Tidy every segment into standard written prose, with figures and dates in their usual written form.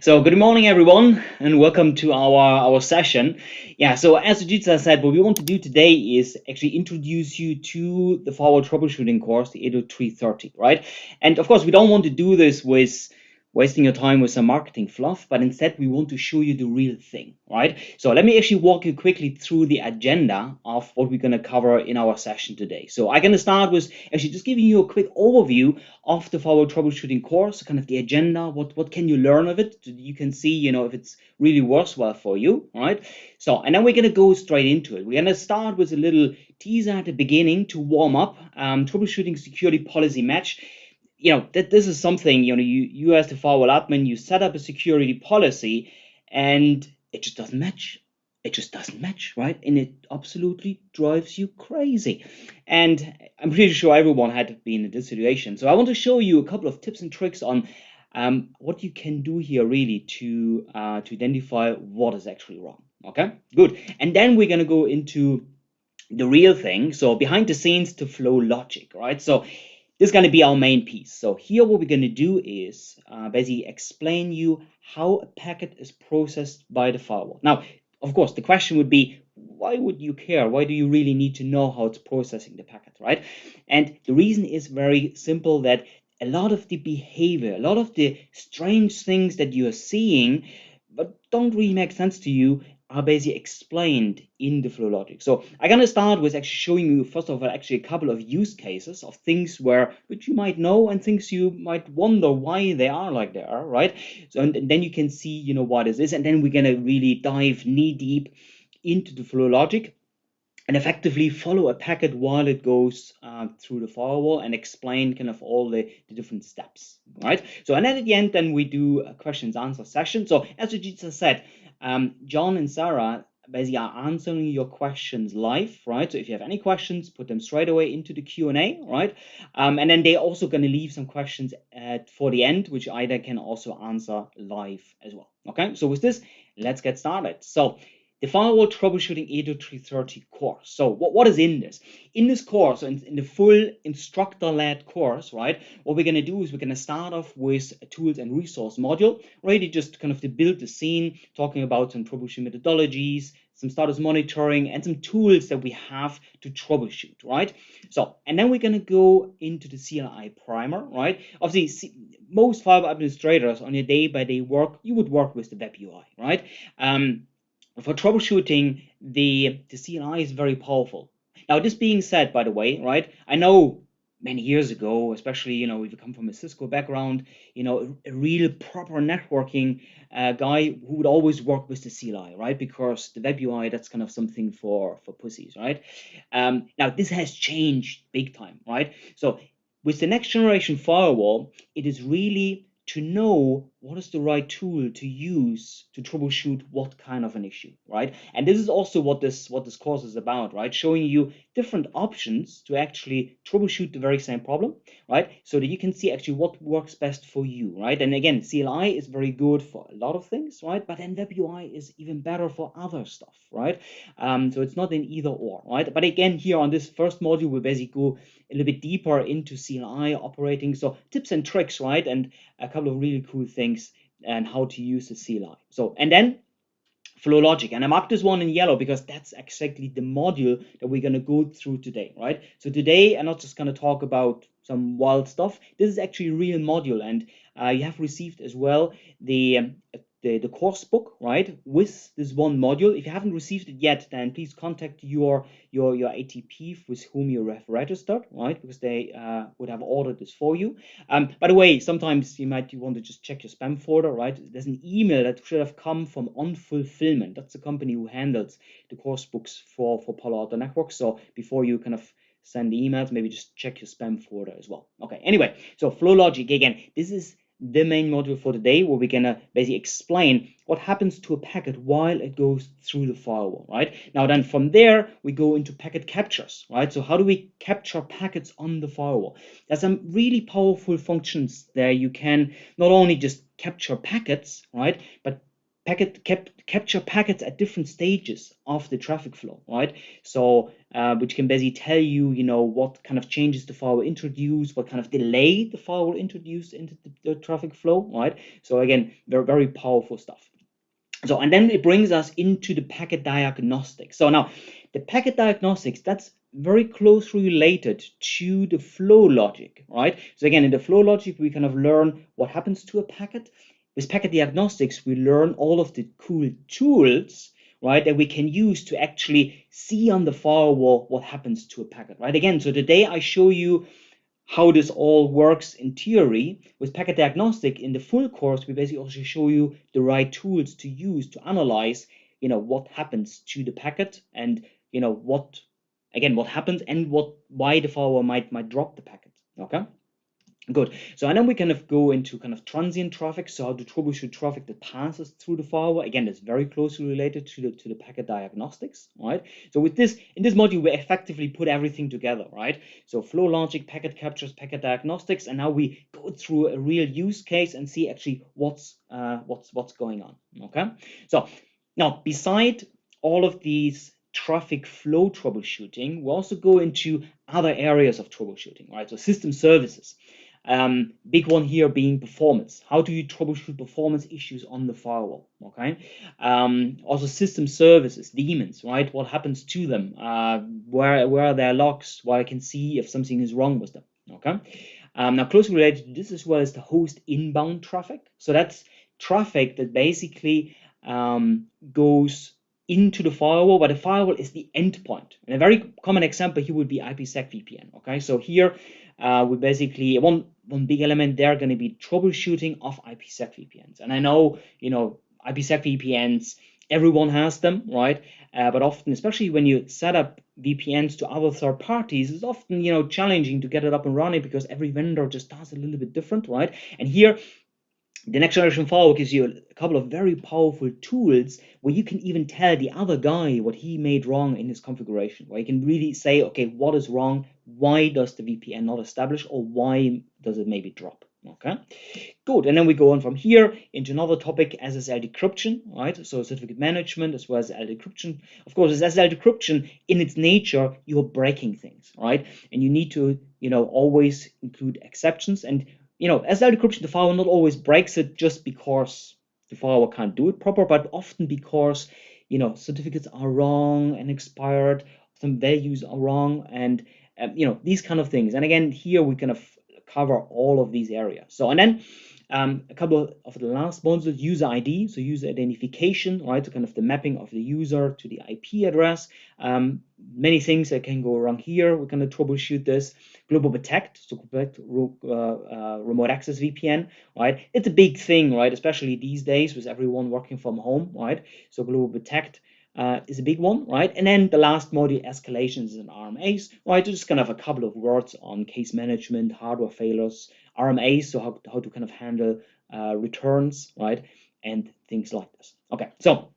So good morning, everyone, and welcome to our session. Yeah, so as Sujitsa said, what we want to do today is actually introduce you to the firewall troubleshooting course, the 80330, right? And of course, we don't want to do this with wasting your time with some marketing fluff, but instead we want to show you the real thing, right? So let me actually walk you quickly through the agenda of what we're going to cover in our session today. So I'm going to start with actually just giving you a quick overview of the firewall troubleshooting course, kind of the agenda, what can you learn of it, so you can see, if it's really worthwhile for you, right? So, and then we're going to go straight into it. We're going to start with a little teaser at the beginning to warm up, troubleshooting security policy match. That this is something, you as the firewall admin, you set up a security policy and it just doesn't match. It just doesn't match, right? And it absolutely drives you crazy. And I'm pretty sure everyone had been in this situation. So I want to show you a couple of tips and tricks on what you can do here really to identify what is actually wrong. Okay, good. And then we're going to go into the real thing. So behind the scenes to flow logic, right? So this is going to be our main piece. So here what we're going to do is basically explain you how a packet is processed by the firewall. Now, of course, the question would be, why would you care? Why do you really need to know how it's processing the packet, right? And the reason is very simple, that a lot of the behavior, a lot of the strange things that you are seeing but don't really make sense to you are basically explained in the flow logic. So I'm gonna start with actually showing you, first of all, actually a couple of use cases of things which you might know and things you might wonder why they are like they are, right? So and then you can see, what is this, and then we're gonna really dive knee deep into the flow logic and effectively follow a packet while it goes through the firewall and explain kind of all the different steps, right? So, and then at the end, then we do a questions answer session. So as Sujitsa said, John and Sarah basically are answering your questions live, right? So if you have any questions, put them straight away into the Q&A, right? And then they're also going to leave some questions for the end, which I then can also answer live as well. Okay, so with this, let's get started. So the firewall troubleshooting 80330 course. So what is in this? In this course, in the full instructor-led course, right, what we're going to do is we're going to start off with a tools and resource module, really just kind of to build the scene, talking about some troubleshooting methodologies, some status monitoring, and some tools that we have to troubleshoot, right? So, and then we're going to go into the CLI primer, right? Obviously, most firewall administrators on your day-by-day work, you would work with the web UI, right? For troubleshooting, the CLI is very powerful. Now, this being said, by the way, right, I know many years ago, especially, if you come from a Cisco background, a real proper networking guy who would always work with the CLI, right? Because the web UI, that's kind of something for pussies, right? Now, this has changed big time, right? So with the next generation firewall, it is really to know what is the right tool to use to troubleshoot what kind of an issue, right? And this is also what this course is about, right? Showing you different options to actually troubleshoot the very same problem, right? So that you can see actually what works best for you, right? And again, CLI is very good for a lot of things, right? But then web UI is even better for other stuff, right? So it's not an either or, right? But again, here on this first module, we'll basically go a little bit deeper into CLI operating, so tips and tricks, right? And a couple of really cool things and how to use the CLI. So, and then flow logic, and I marked this one in yellow because that's exactly the module that we're going to go through today, right? So today I'm not just going to talk about some wild stuff. This is actually a real module, and you have received as well the course book, right, with this one module. If you haven't received it yet, then please contact your ATP with whom you have registered, right, because they would have ordered this for you. By the way, sometimes you might want to just check your spam folder, right? There's an email that should have come from OnFulfillment. That's the company who handles the course books for Palo Alto Networks. So before you kind of send the emails, maybe just check your spam folder as well. Okay, anyway, so flow logic, again, this is the main module for today, where we're gonna basically explain what happens to a packet while it goes through the firewall, right? Now then from there, we go into packet captures, right? So how do we capture packets on the firewall? There's some really powerful functions there. You can not only just capture packets, right, but capture packets at different stages of the traffic flow, right? So which can basically tell you, what kind of changes the firewall introduce, what kind of delay the firewall introduce into the traffic flow, right? So again, very, very powerful stuff. So, and then it brings us into the packet diagnostics. So now the packet diagnostics, that's very closely related to the flow logic, right? So again, in the flow logic, we kind of learn what happens to a packet. With packet diagnostics, we learn all of the cool tools, right, that we can use to actually see on the firewall what happens to a packet, right? Again, so today I show you how this all works in theory. With packet diagnostic in the full course, we basically also show you the right tools to use to analyze, what happens to the packet, and what happens, and why the firewall might drop the packet. Okay. Good. So, and then we kind of go into kind of transient traffic. So how to troubleshoot traffic that passes through the firewall. Again, that's very closely related to the packet diagnostics, right? So with this, in this module, we effectively put everything together, right? So flow logic, packet captures, packet diagnostics, and now we go through a real use case and see actually what's going on. Okay. So now, beside all of these traffic flow troubleshooting, we also go into other areas of troubleshooting, right? So system services. Big one here being performance. How do you troubleshoot performance issues on the firewall? Okay. Also system services, daemons, right? What happens to them? Where are their logs? Where I can see if something is wrong with them. Okay. Now, closely related to this as well is the host inbound traffic. So that's traffic that basically goes into the firewall, but the firewall is the endpoint. And a very common example here would be IPsec VPN. Okay, so here we basically one big element there going to be troubleshooting of IPsec VPNs. And I know IPsec VPNs, everyone has them, right? But often, especially when you set up VPNs to other third parties, it's often challenging to get it up and running because every vendor just does it a little bit different, right? And here, the next generation firewall gives you a couple of very powerful tools where you can even tell the other guy what he made wrong in his configuration, where you can really say, okay, what is wrong? Why does the VPN not establish, or why does it maybe drop? Okay, good. And then we go on from here into another topic, SSL decryption, right? So certificate management as well as SSL decryption. Of course, as SSL decryption, in its nature, you're breaking things, right? And you need to, always include exceptions. And SSL decryption, the firewall not always breaks it just because the firewall can't do it proper, but often because certificates are wrong and expired, some values are wrong, and these kind of things. And again, here we kind of cover all of these areas. So, and then a couple of the last modules, user ID, so user identification, right? So kind of the mapping of the user to the IP address. Many things that can go wrong here. We're going to troubleshoot this. Global Protect, so protect remote access VPN, right? It's a big thing, right? Especially these days with everyone working from home, right? So Global Protect is a big one, right? And then the last module, escalations and RMAs, right? Just kind of a couple of words on case management, hardware failures, RMAs, so how to kind of handle returns, right? And things like this. Okay, so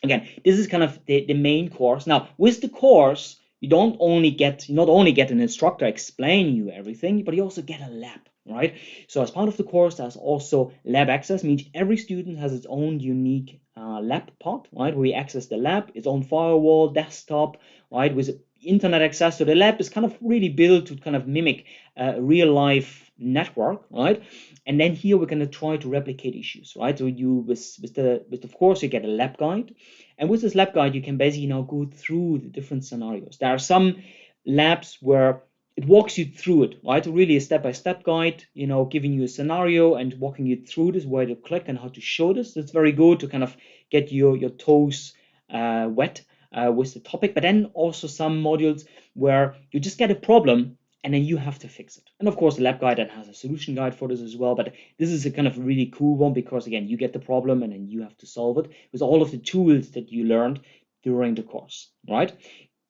again, this is kind of the main course. Now, with the course, you not only get an instructor explaining you everything, but you also get a lab, right? So as part of the course, there's also lab access, means every student has its own unique lab pod, right? Where we access the lab, its own firewall, desktop, right? With internet access. So the lab is kind of really built to kind of mimic a real life network, right? And then here we're going to try to replicate issues, right? So you with the course, you get a lab guide, and with this lab guide you can basically now go through the different scenarios. There are some labs where it walks you through it, right? Really a step-by-step guide, giving you a scenario and walking you through this, where to click and how to show this. That's very good to kind of get your toes wet with the topic. But then also some modules where you just get a problem and then you have to fix it. And of course, the lab guide then has a solution guide for this as well. But this is a kind of really cool one because, again, you get the problem and then you have to solve it with all of the tools that you learned during the course, right?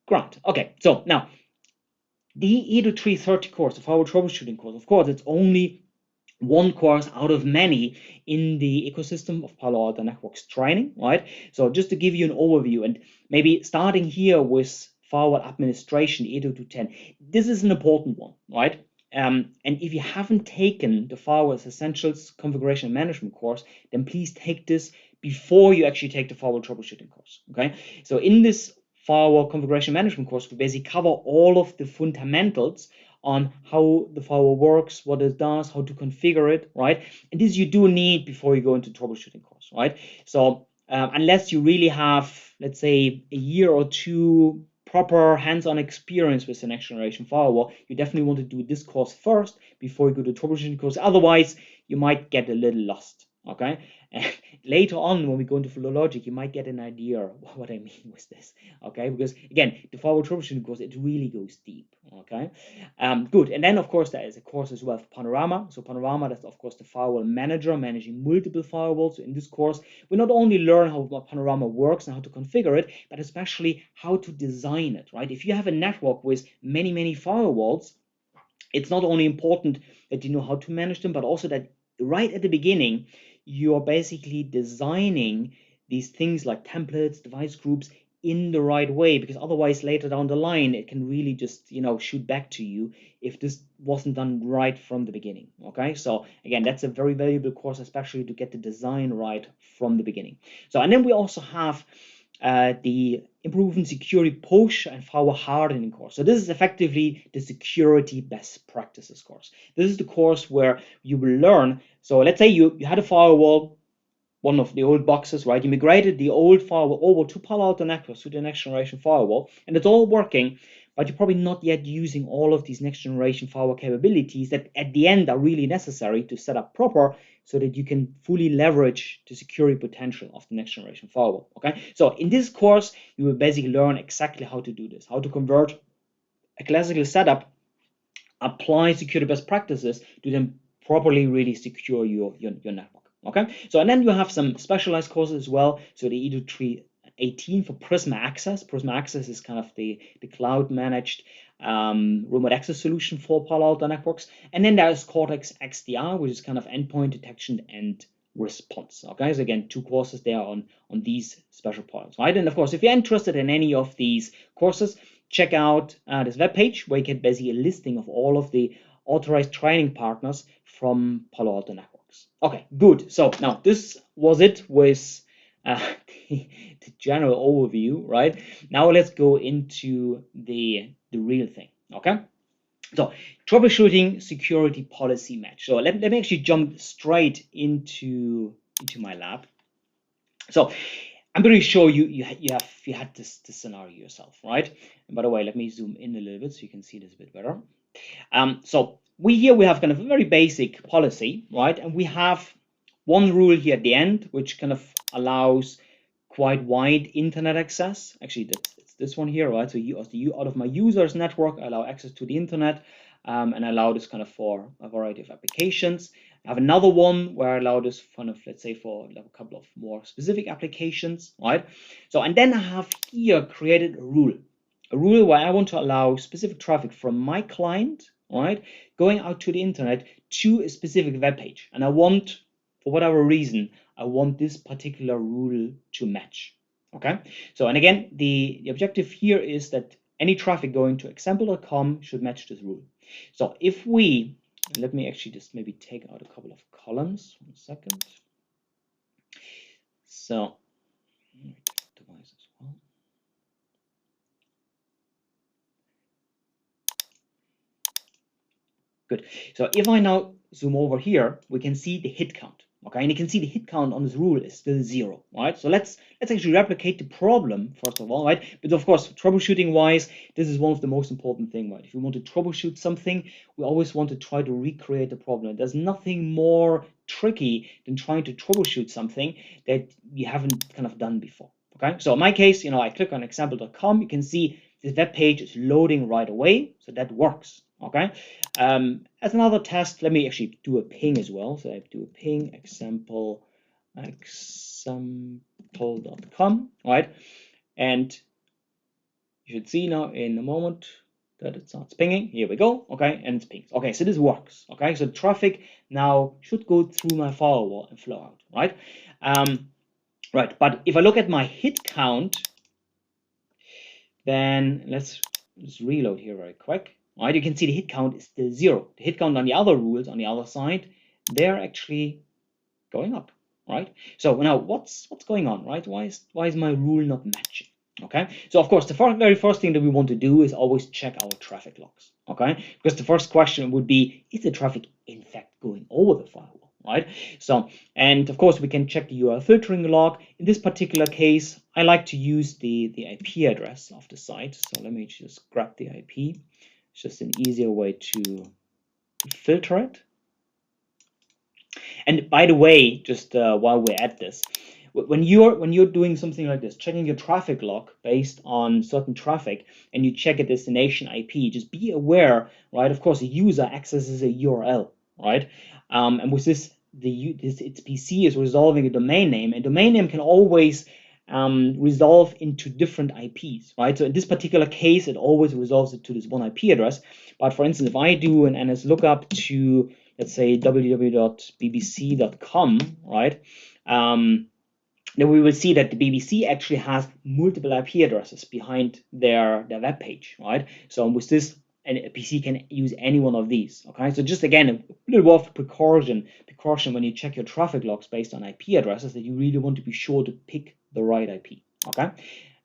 Great. Okay, so now the 80330 course, the firewall troubleshooting course, of course, it's only one course out of many in the ecosystem of Palo Alto Networks training, right? So just to give you an overview, and maybe starting here with firewall administration, 80210, this is an important one, right? And if you haven't taken the Firewall Essentials Configuration Management course, then please take this, before you actually take the firewall troubleshooting course. Okay, so in this firewall configuration management course, we basically cover all of the fundamentals on how the firewall works, what it does, how to configure it, right? And this you do need before you go into troubleshooting course, right? So unless you really have, let's say, a year or two proper hands-on experience with the next generation firewall, you definitely want to do this course first before you go to troubleshooting course. Otherwise, you might get a little lost. Okay, and later on when we go into flow logic, you might get an idea what I mean with this. Okay, because again, the firewall troubleshooting course, it really goes deep. Okay, good. And then of course there is a course as well for Panorama. So Panorama, that's of course the firewall manager managing multiple firewalls. So in this course, we not only learn how Panorama works and how to configure it, but especially how to design it. Right? If you have a network with many firewalls, it's not only important that you know how to manage them, but also that right at the beginning, you're basically designing these things like templates, device groups in the right way, because otherwise later down the line, it can really just, shoot back to you if this wasn't done right from the beginning. Okay, so again, that's a very valuable course, especially to get the design right from the beginning. So, and then we also have the improving security posture and firewall hardening course. So this is effectively the security best practices course. This is the course where you will learn. So let's say you had a firewall, one of the old boxes, right? You migrated the old firewall over to Palo Alto Networks, to the next generation firewall, and it's all working, but you're probably not yet using all of these next generation firewall capabilities that at the end are really necessary to set up proper so that you can fully leverage the security potential of the next generation firewall. Okay, so in this course, you will basically learn exactly how to do this, how to convert a classical setup, apply security best practices to then properly really secure your network. Okay, so and then you have some specialized courses as well. So the EDU 318 for Prisma Access. Prisma Access is kind of the cloud managed remote access solution for Palo Alto Networks. And then there's Cortex XDR, which is kind of endpoint detection and response. Okay, so again, 2 courses there on these special products, right? And of course, if you're interested in any of these courses, check out this webpage where you get basically a listing of all of the authorized training partners from Palo Alto Networks. Okay, good. So now this was it with the general overview, right? Now let's go into the real thing. Okay, so troubleshooting security policy match. So let me actually jump straight into my lab. So I'm pretty sure you had this scenario yourself, right? And by the way, let me zoom in a little bit so you can see this a bit better. So we have kind of a very basic policy, right? And we have one rule here at the end, which kind of allows quite wide internet access. Actually, it's this one here, right? So out of my users network, I allow access to the internet, and I allow this kind of for a variety of applications. I have another one where I allow this kind of, let's say, for a couple of more specific applications, right? So, and then I have here created a rule where I want to allow specific traffic from my client, right, going out to the internet to a specific web page. And I want, for whatever reason, I want this particular rule to match. Okay. So, and again, the objective here is that any traffic going to example.com should match this rule. So if we, let me actually just maybe take out a couple of columns. 1 second. So, device as well. Good. So if I now zoom over here, we can see the hit count. Okay, and you can see the hit count on this rule is still 0, right? So let's actually replicate the problem first of all, right? But of course, troubleshooting wise, this is one of the most important things, right? If you want to troubleshoot something, we always want to try to recreate the problem. There's nothing more tricky than trying to troubleshoot something that you haven't kind of done before. Okay, so in my case, I click on example.com. You can see this web page is loading right away, so that works. Okay, as another test, let me actually do a ping as well. So I do a ping example.com, right? And you should see now in a moment that it starts pinging. Here we go. Okay, and it's pinged. Okay, so this works. Okay, so traffic now should go through my firewall and flow out, right? Right, but if I look at my hit count, then let's reload here very quick. Right, you can see the hit count is still 0. The hit count on the other rules on the other side, they're actually going up. right? So now what's going on, right? Why is my rule not matching? Okay, so of course the very first thing that we want to do is always check our traffic logs, okay? Because the first question would be, is the traffic in fact going over the firewall, right? So, and of course we can check the URL filtering log. In this particular case, I like to use the IP address of the site. So let me just grab the IP. It's just an easier way to filter it. And by the way, just while we're at this, when you're doing something like this, checking your traffic log based on certain traffic, and you check a destination IP, just be aware, right? Of course, a user accesses a URL, right? And with this, its PC is resolving a domain name, and domain name can always resolve into different IPs, right? So in this particular case, it always resolves it to this one IP address. But for instance, if I do an NS lookup to, let's say, www.bbc.com, right? Then we will see that the BBC actually has multiple IP addresses behind their web page, right? So with this, a PC can use any one of these, okay? So just again, a little more of precaution when you check your traffic logs based on IP addresses, that you really want to be sure to pick the right IP, okay?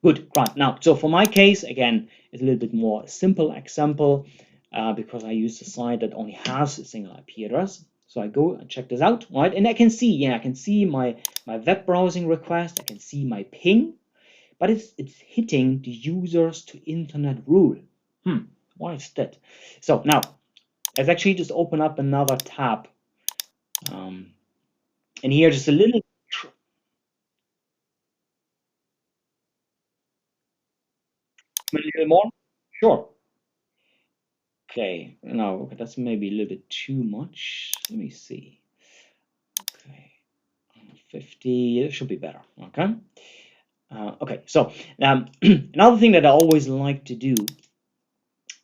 Good, great. Now, so for my case, again, it's a little bit more simple example because I use a site that only has a single IP address. So I go and check this out, right? And I can see, yeah, I can see my web browsing request. I can see my ping, but it's hitting the users to internet rule. Why is that? So now let's actually just open up another tab. And here just a little more. Sure. Okay, now that's maybe a little bit too much. Let me see. Okay, 50, it should be better. Okay. Okay, so another thing that I always like to do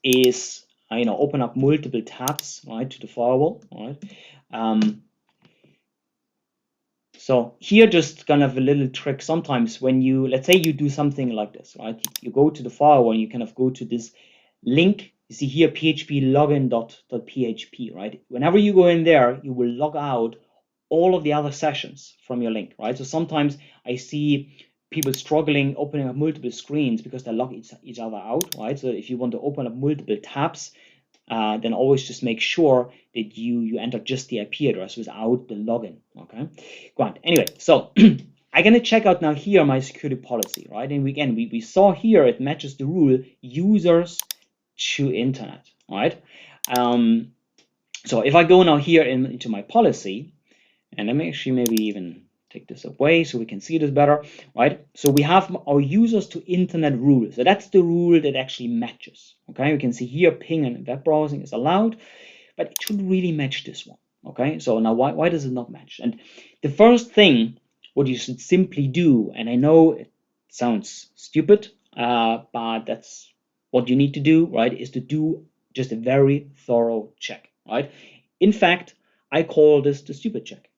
is open up multiple tabs, right, to the firewall, right? So here, just kind of a little trick. Sometimes when you, let's say you do something like this, right? You go to the firewall and you kind of go to this link. You see here php login.php, right? Whenever you go in there, you will log out all of the other sessions from your link, right? So sometimes I see people struggling opening up multiple screens because they log each other out, right? So if you want to open up multiple tabs, then always just make sure that you enter just the IP address without the login, okay? Great. Anyway, so I'm gonna check out now here my security policy, right? And again, we saw here it matches the rule users to internet, right? So if I go now here into my policy, and let me actually maybe even take this away so we can see this better, right? So we have our users to internet rule. So that's the rule that actually matches, okay? You can see here ping and web browsing is allowed, but it should really match this one, okay? So now why does it not match? And the first thing what you should simply do, and I know it sounds stupid, but that's what you need to do, right, is to do just a very thorough check, right? In fact, I call this the stupid check.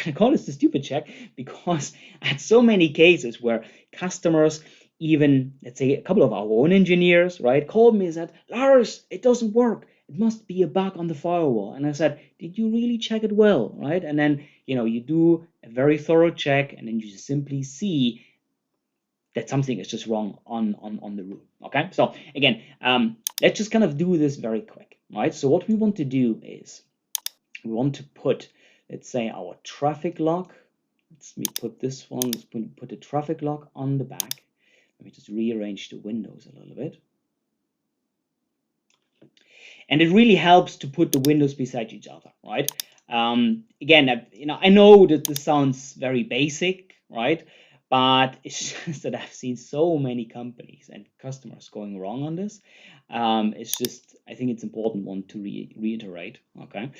I call this the stupid check because I had so many cases where customers, even let's say a couple of our own engineers, right, called me and said, Lars, it doesn't work. It must be a bug on the firewall. And I said, did you really check it well, right? And then you do a very thorough check, and then you simply see that something is just wrong on the rule. Okay, so again, let's just kind of do this very quick, right? So what we want to do is we want to put, let's say, our traffic log. Let me put this one. Let's put the traffic log on the back. Let me just rearrange the windows a little bit. And it really helps to put the windows beside each other, right? Again, I know that this sounds very basic, right? But it's just that I've seen so many companies and customers going wrong on this. It's just, I think it's important one to reiterate. Okay.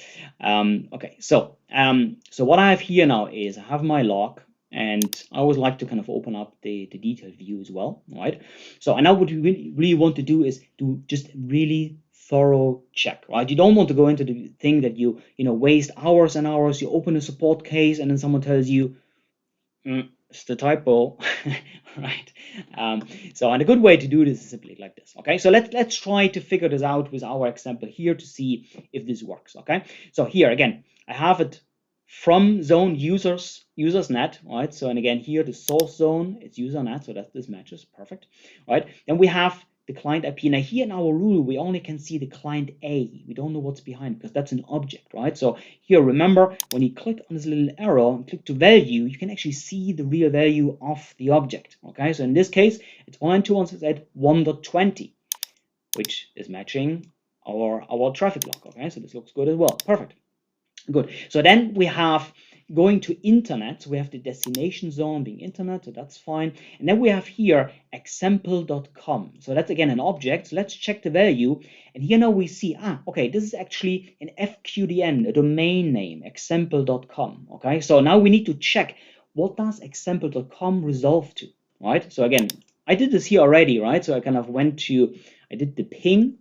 Okay. So what I have here now is I have my log, and I always like to kind of open up the detailed view as well, right? So and now what we really want to do is do just really thorough check, right? You don't want to go into the thing that you waste hours and hours. You open a support case and then someone tells you, it's the typo, right? So and a good way to do this is simply like this. Okay, so let's try to figure this out with our example here to see if this works. Okay, so here again, I have it from zone users net, right? So, and again here the source zone is user net, so that this matches perfect, right? Then we have the client IP. Now here in our rule we only can see the client A. We don't know what's behind because that's an object, right? So here remember, when you click on this little arrow and click to value, you can actually see the real value of the object. Okay, so in this case it's 192.168.1.20, which is matching our traffic log. Okay, so this looks good as well. Perfect. Good. So then we have going to internet. So we have the destination zone being internet, so that's fine. And then we have here example.com. So that's again an object. So let's check the value. And here now we see, okay, this is actually an FQDN, a domain name, example.com. Okay, so now we need to check what does example.com resolve to, right? So again, I did this here already, right? So I kind of I did the ping.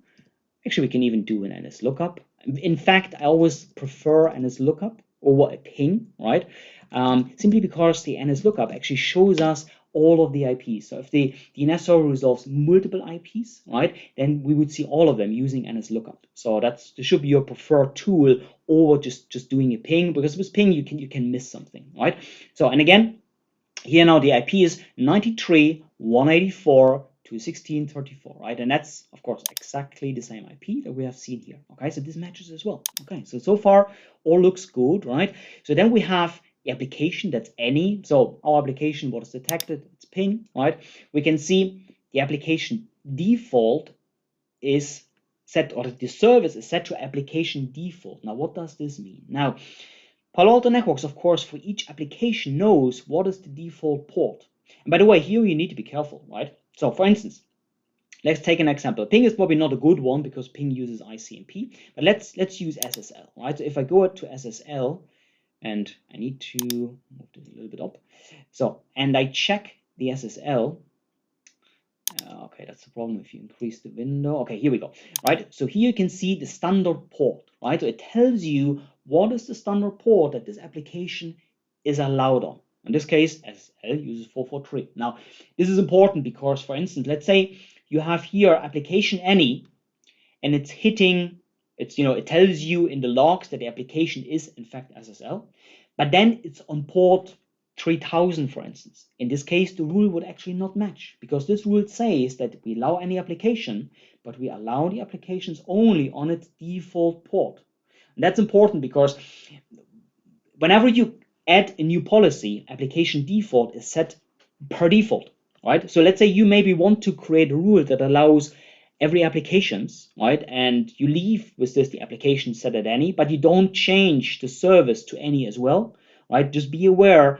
Actually, we can even do an NS lookup. In fact, I always prefer NS lookup over a ping, right? Simply because the NS lookup actually shows us all of the IPs. So if the DNS server resolves multiple IPs, right, then we would see all of them using NS lookup. So this should be your preferred tool over just doing a ping, because with ping you can miss something, right? So, and again, here now the IP is 93.184.216.34, right? And that's of course exactly the same IP that we have seen here. Okay, so this matches as well. Okay, so far all looks good, right? So then we have the application, that's any. So our application, what is detected, it's ping, right? We can see the application default is set, or the service is set to application default. Now what does this mean? Now Palo Alto Networks, of course, for each application knows what is the default port. And by the way, here you need to be careful, right? So for instance, let's take an example. Ping is probably not a good one because ping uses ICMP, but let's use SSL, right? So if I go to SSL, and I need to move this a little bit up. So, and I check the SSL. Okay, that's the problem if you increase the window. Okay, here we go, right? So here you can see the standard port, right? So it tells you what is the standard port that this application is allowed on. In this case, SSL uses 443. Now, this is important because, for instance, let's say you have here application any, and it's hitting, it tells you in the logs that the application is in fact SSL, but then it's on port 3000, for instance. In this case, the rule would actually not match, because this rule says that we allow any application, but we allow the applications only on its default port. And that's important because whenever you add a new policy, application default is set per default, right? So let's say you maybe want to create a rule that allows every applications, right? And you leave with this the application set at any, but you don't change the service to any as well, right? Just be aware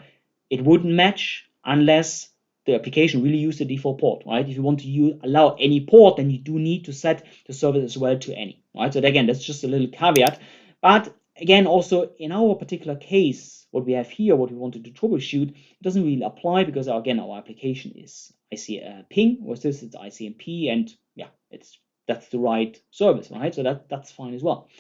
it wouldn't match unless the application really used the default port, right? If you want to allow any port, then you do need to set the service as well to any, right? So again, that's just a little caveat. But again, also in our particular case, what we have here, what we wanted to troubleshoot, it doesn't really apply because again, our application is ping, with this it's ICMP, and yeah, that's the right service, right? So that's fine as well.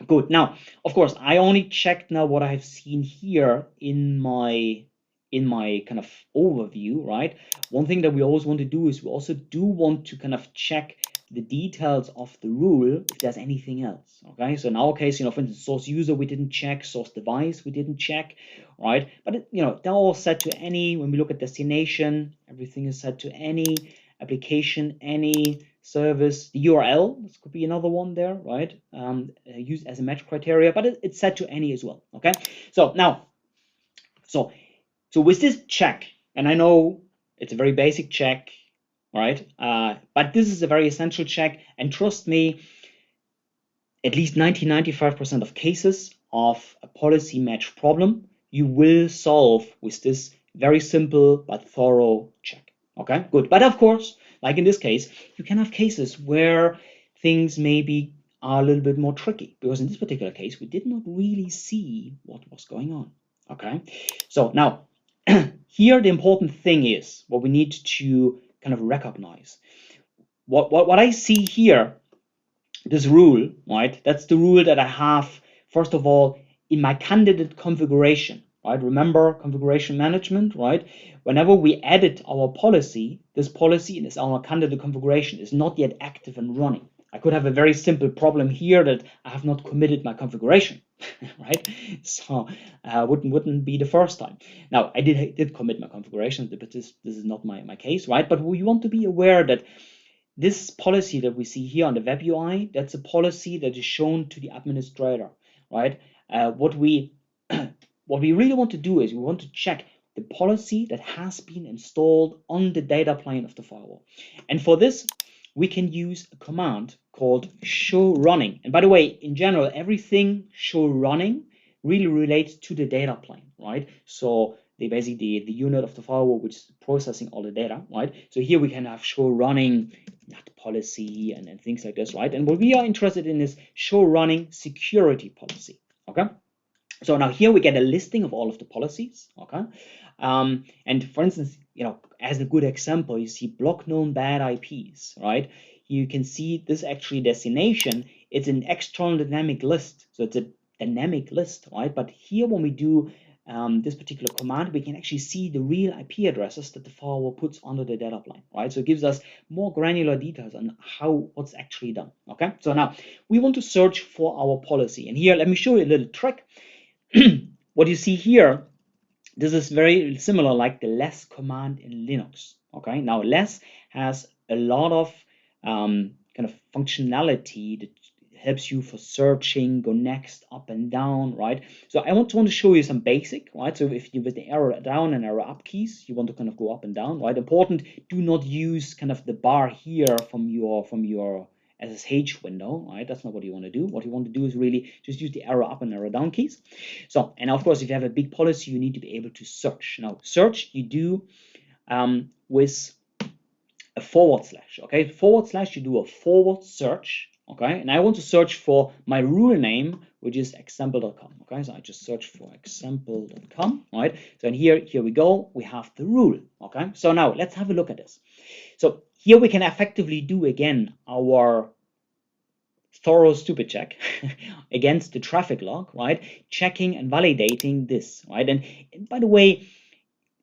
Good. Now, of course, I only checked now what I have seen here in my kind of overview, right? One thing that we always want to do is we also do want to kind of check the details of the rule if there's anything else. Okay, so in our case, for instance, source user we didn't check, source device we didn't check, right? But they're all set to any. When we look at destination, everything is set to any. Application any. Service, the URL, this could be another one there, right? Used as a match criteria, but it's set to any as well. Okay, so now, so with this check, and I know it's a very basic check, right? But this is a very essential check, and trust me, at least 95% of cases of a policy match problem you will solve with this very simple but thorough check. Okay, good. But of course, like in this case, you can have cases where things maybe are a little bit more tricky, because in this particular case, we did not really see what was going on. Okay, so now here the important thing is what we need to kind of recognize. What I see here, this rule, right? That's the rule that I have, first of all, in my candidate configuration, right? Remember configuration management, right? Whenever we edit our policy, this policy is our candidate configuration is not yet active and running. I could have a very simple problem here that I have not committed my configuration, right? So wouldn't be the first time. Now I did commit my configuration, but this is not my case, right? But we want to be aware that this policy that we see here on the web UI, that's a policy that is shown to the administrator, right? What we really want to do is we want to check the policy that has been installed on the data plane of the firewall. And for this, we can use a command called show running. And by the way, in general, everything show running really relates to the data plane, right? So basically the unit of the firewall which is processing all the data, right? So here we can have show running policy and things like this, right? And what we are interested in is show running security policy, okay? So now here we get a listing of all of the policies, okay? And for instance, as a good example, you see block known bad IPs, right? You can see this actually destination, it's an external dynamic list. So it's a dynamic list, right? But here when we do this particular command, we can actually see the real IP addresses that the firewall puts under the data plane, right? So it gives us more granular details on what's actually done, okay? So now we want to search for our policy. And here, let me show you a little trick. What you see here, this is very similar like the less command in Linux, okay? Now less has a lot of kind of functionality that helps you for searching, go next, up and down, right? So I want to show you some basic, right? So if you with the arrow down and arrow up keys, you want to kind of go up and down, right? Important, do not use kind of the bar here from your SSH window, right? That's not what you want to do. What you want to do is really just use the arrow up and arrow down keys. So, and of course, if you have a big policy, you need to be able to search. Now, search you do with a forward slash, okay? Forward slash, you do a forward search, okay? And I want to search for my rule name, which is example.com, okay? So I just search for example.com, right? So in here we go, we have the rule, okay? So now let's have a look at this. So here we can effectively do again our thorough stupid check against the traffic log, right? Checking and validating this, right? And by the way,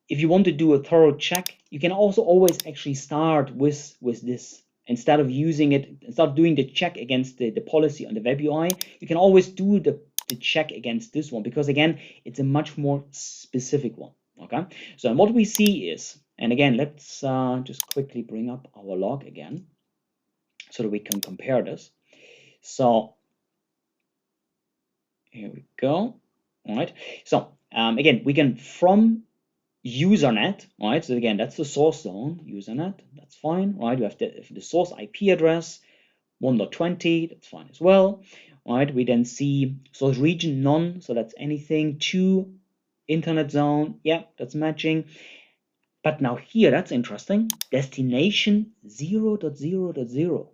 if you want to do a thorough check, you can also always actually start with this. Instead of using it, start doing the check against the policy on the web UI, you can always do the check against this one, because again, it's a much more specific one, okay? So what we see is, and again, let's just quickly bring up our log again so that we can compare this. So here we go, all right? So again, we can from usernet, right? So again, that's the source zone, usernet, that's fine, right? We have the source IP address, 1.20, that's fine as well, right? We then see source region none, so that's anything, to internet zone, yeah, that's matching. But now here, that's interesting, destination 0.0.0.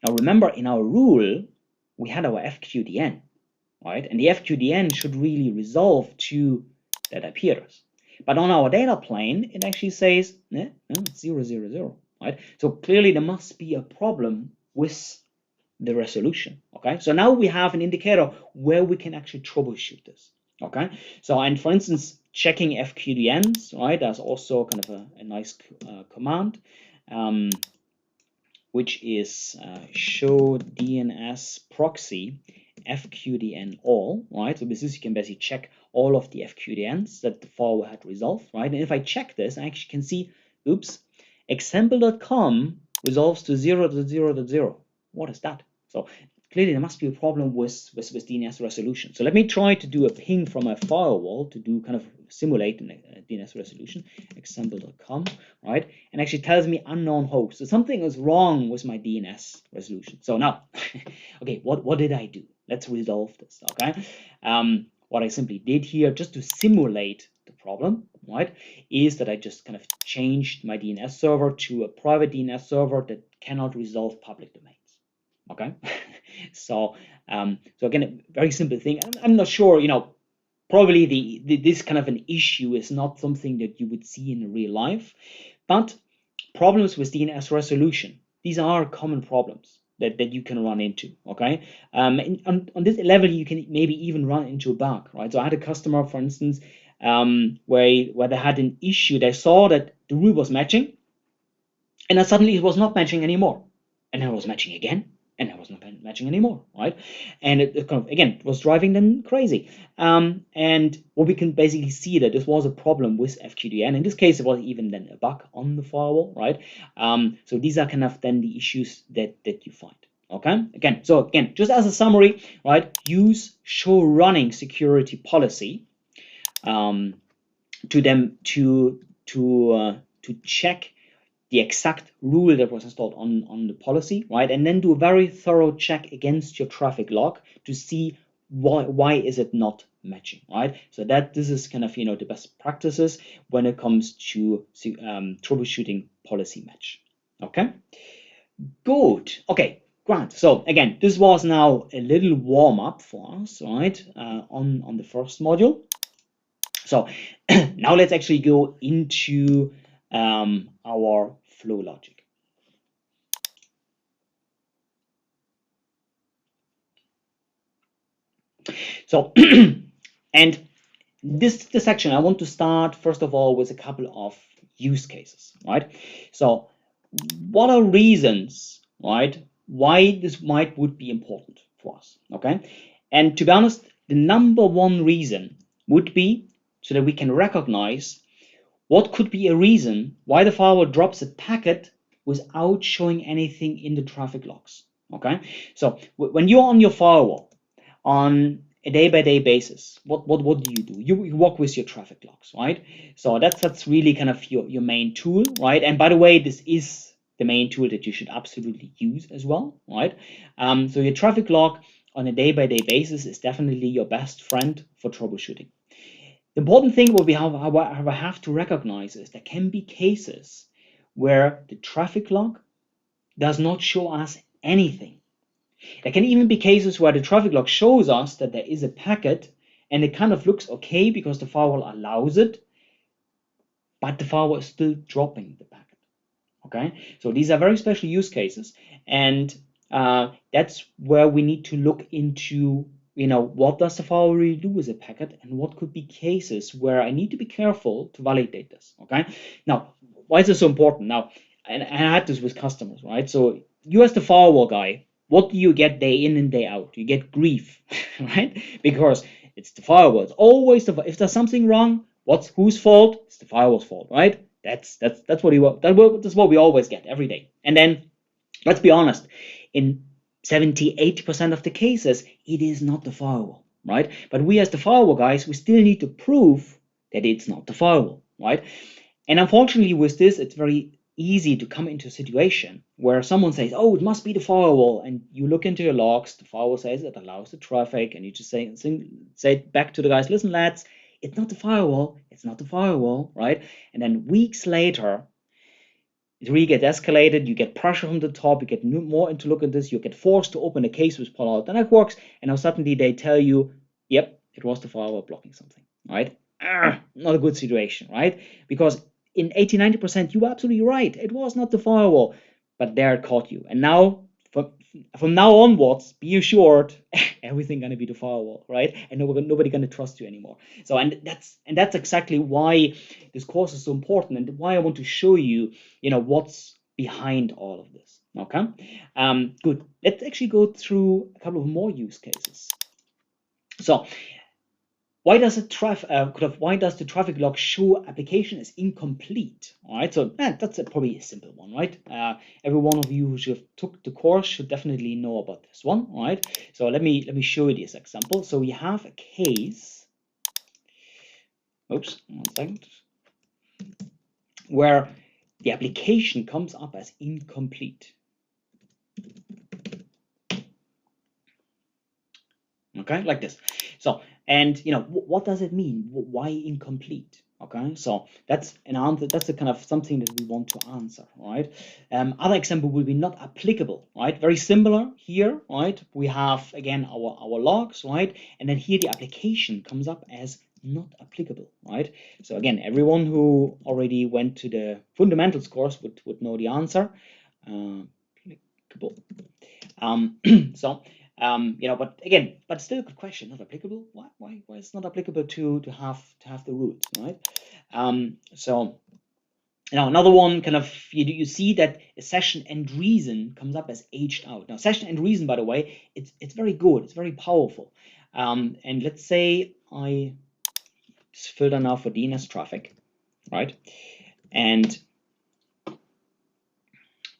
Now remember, in our rule, we had our FQDN, right? And the FQDN should really resolve to that IP address. But on our data plane, it actually says, no, it's 0.0.0, right? So clearly there must be a problem with the resolution, okay? So now we have an indicator where we can actually troubleshoot this, okay? So, and for instance, checking FQDNs, right? That's also kind of a nice command, which is show DNS proxy FQDN all, right? So this is, you can basically check all of the FQDNs that the firewall had resolved, right? And if I check this, I actually can see, oops, example.com resolves to 0.0.0. What is that? So clearly there must be a problem with DNS resolution. So let me try to do a ping from a firewall to do kind of simulate a DNS resolution, example.com, right? And actually tells me unknown host. So something is wrong with my DNS resolution. So now, okay, what did I do? Let's resolve this, okay? What I simply did here, just to simulate the problem, right, is that I just kind of changed my DNS server to a private DNS server that cannot resolve public domains. Okay, so again, a very simple thing. I'm not sure, probably this kind of an issue is not something that you would see in real life, but problems with DNS resolution, these are common problems that you can run into, okay? On this level, you can maybe even run into a bug, right? So I had a customer, for instance, where they had an issue. They saw that the rule was matching, and then suddenly it was not matching anymore. and then it was matching again, and it was not matching anymore, right? And it kind of again was driving them crazy. And what we can basically see that this was a problem with FQDN. In this case, it was even then a bug on the firewall, right? So these are kind of then the issues that you find. Okay, again, just as a summary, right? Use show running security policy to them to check the exact rule that was installed on the policy, right? And then do a very thorough check against your traffic log to see why is it not matching, right? So that this is kind of the best practices when it comes to troubleshooting policy match. Okay, good. Okay, Grant. So again, this was now a little warm up for us, right? On the first module. So now let's actually go into our flow logic. So, and this section, I want to start first of all with a couple of use cases, right? So, what are reasons, right, why this would be important for us, okay? And to be honest, the number one reason would be so that we can recognize what could be a reason why the firewall drops a packet without showing anything in the traffic logs, okay? So when you're on your firewall on a day-by-day basis, what do? You work with your traffic logs, right? So that's really kind of your main tool, right? And by the way, this is the main tool that you should absolutely use as well, right? So your traffic log on a day-by-day basis is definitely your best friend for troubleshooting. The important thing what we have to recognize is there can be cases where the traffic log does not show us anything. There can even be cases where the traffic log shows us that there is a packet and it kind of looks okay because the firewall allows it, but the firewall is still dropping the packet. Okay, so these are very special use cases, and that's where we need to look into what does the firewall really do with a packet, and what could be cases where I need to be careful to validate this. Okay, now why is this so important? Now, and I had this with customers, right? So you as the firewall guy, what do you get day in and day out? You get grief, right? Because it's the firewall. It's always if there's something wrong, whose fault? It's the firewall's fault, right? That's what that's what we always get every day. And then let's be honest, in 70-80% of the cases, it is not the firewall, right? But we as the firewall guys, we still need to prove that it's not the firewall, right? And unfortunately with this, it's very easy to come into a situation where someone says, oh, it must be the firewall, and you look into your logs, the firewall says it allows the traffic, and you just say back to the guys, listen lads, it's not the firewall, it's not the firewall, right? And then weeks later, it really gets escalated, you get pressure from the top, you get more into look at this, you get forced to open a case with Palo Alto Networks, and now suddenly they tell you, yep, it was the firewall blocking something, right? Not a good situation, right? Because in 80-90%, you were absolutely right, it was not the firewall, but there it caught you. And now, from now onwards, be assured, everything gonna be the firewall, right? And nobody gonna trust you anymore. So and that's exactly why this course is so important, and why I want to show you, what's behind all of this. Okay, good. Let's actually go through a couple of more use cases. So why does the traffic log show application is incomplete? All right, so that's probably a simple one, right? Every one of you who should have took the course should definitely know about this one. All right, so let me show you this example. So we have a case. Oops, 1 second. Where the application comes up as incomplete. Okay, like this. So, and what does it mean? Why incomplete? Okay, so that's an answer. That's a kind of something that we want to answer, right? Other example will be not applicable, right? Very similar here, right? We have again our logs, right? And then here the application comes up as not applicable, right? So again, everyone who already went to the fundamentals course would know the answer. Applicable. So. But still a good question. Not applicable. Why is it not applicable to have the rules, right? So Now another one, kind of, you see that a session end reason comes up as aged out. Now session end reason, by the way, it's very good, it's very powerful. And let's say I just filter now for DNS traffic, right? And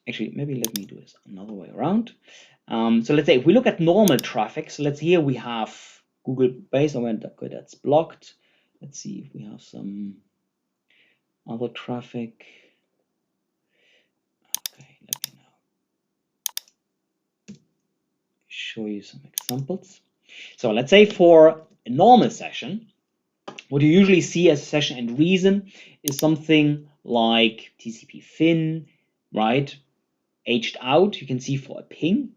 actually, maybe let me do this another way around. So let's say if we look at normal traffic, so let's here we have Google base. Okay, that's blocked. Let's see if we have some other traffic. Okay, let me now show you some examples. So let's say for a normal session, what you usually see as a session end reason is something like TCP fin, right? Aged out, you can see for a ping,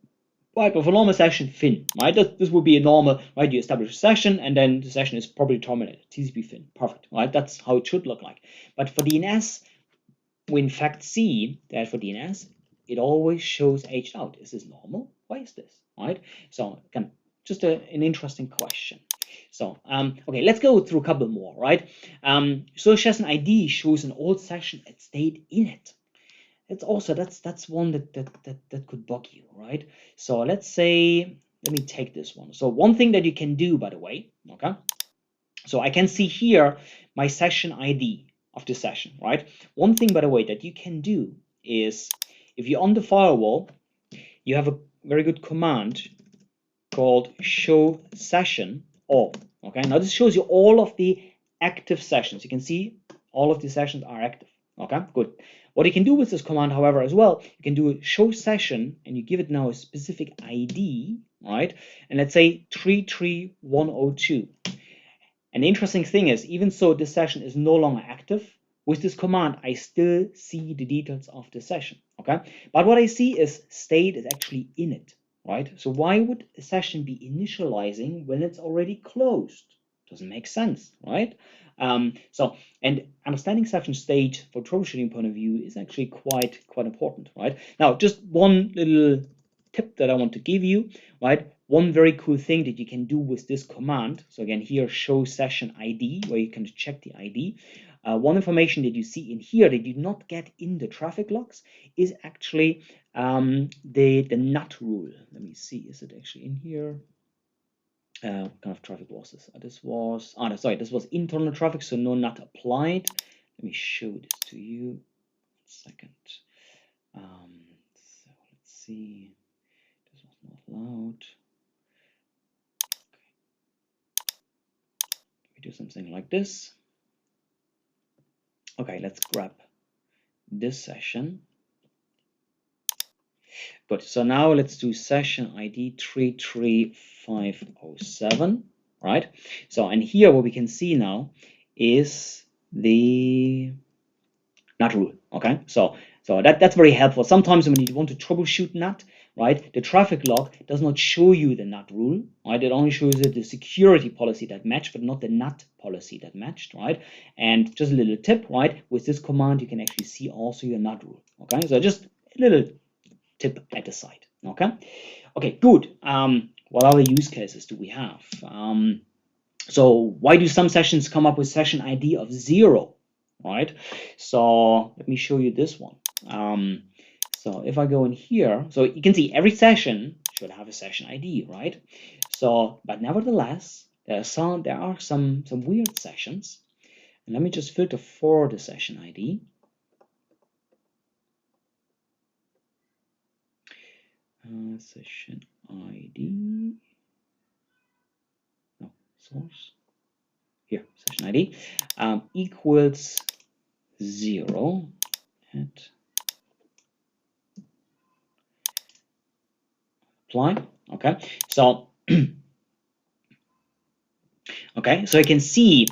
right? But for normal session, fin, right? This would be a normal, right? You establish a session and then the session is probably terminated. TCP fin, perfect, right? That's how it should look like. But for DNS, we in fact see that for DNS, it always shows aged out. Is this normal? Why is this, right? So again, just an interesting question. So okay, let's go through a couple more, right? So session ID shows an old session at state in it. It's also that's one that could bug you, right? So let's say, let me take this one. So one thing that you can do, by the way, okay, so I can see here my session ID of the session, right? One thing, by the way, that you can do is, if you're on the firewall, you have a very good command called show session all. Okay, now this shows you all of the active sessions. You can see all of the sessions are active. Okay, good. What you can do with this command, however, as well, you can do a show session and you give it now a specific ID, right? And let's say 33102. And the interesting thing is, even so this session is no longer active, with this command, I still see the details of the session, okay? But what I see is state is actually in it, right? So why would a session be initializing when it's already closed? Doesn't make sense, right? And understanding session state for troubleshooting point of view is actually quite important, right? Now, just one little tip that I want to give you, right? One very cool thing that you can do with this command. So again, here show session ID, where you can check the ID. One information that you see in here that you do not get in the traffic logs is actually the NUT rule. Let me see, is it actually in here? What kind of traffic was this? This was, no, sorry, this was internal traffic, so no NUT applied. Let me show this to you. 1 second. So let's see. This was not allowed. Okay. We do something like this. Okay, let's grab this session. Good. So now let's do session ID 33507, right? So, and here what we can see now is the NUT rule. Okay, so that's very helpful. Sometimes when you want to troubleshoot NUT, right, the traffic log does not show you the NUT rule, right? It only shows you the security policy that matched, but not the NUT policy that matched, right? And just a little tip, right? With this command, you can actually see also your NUT rule. Okay, so just a little tip at the side. Okay, good. What other use cases do we have? So why do some sessions come up with session ID of 0, right? So let me show you this one. So if I go in here, so you can see every session should have a session ID, right? So, but nevertheless, there are some weird sessions. And let me just filter for the session ID. Session ID, no, source, here, session ID, equals 0 at apply. Okay, so okay, so I can see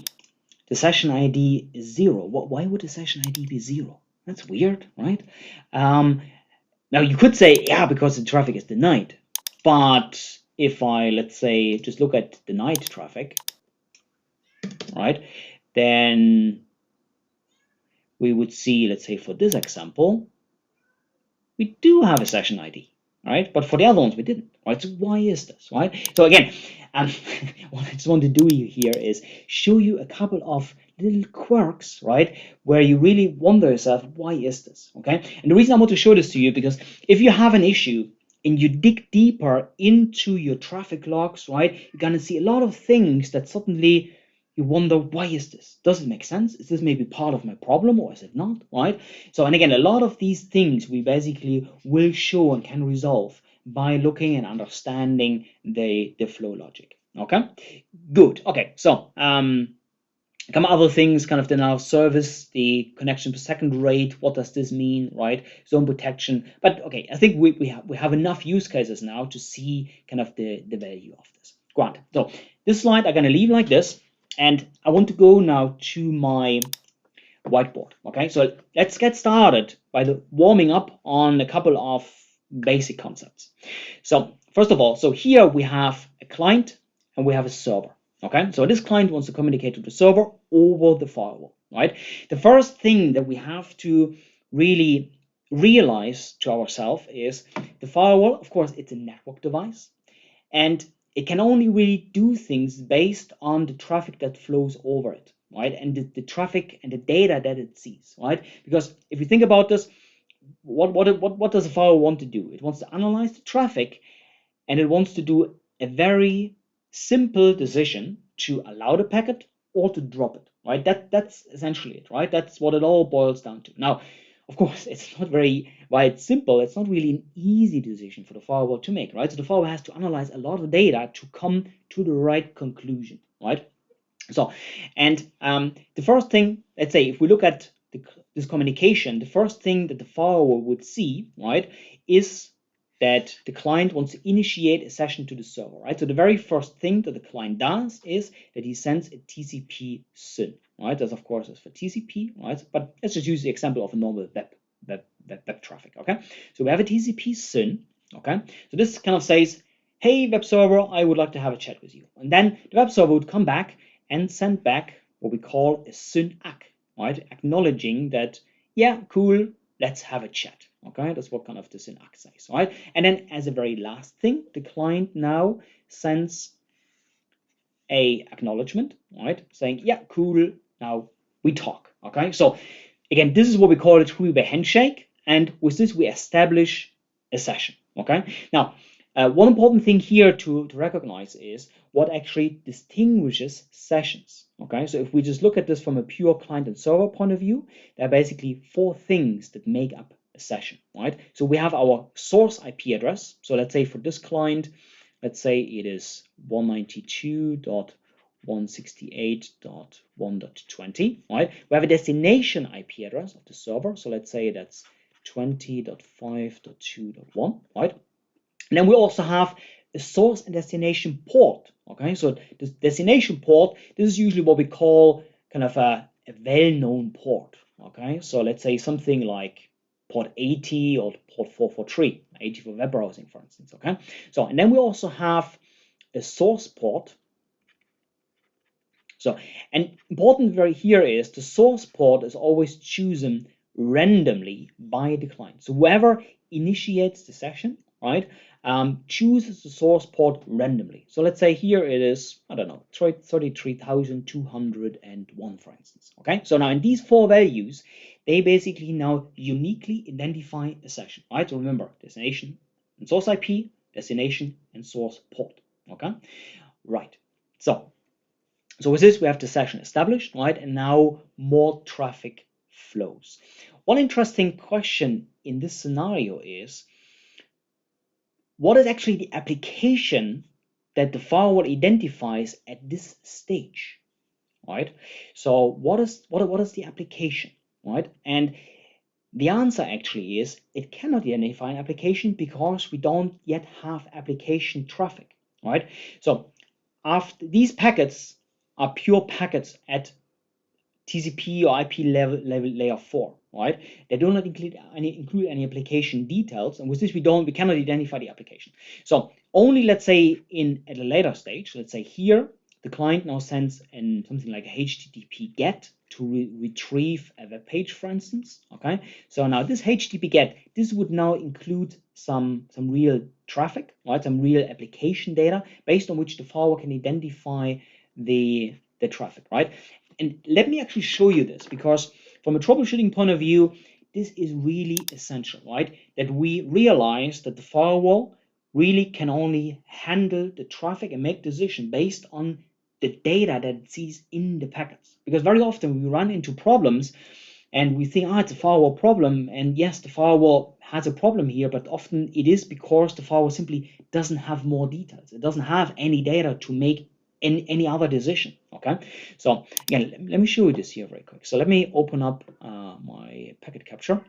the session ID is 0. Why would the session ID be 0? That's weird, right? Now you could say, yeah, because the traffic is denied. But if I, let's say, just look at denied traffic, right, then we would see, let's say for this example, we do have a session ID, right? But for the other ones, we didn't, right? So why is this, right? So again, what I just want to do here is show you a couple of little quirks, right, where you really wonder yourself, why is this? Okay, and the reason I want to show this to you, because if you have an issue and you dig deeper into your traffic logs, right, you're gonna see a lot of things that suddenly you wonder, why is this? Does it make sense? Is this maybe part of my problem, or is it not, right? So, and again, a lot of these things we basically will show and can resolve by looking and understanding the flow logic. Okay, good. Okay, so some other things, kind of the now service, the connection per second rate. What does this mean, right? Zone protection. But okay, I think we have enough use cases now to see kind of the value of this. Great. So this slide I'm going to leave like this, and I want to go now to my whiteboard. Okay, so let's get started by the warming up on a couple of basic concepts. So first of all, so here we have a client and we have a server. Okay, so this client wants to communicate to the server over the firewall, right? The first thing that we have to really realize to ourselves is the firewall, of course, it's a network device, and it can only really do things based on the traffic that flows over it, right? And the traffic and the data that it sees, right? Because if you think about this, what does a firewall want to do? It wants to analyze the traffic, and it wants to do a very simple decision to allow the packet or to drop it, right? That's essentially it, right? That's what it all boils down to. Now, of course, it's not very, while it's simple, it's not really an easy decision for the firewall to make, right? So the firewall has to analyze a lot of data to come to the right conclusion, right? So, and the first thing, let's say, if we look at this communication, the first thing that the firewall would see, right, is that the client wants to initiate a session to the server, right? So the very first thing that the client does is that he sends a TCP SYN, right? That's of course is for TCP, right? But let's just use the example of a normal web traffic, okay? So we have a TCP SYN, okay? So this kind of says, hey, web server, I would like to have a chat with you. And then the web server would come back and send back what we call a SYN-ACK, right? Acknowledging that, yeah, cool, let's have a chat. Okay, that's what kind of the SYN-ACK says, right? And then as a very last thing, the client now sends a acknowledgement, right? Saying, yeah, cool, now we talk. Okay, so again, this is what we call a three-way handshake, and with this we establish a session. Okay, now one important thing here to recognize is what actually distinguishes sessions. Okay, so if we just look at this from a pure client and server point of view, there are basically four things that make up a session, right? So we have our source IP address. So let's say for this client, let's say it is 192.168.1.20, right? We have a destination IP address of the server. So let's say that's 20.5.2.1, right? And then we also have a source and destination port. Okay, so this destination port, this is usually what we call kind of a well-known port. Okay, so let's say something like port 80 or port 443, 80 for web browsing, for instance. Okay, so and then we also have a source port. So, and important very here is the source port is always chosen randomly by the client. So whoever initiates the session, right, chooses the source port randomly. So let's say here it is, I don't know, 33,201, for instance. Okay, so now in these four values, they basically now uniquely identify a session, right? So remember, destination and source IP, destination and source port. Okay, right. So with this, we have the session established, right? And now more traffic flows. One interesting question in this scenario is, what is actually the application that the firewall identifies at this stage, right? So what is the application, right? And the answer actually is it cannot identify an application because we don't yet have application traffic, right? So after these packets are pure packets at TCP or IP level layer 4, right? They do not include any application details, and with this we cannot identify the application. So only, let's say, at a later stage, let's say here the client now sends something like a HTTP GET to retrieve a web page, for instance. Okay, so now this HTTP GET, this would now include some real traffic, right? Some real application data based on which the firewall can identify the traffic, right? And let me actually show you this, because from a troubleshooting point of view, this is really essential, right? That we realize that the firewall really can only handle the traffic and make decisions based on the data that it sees in the packets. Because very often we run into problems and we think, it's a firewall problem. And yes, the firewall has a problem here, but often it is because the firewall simply doesn't have more details. It doesn't have any data to make any other decision. Okay, so again, let me show you this here very quick. So let me open up my packet capture,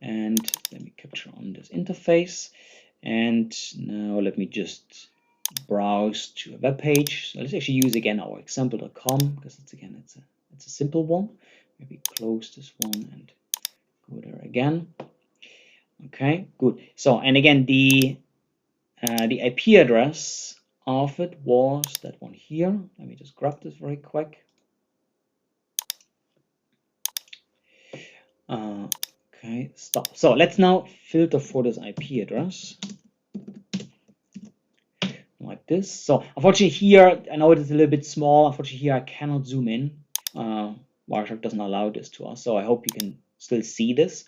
and let me capture on this interface. And now let me just browse to a web page. So let's actually use again our example.com, because it's a simple one. Maybe close this one and go there again. Okay, good. So, and again, the IP address of it was that one here. Let me just grab this very quick. Okay, stop. So let's now filter for this IP address like this. So unfortunately here, I know it is a little bit small. Unfortunately here I cannot zoom in. Wireshark doesn't allow this to us, so I hope you can still see this.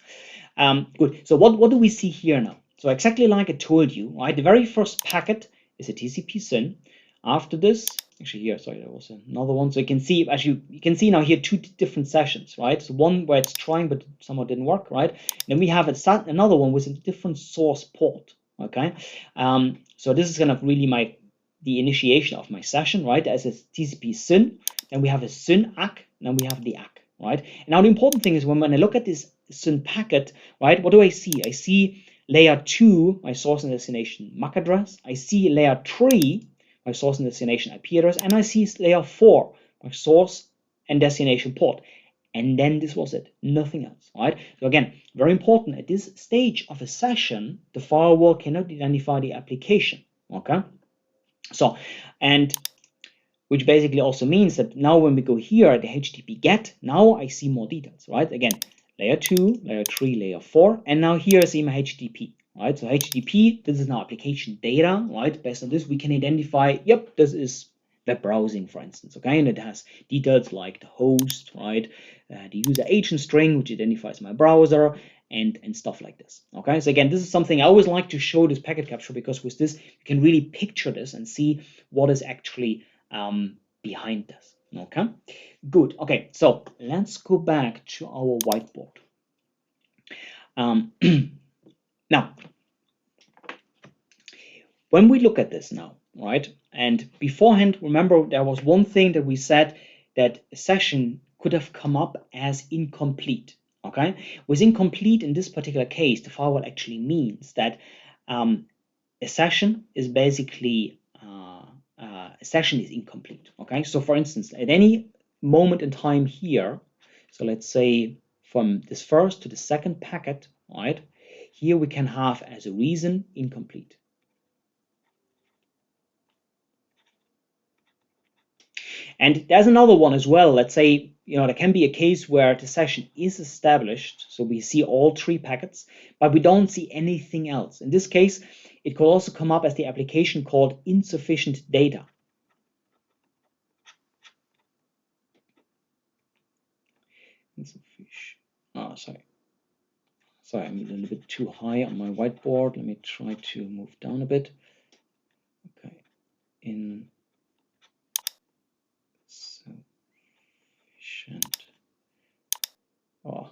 Good. So what do we see here now? So exactly like I told you, right? The very first packet is a TCP SYN. After this, actually here, sorry, there was another one. So you can see, actually, you can see now here two different sessions, right? So one where it's trying but somehow didn't work, right? And then we have another one with a different source port, okay? So this is kind of really the initiation of my session, right? As a TCP SYN, then we have a SYN ACK, and then we have the ACK, right? And now the important thing is when I look at this SYN packet, right, what do I see? I see layer 2, my source and destination MAC address. I see layer 3, my source and destination IP address. And I see layer 4, my source and destination port. And then this was it, nothing else, right? So again, very important, at this stage of a session, the firewall cannot identify the application, okay? So, and which basically also means that now when we go here at the HTTP GET, now I see more details, right? Again, layer 2, layer 3, layer 4, and now here I see my HTTP, right? So HTTP, this is now application data, right? Based on this, we can identify, yep, this is web browsing, for instance, okay? And it has details like the host, right? The user agent string, which identifies my browser, and stuff like this, okay? So again, this is something I always like to show this packet capture, because with this, you can really picture this and see what is actually behind this, okay? Good. Okay, so let's go back to our whiteboard. Now, when we look at this now, right, and beforehand, remember there was one thing that we said, that a session could have come up as incomplete, okay? With incomplete in this particular case, the firewall actually means that a session is basically a session is incomplete, okay? So for instance, at any moment in time here, so let's say from this first to the second packet, right, here we can have as a reason incomplete. And there's another one as well. Let's say, there can be a case where the session is established, so we see all 3 packets, but we don't see anything else. In this case, it could also come up as the application called insufficient data. Oh, sorry, I'm a little bit too high on my whiteboard. Let me try to move down a bit. Okay, insufficient. Oh,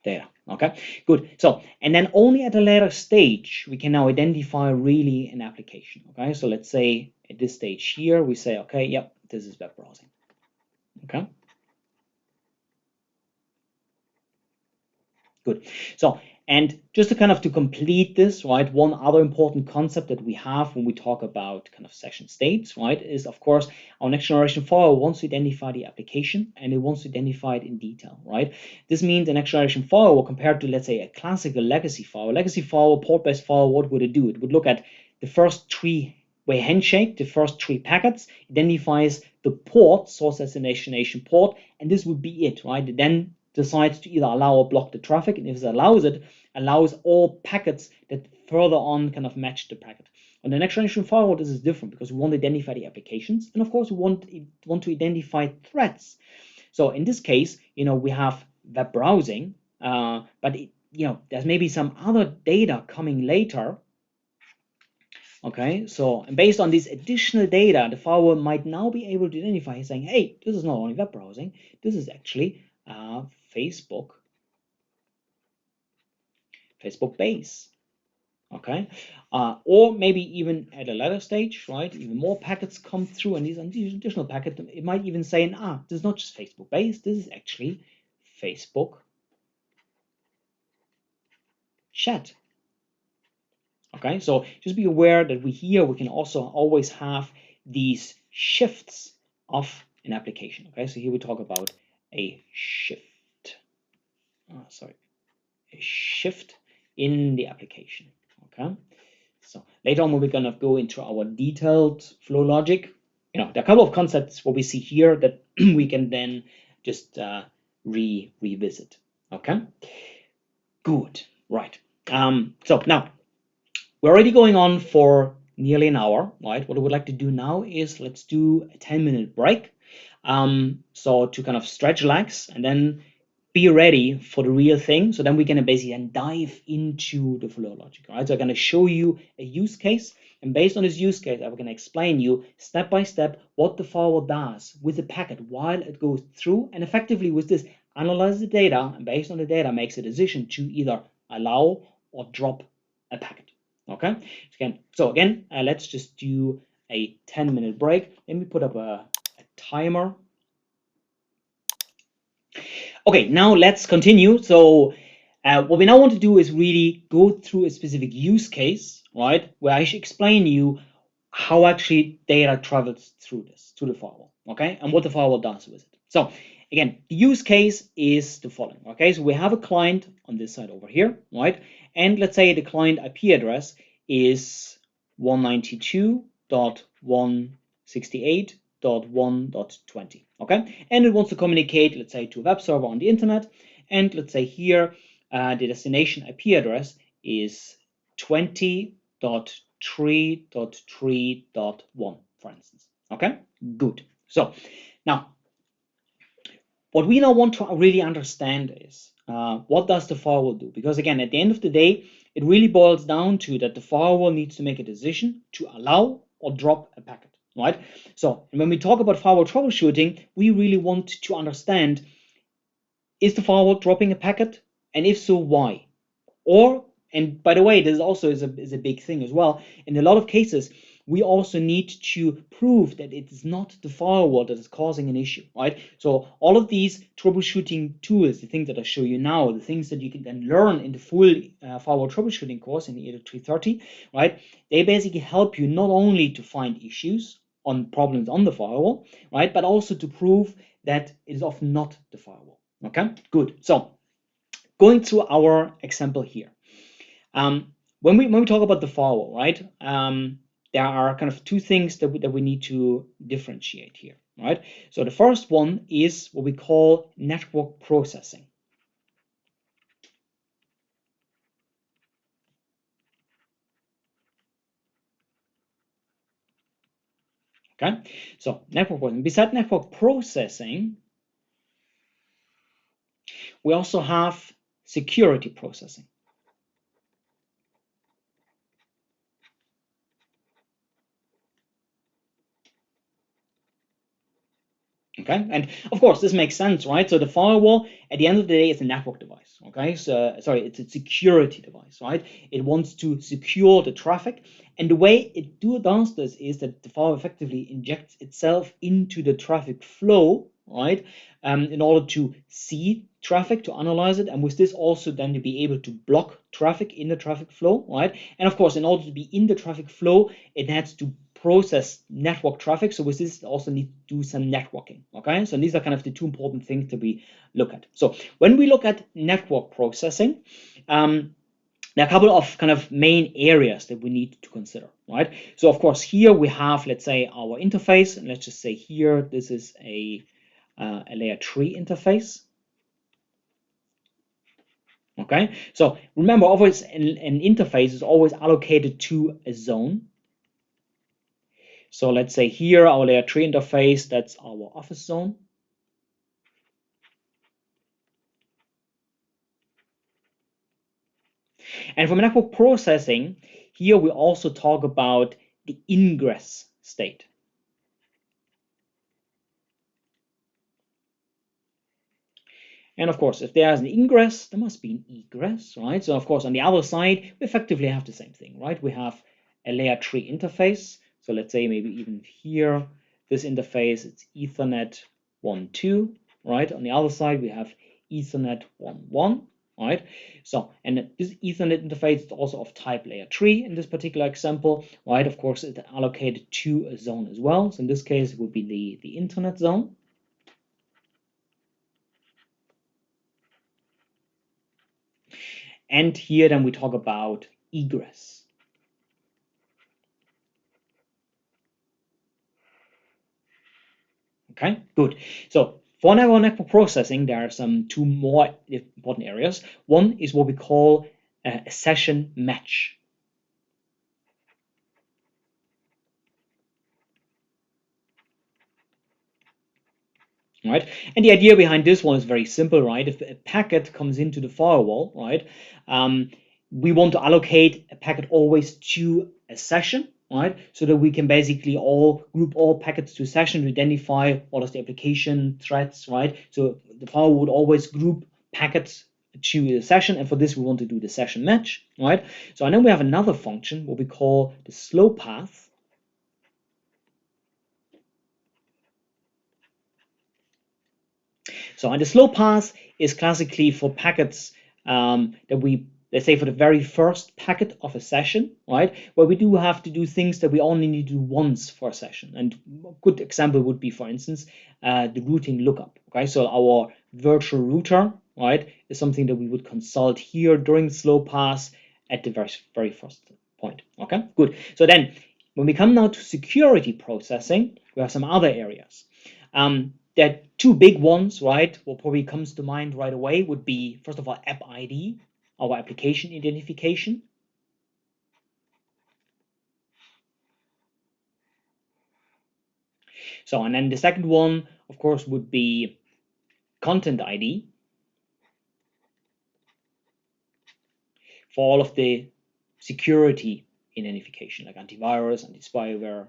there. Okay, good. So, and then only at a later stage we can now identify really an application. Okay, so let's say at this stage here we say, okay, yep, this is web browsing. Okay. Good. So, and just to complete this, right, one other important concept that we have when we talk about kind of session states, right, is of course our next generation firewall wants to identify the application, and it wants to identify it in detail, right? This means the next generation firewall, compared to, let's say, a classical legacy firewall, port-based firewall, what would it do? It would look at the first 3-way handshake, the first 3 packets, identifies the port, source destination port, and this would be it, right? It then decides to either allow or block the traffic, and if it allows all packets that further on kind of match the packet. On the next generation firewall, this is different because we want to identify the applications, and of course we want to identify threats. So in this case, we have web browsing, but there's maybe some other data coming later. Okay, so and based on this additional data, the firewall might now be able to identify, saying, hey, this is not only web browsing, this is actually Facebook base. Okay, or maybe even at a later stage, right? Even more packets come through, and these additional packets, it might even say, this is not just Facebook base, this is actually Facebook chat. Okay, so just be aware that we can also always have these shifts of an application. Okay, so here we talk about a shift. A shift in the application. Okay, so later on we're gonna go into our detailed flow logic. There are a couple of concepts what we see here that we can then just revisit. Okay, good, right. So now we're already going on for nearly an hour, right? What I would like to do now is let's do a 10-minute break. So to kind of stretch legs and then be ready for the real thing. So then we're gonna basically then dive into the flow logic, right? So I'm gonna show you a use case, and based on this use case, I'm gonna explain you step by step what the firewall does with the packet while it goes through, and effectively with this analyze the data, and based on the data makes a decision to either allow or drop a packet. Okay, so again, let's just do a 10-minute break. Let me put up a timer. Okay, now let's continue. So what we now want to do is really go through a specific use case, right, where I should explain you how actually data travels through this to the firewall, okay, and what the firewall does with it. So again, the use case is the following. Okay, so we have a client on this side over here, right, and let's say the client IP address is 192.168.1.20. Okay, and it wants to communicate, let's say, to a web server on the internet, and let's say here the destination IP address is 20.3.3.1, for instance. Okay, good. So now what we now want to really understand is what does the firewall do? Because again, at the end of the day, it really boils down to that the firewall needs to make a decision to allow or drop a packet, right? So when we talk about firewall troubleshooting, we really want to understand, is the firewall dropping a packet? And if so, why? Or, and by the way, this also is a big thing as well. In a lot of cases, we also need to prove that it is not the firewall that is causing an issue, right? So all of these troubleshooting tools, the things that I show you now, the things that you can then learn in the full firewall troubleshooting course in the 80330, right? They basically help you not only to find issues on problems on the firewall, right, but also to prove that it is often not the firewall. Okay, good. So going through our example here, when we talk about the firewall, right, there are kind of two things that we need to differentiate here, right? So the first one is what we call network processing. Okay, so network processing. Besides network processing, we also have security processing. Okay, and of course this makes sense, right? So the firewall at the end of the day is a network device. Okay, so sorry, it's a security device, right? It wants to secure the traffic, and the way it does this is that the firewall effectively injects itself into the traffic flow, right, in order to see traffic, to analyze it, and with this also then to be able to block traffic in the traffic flow, right? And of course, in order to be in the traffic flow, it has to process network traffic. So with this, also need to do some networking. Okay, so these are kind of the two important things that we look at. So when we look at network processing, there are a couple of kind of main areas that we need to consider, right? So of course here we have, let's say, our interface, and let's just say here this is a layer 3 interface. Okay, so remember, always an interface is always allocated to a zone. So let's say here our layer 3 interface, that's our office zone. And for network processing, here we also talk about the ingress state. And of course, if there's an ingress, there must be an egress, right? So of course, on the other side, we effectively have the same thing, right? We have a layer 3 interface. So let's say maybe even here, this interface, it's Ethernet 1.2, right? On the other side, we have Ethernet 1.1, right? So, and this Ethernet interface is also of type layer 3 in this particular example, right? Of course, it's allocated to a zone as well. So in this case, it would be the internet zone. And here then we talk about egress. Okay, good. So for network processing, there are some two more important areas. One is what we call a session match. Right, and the idea behind this one is very simple, right? If a packet comes into the firewall, right, we want to allocate a packet always to a session, right, so that we can basically group all packets to a session to identify what is the application threats, right? So the firewall would always group packets to a session, and for this we want to do the session match, right? So and then we have another function, what we call the slow path. So, and the slow path is classically for packets that we, let's say for the very first packet of a session, right, where we do have to do things that we only need to do once for a session. And a good example would be, for instance, the routing lookup. Okay, so our virtual router, right, is something that we would consult here during the slow path at the very first point. Okay, good. So then, when we come now to security processing, we have some other areas. There are two big ones, right? What probably comes to mind right away would be, first of all, app ID, our application identification. So, and then the second one, of course, would be content ID for all of the security identification, like antivirus, anti-spyware,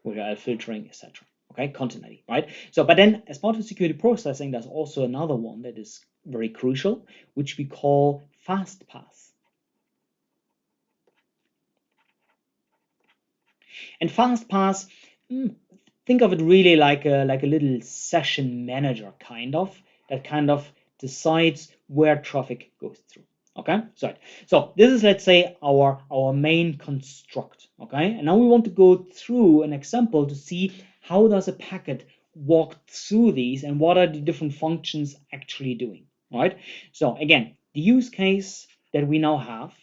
URL filtering, etc. Okay, content ID, right? So, but then as part of security processing, there's also another one that is very crucial, which we call fast path. And fast path, think of it really like a little session manager that kind of decides where traffic goes through. Okay, so this is, let's say, our main construct. Okay, and now we want to go through an example to see how does a packet walk through these and what are the different functions actually doing. Right. So again, the use case that we now have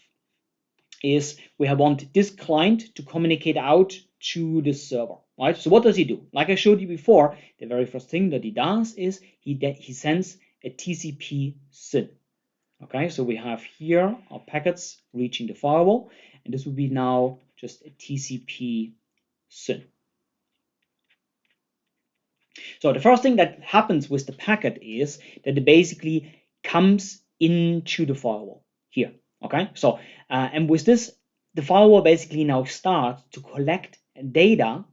is we want this client to communicate out to the server, right? So what does he do? Like I showed you before, the very first thing that he does is he sends a TCP SYN. Okay, so we have here our packets reaching the firewall, and this will be now just a TCP SYN. So the first thing that happens with the packet is that it basically comes into the firewall here. Okay, so and with this, the firewall basically now starts to collect data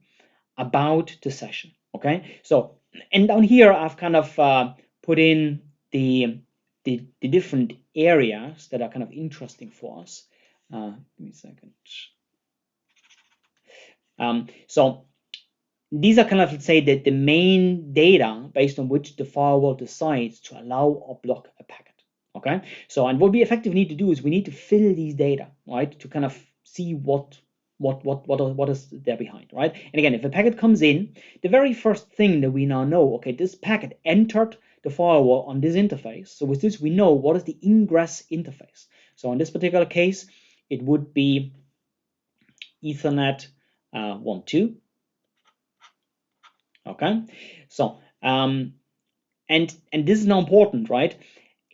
about the session. Okay, so and down here I've kind of put in the different areas that are kind of interesting for us. Give me a second. So these are kind of, let's say, the main data based on which the firewall decides to allow or block a packet. Okay, so and what we effectively need to do is we need to fill these data, right, to kind of see what is there behind, right? And again, if a packet comes in, the very first thing that we now know, okay, this packet entered the firewall on this interface. So with this, we know what is the ingress interface. So in this particular case, it would be Ethernet 1.2. Okay, so and this is now important, right?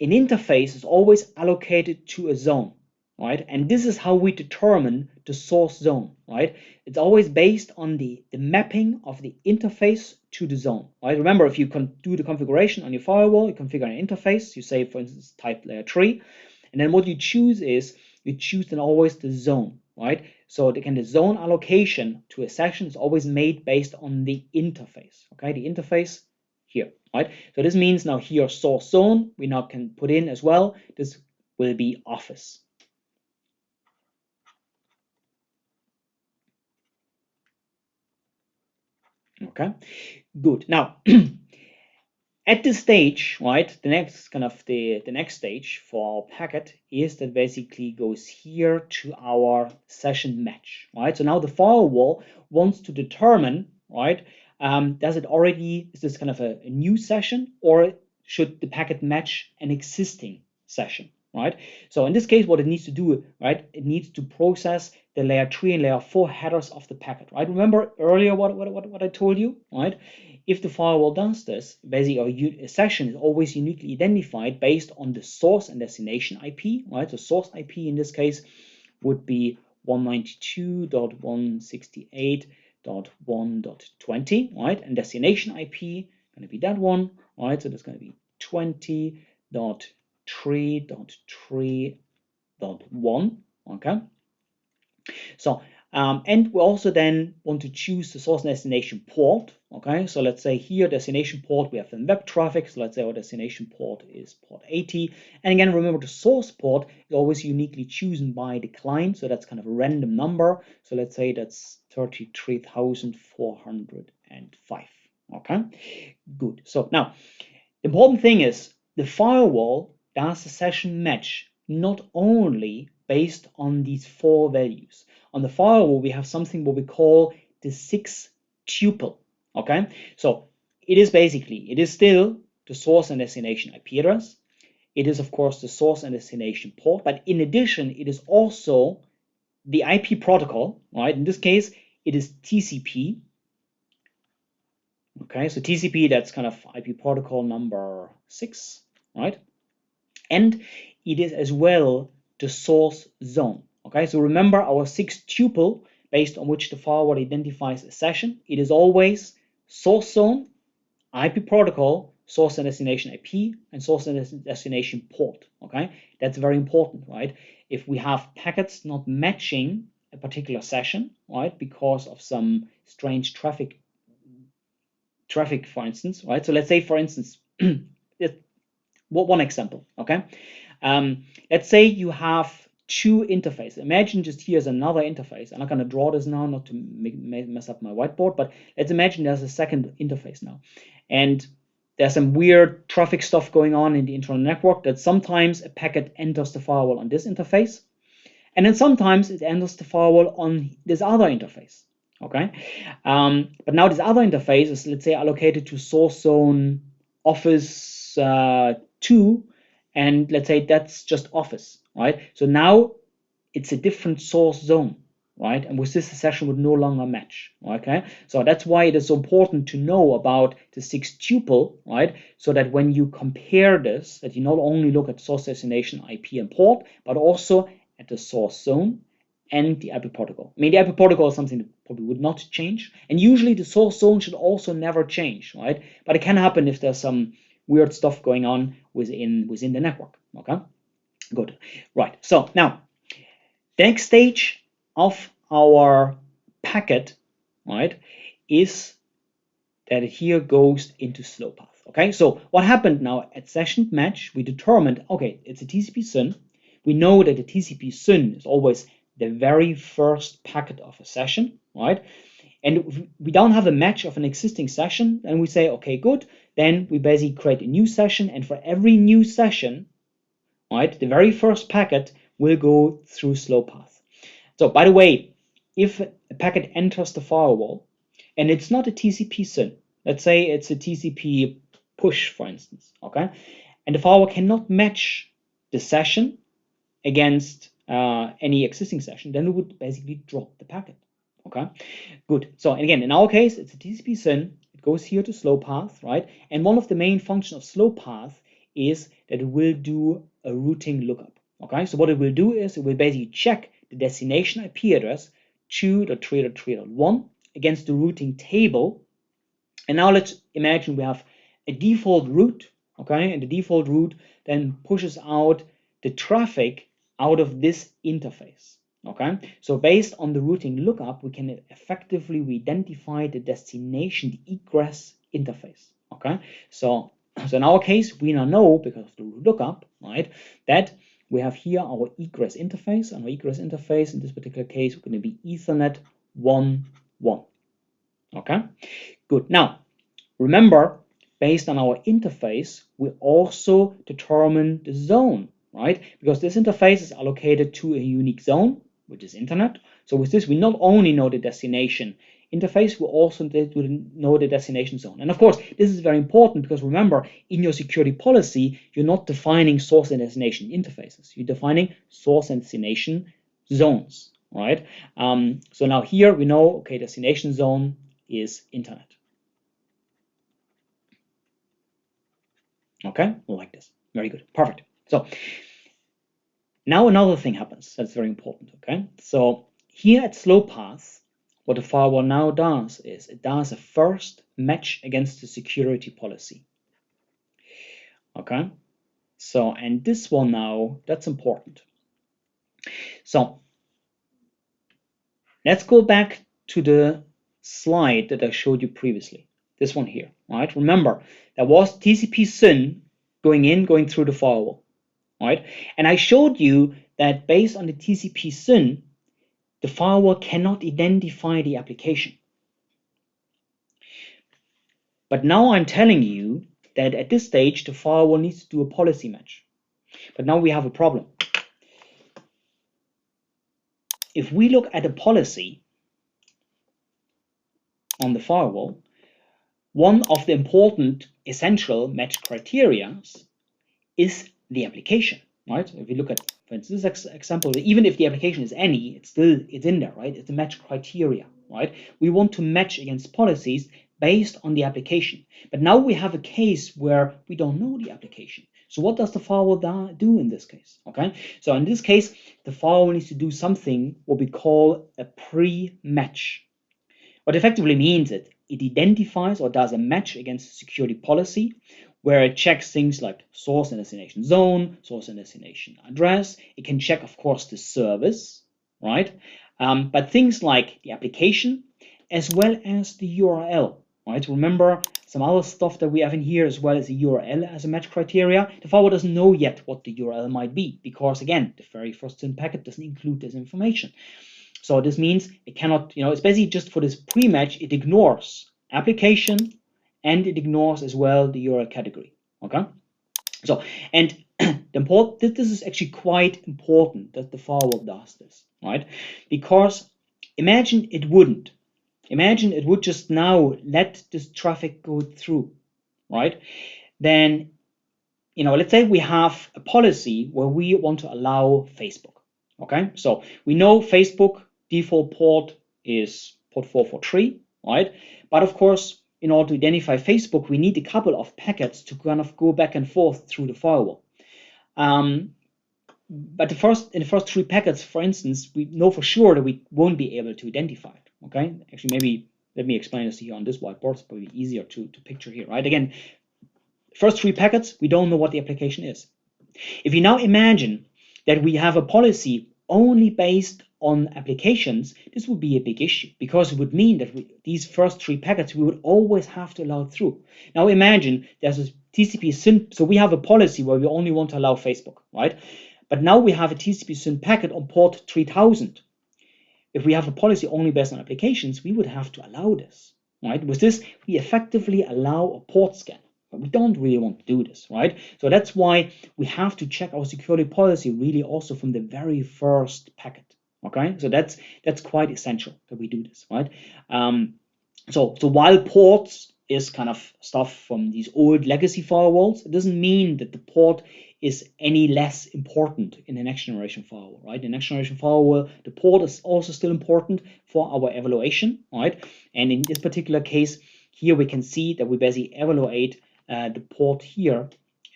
An interface is always allocated to a zone. right? And this is how we determine the source zone, right? It's always based on the mapping of the interface to the zone, right? Remember, if you can do the configuration on your firewall, you configure an interface, you say, for instance, type layer 3, and then what you choose is, you choose then always the zone, right? So the zone allocation to a session is always made based on the interface, okay? The interface here, right? So this means now here source zone, we now can put in as well, this will be office. Okay, good. Now, at this stage, right, the next stage for our packet is that basically goes here to our session match, right? So now the firewall wants to determine, right, is this kind of a new session, or should the packet match an existing session, right? So in this case, what it needs to do, right, it needs to process the layer 3 and layer 4 headers of the packet, right? Remember earlier what I told you, right? If the firewall does this, basically a session is always uniquely identified based on the source and destination IP, right? So source IP in this case would be 192.168.1.20, right? And destination IP going to be that one, right? So that's going to be 20.3.3.1, okay? So, and we also then want to choose the source and destination port, okay? So let's say here, destination port, we have the web traffic. So let's say our destination port is port 80. And again, remember the source port is always uniquely chosen by the client. So that's kind of a random number. So let's say that's 33,405, okay? Good. So now, the important thing is the firewall does the session match not only based on these 4 values. On the firewall, we have something what we call the 6 tuple. Okay, so it is still the source and destination IP address. It is, of course, the source and destination port, but in addition, it is also the IP protocol, right? In this case, it is TCP. Okay, so TCP, that's kind of IP protocol number 6, right? And it is as well the source zone. Okay, so remember our 6 tuple based on which the firewall identifies a session. It is always source zone, IP protocol, source and destination IP, and source and destination port. Okay, that's very important, right? If we have packets not matching a particular session, right, because of some strange traffic, for instance, right? So let's say, for instance, one example, okay? Let's say you have 2 interfaces. Imagine just here's another interface. I'm not going to draw this now, not to mess up my whiteboard, but let's imagine there's a second interface now. And there's some weird traffic stuff going on in the internal network that sometimes a packet enters the firewall on this interface, and then sometimes it enters the firewall on this other interface. Okay, but now this other interface is, let's say, allocated to source zone office 2, and let's say that's just office, right? So now it's a different source zone, right? And with this, the session would no longer match. Okay, so that's why it is so important to know about the 6 tuple, right? So that when you compare this, that you not only look at source destination IP and port, but also at the source zone and the IP protocol. I mean, the IP protocol is something that probably would not change, and usually the source zone should also never change, right? But it can happen if there's some weird stuff going on within the network. Okay, good, right? So now the next stage of our packet, right, is that it here goes into slow path. Okay, so what happened now at session match? We determined, okay, it's a TCP SYN. We know that the TCP SYN is always the very first packet of a session, right? And if we don't have a match of an existing session, then we say, okay, good. Then we basically create a new session, and for every new session, right, the very first packet will go through slow path. So, by the way, if a packet enters the firewall and it's not a TCP SYN, let's say it's a TCP push, for instance, okay, and the firewall cannot match the session against any existing session, then we would basically drop the packet. Okay, good. So, and again, in our case, it's a TCP SYN. It goes here to slow path, right? And one of the main functions of slow path is that it will do a routing lookup. Okay, so what it will do is it will basically check the destination IP address 2.3.3.1 against the routing table. And now let's imagine we have a default route, okay, and the default route then pushes out the traffic out of this interface. Okay, so based on the routing lookup, we can effectively identify the destination, the egress interface. Okay, so in our case, we now know because of the lookup, right, that we have here our egress interface, and our egress interface in this particular case is going to be Ethernet 1.1. Okay, good. Now, remember, based on our interface, we also determine the zone, right? Because this interface is allocated to a unique zone, which is internet. So with this, we not only know the destination interface, we also know the destination zone. And of course, this is very important because remember, in your security policy, you're not defining source and destination interfaces. You're defining source and destination zones, right? So now here we know, okay, destination zone is internet. Okay, like this. Very good. Perfect. So now another thing happens that's very important. Okay, so here at slow path, what the firewall now does is it does a first match against the security policy. Okay, so and this one now, that's important. So let's go back to the slide that I showed you previously. This one here, right? Remember, there was TCP SYN going through the firewall, right? And I showed you that based on the TCP SYN, the firewall cannot identify the application. But now I'm telling you that at this stage, the firewall needs to do a policy match. But now we have a problem. If we look at a policy on the firewall, one of the important essential match criteria is the application, right? If you look at, for instance, this example, even if the application is any, it's in there, right? It's a match criteria, right? We want to match against policies based on the application. But now we have a case where we don't know the application. So what does the firewall do in this case? Okay, so in this case, the firewall needs to do something what we call a pre-match. What effectively means it identifies or does a match against security policy, where it checks things like source and destination zone, source and destination address. It can check, of course, the service, right? But things like the application as well as the URL, right? Remember some other stuff that we have in here as well as the URL as a match criteria. The firewall doesn't know yet what the URL might be because, again, the very first SYN packet doesn't include this information. So this means it cannot, it's basically just for this pre-match, it ignores application and it ignores as well the URL category. Okay, so and this is actually quite important that the firewall does this, right? Because imagine it wouldn't. Imagine it would just now let this traffic go through, right? Then, let's say we have a policy where we want to allow Facebook. Okay, so we know Facebook default port is port 443, right? But of course, in order to identify Facebook, we need a couple of packets to kind of go back and forth through the firewall. But in the first 3 packets, for instance, we know for sure that we won't be able to identify it. Okay, actually, maybe let me explain this here on this whiteboard. It's probably easier to picture here, right? Again, first 3 packets, we don't know what the application is. If you now imagine that we have a policy only based on applications, this would be a big issue because it would mean that these first 3 packets we would always have to allow through. Now imagine there's a TCP SYN, so we have a policy where we only want to allow Facebook, right? But now we have a TCP SYN packet on port 3000. If we have a policy only based on applications, we would have to allow this, right? With this, we effectively allow a port scan. But we don't really want to do this, right? So that's why we have to check our security policy really also from the very first packet. Okay, so that's quite essential that we do this, right? So while ports is kind of stuff from these old legacy firewalls, it doesn't mean that the port is any less important in the next generation firewall, right? The next generation firewall, the port is also still important for our evaluation, right? And in this particular case, here we can see that we basically evaluate the port here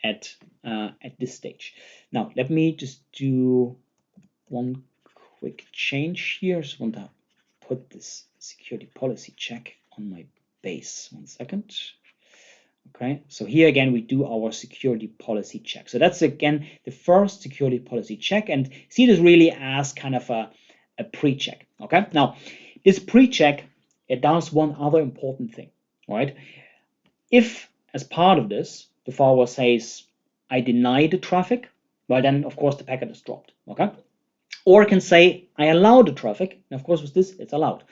at this stage. Now let me just do one quick change here. Just want to put this security policy check on my base. 1 second. Okay, so here again we do our security policy check. So that's again the first security policy check, and see this really as kind of a pre-check. Okay, now this pre-check, it does one other important thing, right? If as part of this the firewall says I deny the traffic, well then of course the packet is dropped. Okay, or it can say I allow the traffic, and of course with this it's allowed.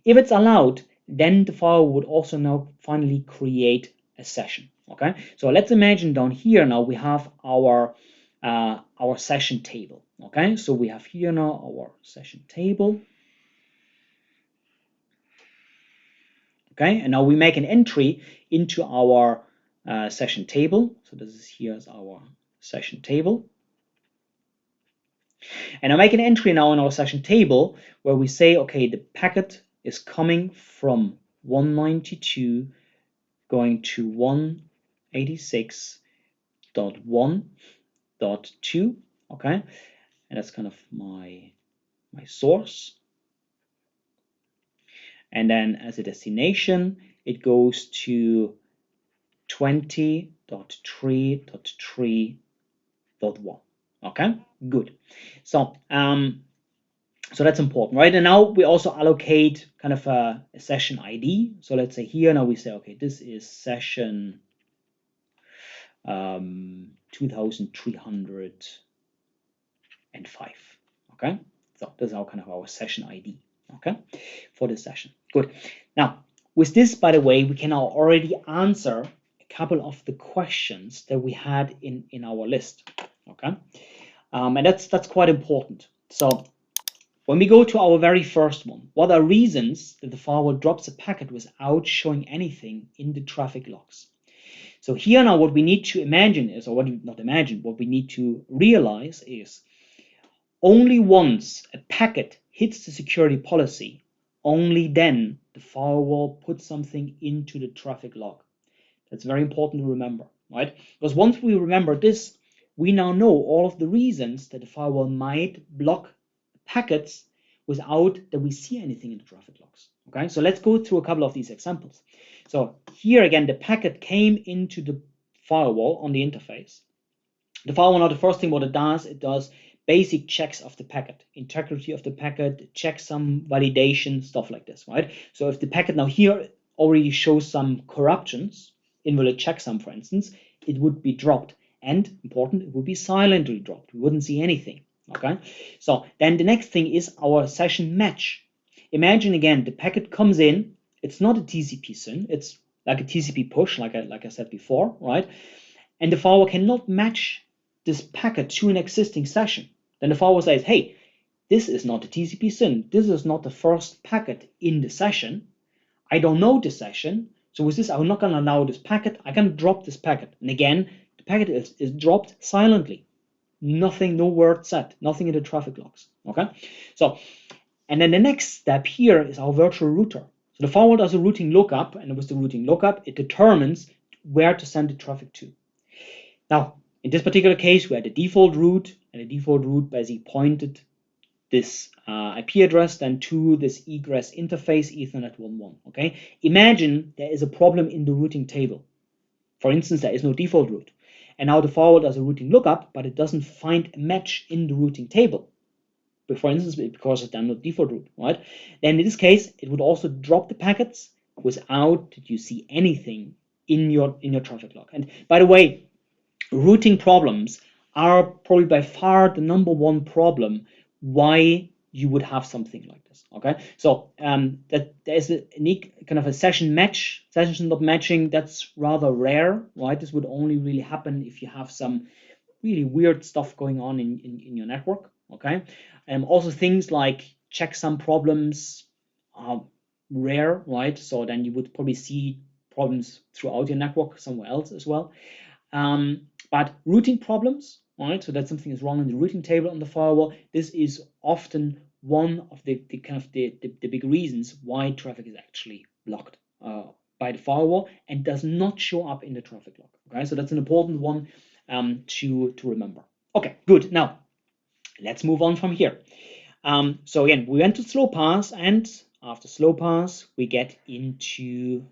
If it's allowed, then the firewall would also now finally create a session. Okay, so let's imagine down here now we have our session table. Okay, so we have here now our session table. Okay, and now we make an entry into our session table. So this is here's our session table. And I make an entry now in our session table where we say, okay, the packet is coming from 192 going to 186.1.2. Okay, and that's kind of my source. And then as a destination, it goes to 20.3.3.1. Okay, good. So so that's important, right? And now we also allocate kind of a session ID. So let's say here now we say, okay, this is session 2305. Okay, so this is our kind of our session ID. Okay, for this session. Good. Now with this, by the way, we can now already answer a couple of the questions that we had in our list. Okay, and that's quite important. So when we go to our very first one, what are reasons that the firewall drops a packet without showing anything in the traffic logs? So here now what we need to imagine is, or what not imagine, what we need to realize is only once a packet hits the security policy, only then the firewall puts something into the traffic log. That's very important to remember, right? Because once we remember this, we now know all of the reasons that the firewall might block packets without that we see anything in the traffic logs. Okay, so let's go through a couple of these examples. So here again, the packet came into the firewall on the interface. The firewall now, the first thing what it does basic checks of the packet, integrity of the packet, check some validation, stuff like this, right? So if the packet now here already shows some corruptions, invalid checksum for instance, it would be dropped, and important, it would be silently dropped. We wouldn't see anything. Okay, so then the next thing is our session match. Imagine again, the packet comes in, it's not a TCP SYN, it's like a TCP push, like I said before, right? And the firewall cannot match this packet to an existing session. Then the firewall says, hey, this is not a TCP SYN, this is not the first packet in the session, I don't know the session, so with this I'm not going to allow this packet, I can drop this packet. And again, the packet is dropped silently. Nothing, no word said, nothing in the traffic logs. Okay, so and then the next step here is our virtual router. So the firewall does a routing lookup, and with the routing lookup, it determines where to send the traffic to. Now, in this particular case, we had a default route, and the default route basically pointed this IP address then to this egress interface Ethernet 1.1. Okay, imagine there is a problem in the routing table. For instance, there is no default route. And now the firewall does a routing lookup, but it doesn't find a match in the routing table. But for instance, because it's done with default route, right? Then in this case, it would also drop the packets without that you see anything in your traffic log. And by the way, routing problems are probably by far the #1 problem why you would have something like this. Okay, so that there's a unique kind of a session not matching, that's rather rare, right? This would only really happen if you have some really weird stuff going on in your network. Okay, and also things like checksum problems are rare, right? So then you would probably see problems throughout your network somewhere else as well. But routing problems, right? So that something is wrong in the routing table on the firewall. This is often one of the kind of the big reasons why traffic is actually blocked by the firewall and does not show up in the traffic log. Okay, so that's an important one to remember. Okay, good. Now let's move on from here. So again, we went to slow pass, and after slow pass, we get into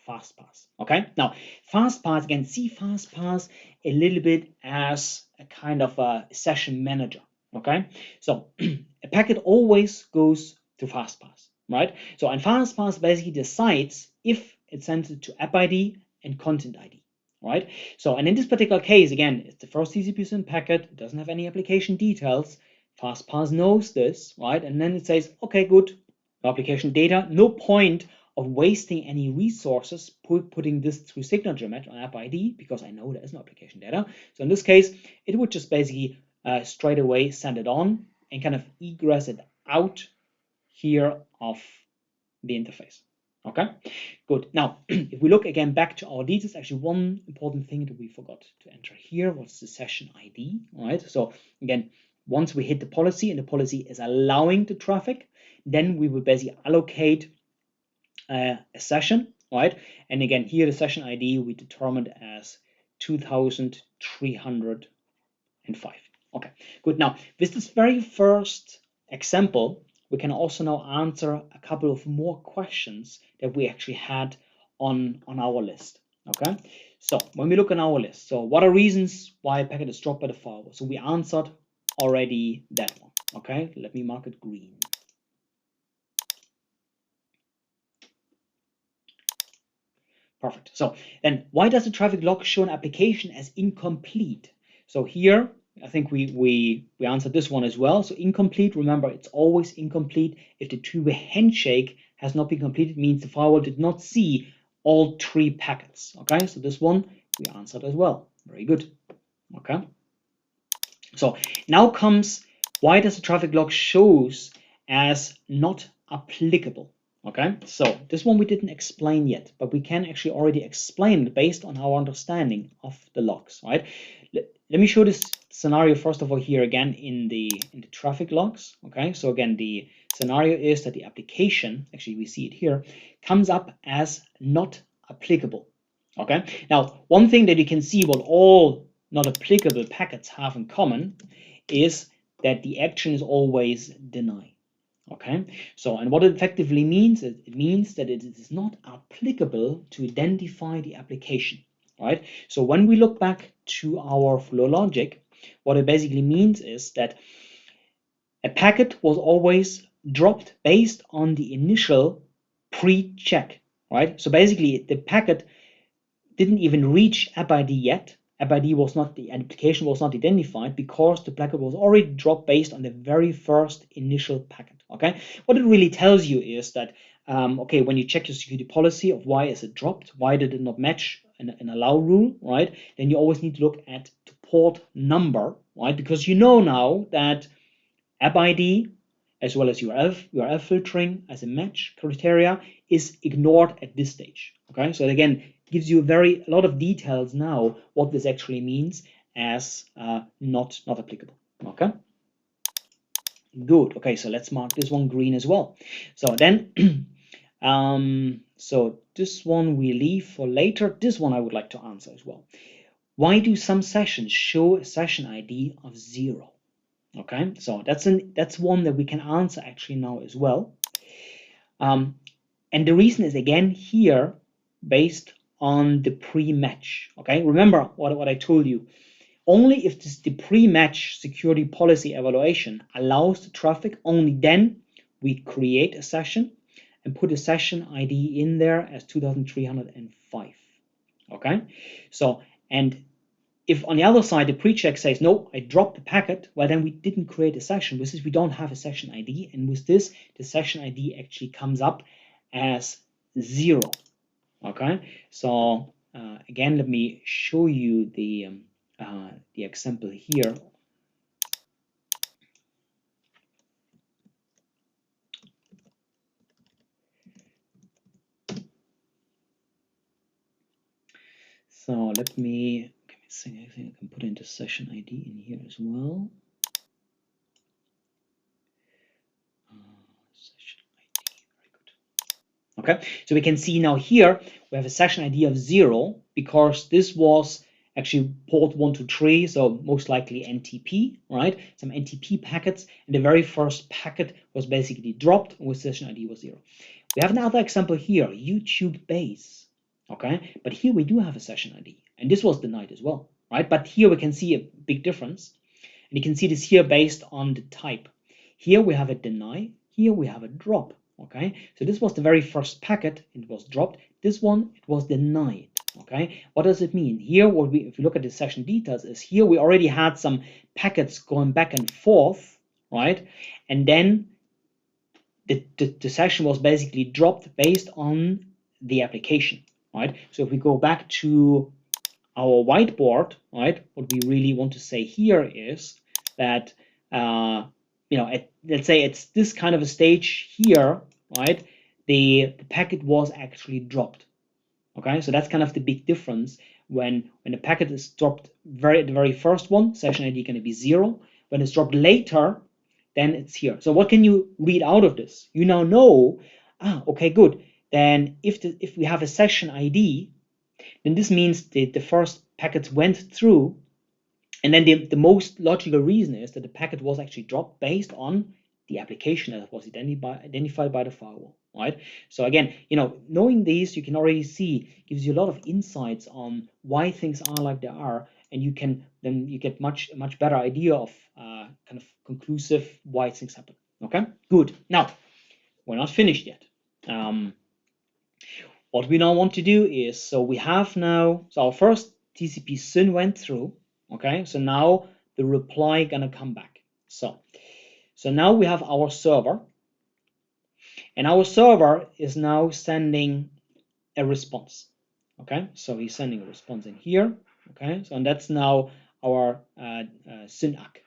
fast pass. Okay, now fast pass, again, see fast pass a little bit as a kind of a session manager. Okay, so a packet always goes to fast pass, right? So, and fast pass basically decides if it sends it to app ID and content ID, right? So, and in this particular case, again, it's the first TCP/SYN packet, it doesn't have any application details. FastPass knows this, right? And then it says, okay, good, no application data, no point of wasting any resources putting this through signature match on app ID because I know there is no application data. So in this case, it would just basically straight away send it on and kind of egress it out here of the interface. Okay, good. Now, if we look again back to our details, actually one important thing that we forgot to enter here was the session ID, right? So again, once we hit the policy and the policy is allowing the traffic, then we will basically allocate a session, right? And again, here the session ID we determined as 2305. Okay, good. Now, with this very first example, we can also now answer a couple of more questions that we actually had on our list. Okay, so when we look on our list, so what are reasons why a packet is dropped by the firewall? So we answered already that one. Okay, let me mark it green. Perfect. So then why does the traffic log show an application as incomplete? So here, I think we answered this one as well. So incomplete, remember, it's always incomplete if the two-way handshake has not been completed, means the firewall did not see all three packets. Okay, so this one we answered as well. Very good. Okay. So now comes, why does the traffic log shows as not applicable? Okay, so this one we didn't explain yet, but we can actually already explain it based on our understanding of the logs, right? Let me show this scenario first of all here again in the traffic logs. Okay, so again, the scenario is that the application, actually we see it here, comes up as not applicable. Okay, now one thing that you can see what all not applicable packets have in common is that the action is always deny. Okay, so and what it effectively means, it means that it is not applicable to identify the application, right? So when we look back to our flow logic, what it basically means is that a packet was always dropped based on the initial pre-check, right? So basically the packet didn't even reach app ID yet. App ID was not, the application was not identified because the packet was already dropped based on the very first initial packet. Okay, what it really tells you is that okay, when you check your security policy of why is it dropped, why did it not match an allow rule, right? Then you always need to look at the port number, right? Because you know now that app ID as well as URL filtering as a match criteria is ignored at this stage. Okay, so again, gives you a lot of details now what this actually means as not applicable. Okay, good. Okay, so let's mark this one green as well. So then so this one we leave for later. This one I would like to answer as well. Why do some sessions show a session ID of 0? Okay, so that's one that we can answer actually now as well. And the reason is again here based on the pre-match. Okay, remember what I told you. Only if the pre-match security policy evaluation allows the traffic, only then we create a session and put a session ID in there as 2305. Okay, so and if on the other side the pre-check says no, I dropped the packet, well then we didn't create a session. With this we don't have a session ID, and with this the session ID actually comes up as 0. Okay, so again, let me show you the example here. So let me see, I think I can put in the session ID in here as well. Session ID, very good. Okay, so we can see now here we have a session ID of 0 because this was actually port 123, so most likely NTP, right? Some NTP packets, and the very first packet was basically dropped with session ID was 0. We have another example here, YouTube base, okay? But here we do have a session ID, and this was denied as well, right? But here we can see a big difference, and you can see this here based on the type. Here we have a deny, here we have a drop, okay? So this was the very first packet, it was dropped. This one, it was denied, okay? What does it mean? Here, if you look at the session details, is here we already had some packets going back and forth, right? And then the session was basically dropped based on the application, right? So if we go back to our whiteboard, right, what we really want to say here is that, let's say it's this kind of a stage here, right, the packet was actually dropped. Okay, so that's kind of the big difference. When the packet is dropped the very first one, session ID going to be 0. When it's dropped later, then it's here. So what can you read out of this? You now know, okay, good. Then if we have a session ID, then this means the first packets went through, and then the most logical reason is that the packet was actually dropped based on the application that was identified by the firewall, right? So again, knowing these, you can already see, gives you a lot of insights on why things are like they are, and you get much better idea of kind of conclusive why things happen. Okay, good. Now we're not finished yet. What we now want to do is, so we have now, so our first TCP SYN went through, okay? So now the reply gonna come back. So now we have our server, and our server is now sending a response, okay? So he's sending a response in here, okay? So and that's now our SYN ACK.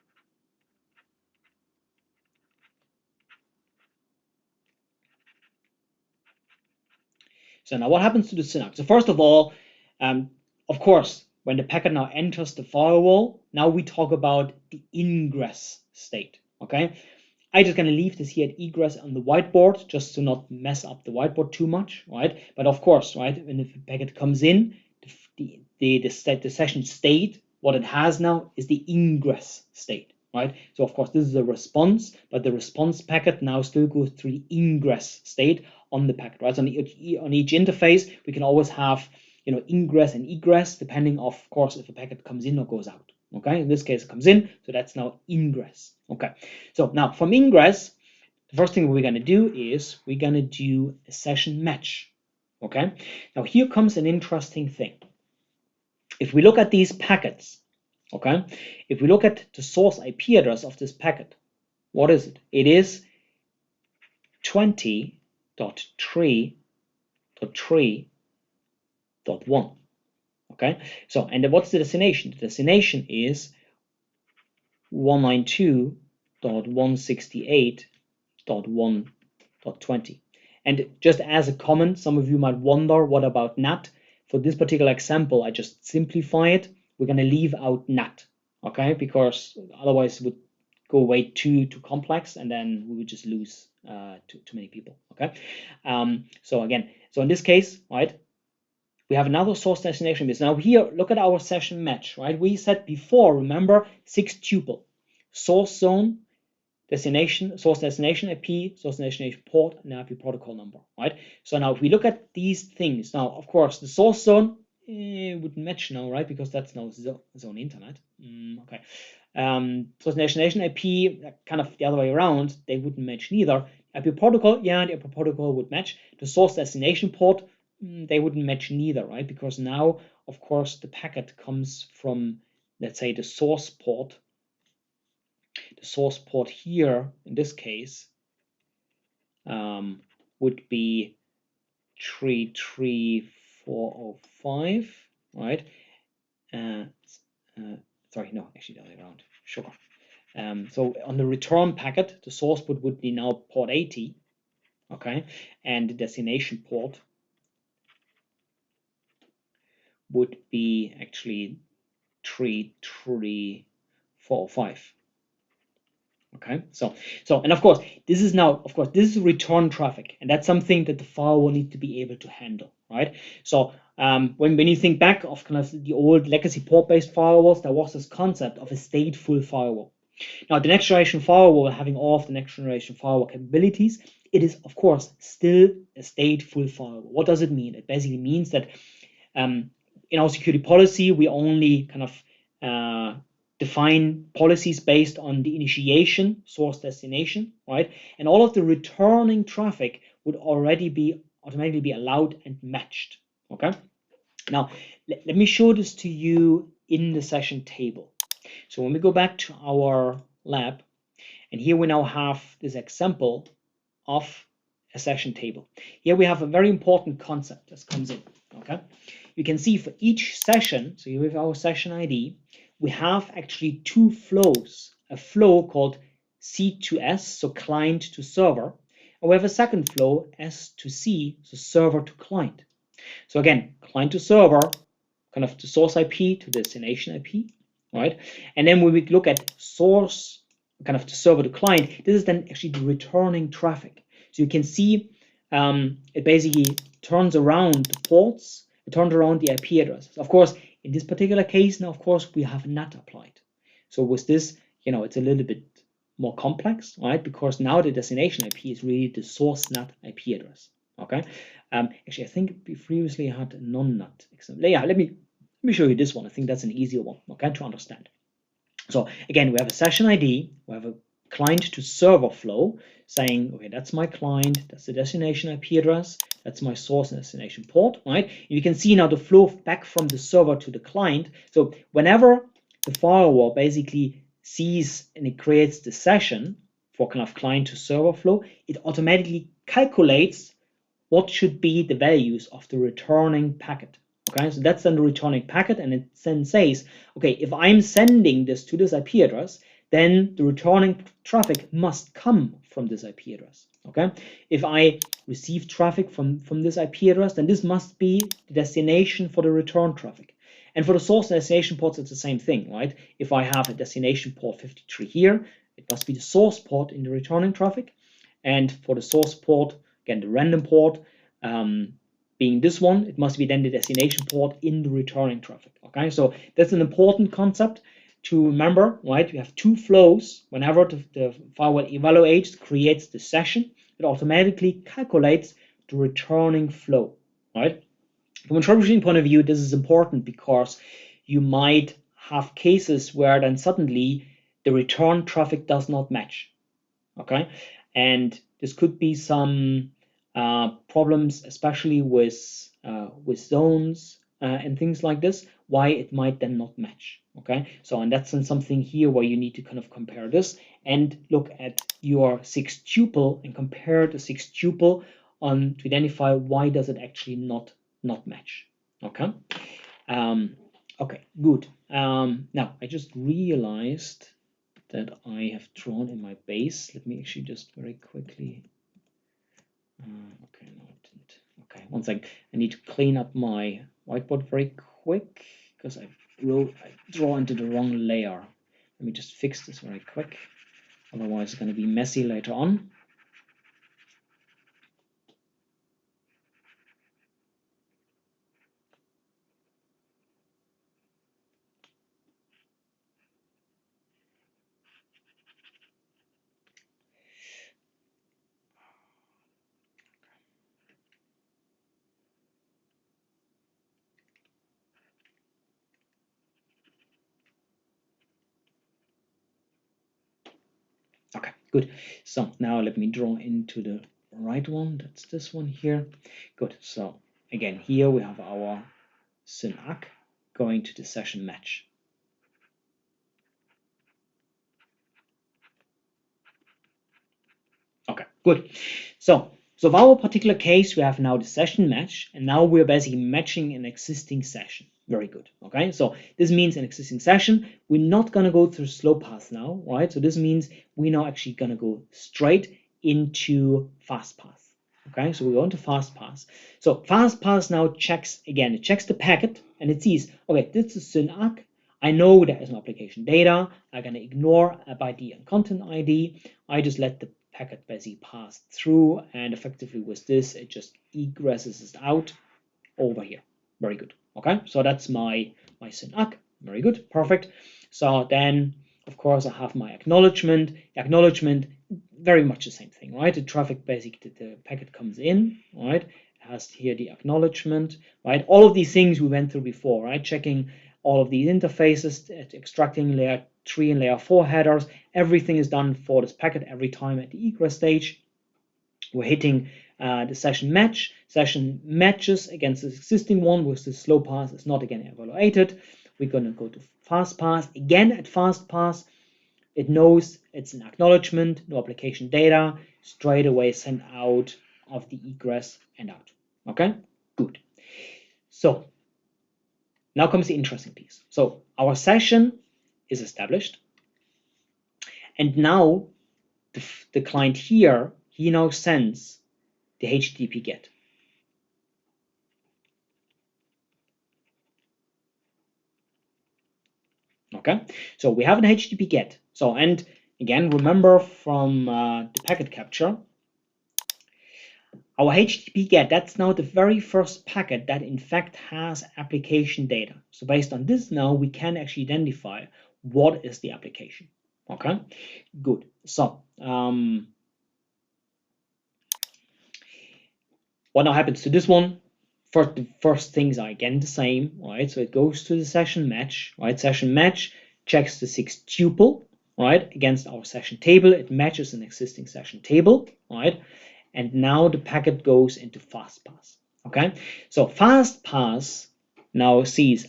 So now what happens to the SYN ACK? So first of all, of course, when the packet now enters the firewall, now we talk about the ingress state, okay? I'm just going to leave this here at egress on the whiteboard just to not mess up the whiteboard too much, right? But of course, right, when the packet comes in, the session state, what it has now is the ingress state, right? So of course, this is a response, but the response packet now still goes through the ingress state on the packet, right? So on each interface, we can always have, ingress and egress, depending, of course, if a packet comes in or goes out. Okay, in this case, it comes in, so that's now ingress. Okay, so now from ingress, the first thing we're going to do is we're going to do a session match. Okay, now here comes an interesting thing. If we look at these packets, okay, if we look at the source IP address of this packet, what is it? It is 20.3.3.1. Okay, so and what's the destination? The destination is 192.168.1.20. And just as a comment, some of you might wonder, what about NAT? For this particular example, I just simplify it. We're going to leave out NAT, okay? Because otherwise it would go way too complex, and then we would just lose too many people, okay? So again, so in this case, right, we have another source destination base. Now here, look at our session match, right? We said before, remember, 6 tuple, source zone, destination, source destination IP, source destination port, and IP protocol number, right? So now if we look at these things, now of course the source zone wouldn't match now, right? Because that's now zone internet. Okay. Source destination IP, kind of the other way around, they wouldn't match neither. IP protocol, yeah, the IP protocol would match. The source destination port, they wouldn't match neither, right? Because now, of course, the packet comes from, let's say, the source port. The source port here, in this case, would be 33405, right? Sorry, no, actually the other way around. Sure. So on the return packet, the source port would be now port 80, okay, and the destination port would be actually 33405. Okay, so and of course this is now, this is return traffic, and that's something that the firewall needs to be able to handle, right? So when you think back of kind of the old legacy port-based firewalls, there was this concept of a stateful firewall. Now, the next generation firewall, having all of the next generation firewall capabilities, it is of course still a stateful firewall. What does it mean? It basically means that in our security policy, we only kind of define policies based on the initiation, source, destination, right? And all of the returning traffic would already be automatically be allowed and matched. Okay. Now, let me show this to you in the session table. So when we go back to our lab, and here we now have this example of a session table. Here we have a very important concept that comes in. Okay. You can see for each session, so here we have our session ID, we have actually two flows. A flow called C to S, so client to server, and we have a second flow, S to C, so server to client. So again, client to server, kind of the source IP to destination IP, right? And then when we look at source, kind of the server to client, this is then actually the returning traffic. So you can see it basically turns around the ports, it turns around the IP addresses. Of course, in this particular case, now, of course, we have NAT applied. So with this, it's a little bit more complex, right? Because now the destination IP is really the source NAT IP address. Okay. Actually, I think we previously had a non-NAT example. Yeah, let me show you this one. I think that's an easier one, okay, to understand. So again, we have a session ID, we have a client to server flow saying, okay, that's my client, that's the destination IP address, that's my source and destination port, right? You can see now the flow back from the server to the client. So whenever the firewall basically sees and it creates the session for kind of client to server flow, it automatically calculates what should be the values of the returning packet. Okay, so that's then the returning packet, and it then says, okay, if I'm sending this to this IP address, then the returning traffic must come from this IP address. Okay, if I receive traffic from this IP address, then this must be the destination for the return traffic. And for the source and destination ports, it's the same thing, right? If I have a destination port 53 here, it must be the source port in the returning traffic. And for the source port, again, the random port, being this one, it must be then the destination port in the returning traffic. Okay, so that's an important concept to remember, right? You have two flows. Whenever the firewall evaluates, creates the session, it automatically calculates the returning flow, right? From a troubleshooting point of view, this is important because you might have cases where then suddenly the return traffic does not match. Okay, and this could be some problems, especially with zones and things like this, why it might then not match. Okay, so and that's then something here where you need to kind of compare this and look at your 6 tuple and compare the 6 tuple on to identify why does it actually not match. Okay, okay, good. Now I just realized that I have drawn in my base. Let me actually just very quickly. Okay, no, it didn't. Okay, one second. I need to clean up my whiteboard very quick because I draw into the wrong layer. Let me just fix this very quick. Otherwise, it's going to be messy later on. Okay, good. So now let me draw into the right one. That's this one here. Good. So again, here we have our synac going to the session match. Okay, good. So for our particular case, we have now the session match, and now we're basically matching an existing session. Very good. Okay, so this means an existing session. We're not going to go through slow path now, right? So this means we're now actually going to go straight into fast path. Okay, so we go into fast path. So fast path now checks again. It checks the packet and it sees, okay, this is synac. I know there is no application data. I'm going to ignore app ID and content ID. I just let the packet basically pass through, and effectively with this, it just egresses out over here. Very good. Okay, so that's my synac. Very good, perfect. So then, of course, I have my acknowledgement. Acknowledgement, very much the same thing, right? The traffic, basically, the packet comes in, right? It has here the acknowledgement, right? All of these things we went through before, right? Checking all of these interfaces, extracting layer 3 and layer 4 headers. Everything is done for this packet every time at the egress stage. We're hitting the session match. Session matches against the existing one with the slow pass is not again evaluated. We're going to go to fast pass. Again, at fast pass, it knows it's an acknowledgement, no application data, straight away sent out of the egress and out. Okay, good. So now comes the interesting piece. So our session is established, and now the client here, he now sends the HTTP GET. Okay, so we have an HTTP GET. So, and again, remember from the packet capture, our HTTP GET, that's now the very first packet that in fact has application data. So based on this now, we can actually identify what is the application. Okay, good. So what now happens to this one? The first things are again the same, right? So it goes to the session match, right? Session match checks the 6th tuple, right, against our session table. It matches an existing session table, right? And now the packet goes into fast pass. Okay, so fast pass now sees,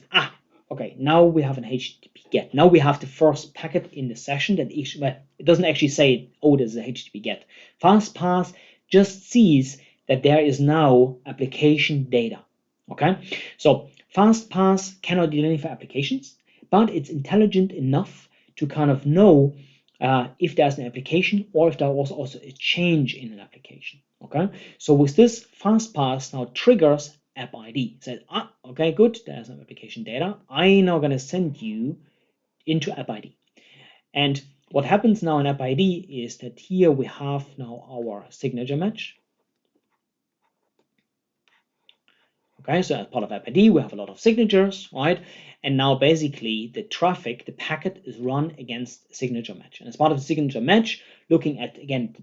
okay, now we have an HTTP GET. Now we have the first packet in the session that it doesn't actually say, oh, there's a HTTP GET. Fast pass just sees that there is now application data. Okay, so fast pass cannot identify applications, but it's intelligent enough to kind of know if there's an application or if there was also a change in an application. Okay, so with this, fast pass now triggers app ID. It says, okay, good, there's some application data. I'm now going to send you into app ID. And what happens now in app ID is that here we have now our signature match. Okay, so as part of app ID, we have a lot of signatures, right? And now basically the traffic, the packet is run against signature match. And as part of the signature match, looking at, again,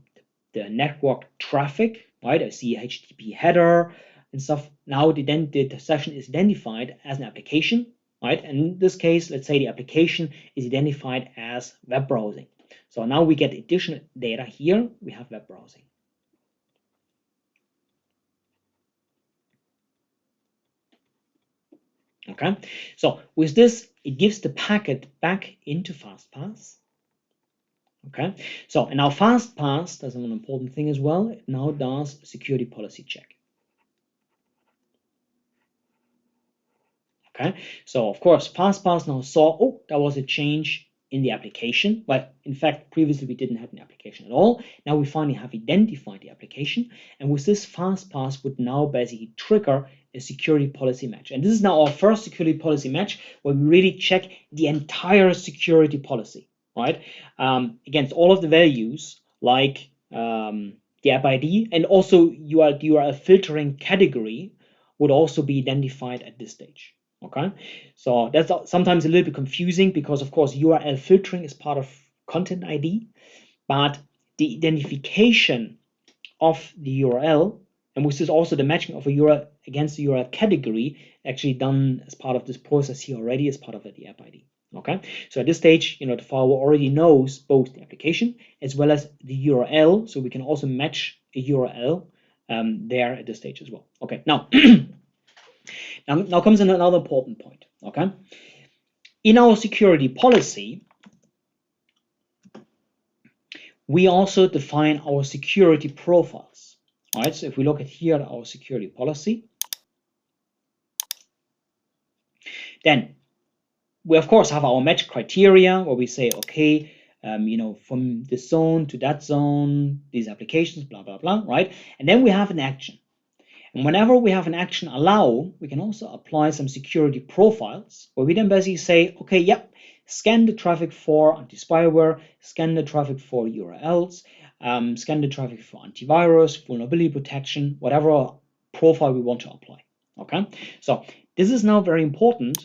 the network traffic, right? I see HTTP header and stuff. Now the session is identified as an application, right? And in this case, let's say the application is identified as web browsing. So now we get additional data here. We have web browsing. Okay, so with this, it gives the packet back into FastPass. Okay, so and now FastPass does an important thing as well. It now does a security policy check. Okay, so of course, FastPass now saw, oh, there was a change in the application. Well, in fact, previously we didn't have an application at all. Now we finally have identified the application, and with this, FastPass would now basically trigger a security policy match. And this is now our first security policy match where we really check the entire security policy, right? Against all of the values like the app ID, and also URL filtering category would also be identified at this stage. Okay, so that's sometimes a little bit confusing because of course URL filtering is part of content ID, but the identification of the URL, and which is also the matching of a URL against the URL category, actually done as part of this process here already as part of the app ID. Okay, so at this stage, the firewall already knows both the application as well as the URL, so we can also match a URL there at this stage as well. Okay, now now comes another important point. Okay, in our security policy, we also define our security profiles. All right, so if we look at here at our security policy, then we of course have our match criteria where we say, okay, from this zone to that zone, these applications, blah, blah, blah, right? And then we have an action. And whenever we have an action allow, we can also apply some security profiles where we then basically say, okay, yep, scan the traffic for anti-spyware, scan the traffic for URLs, scan the traffic for antivirus, vulnerability protection, whatever profile we want to apply. Okay, so This is now very important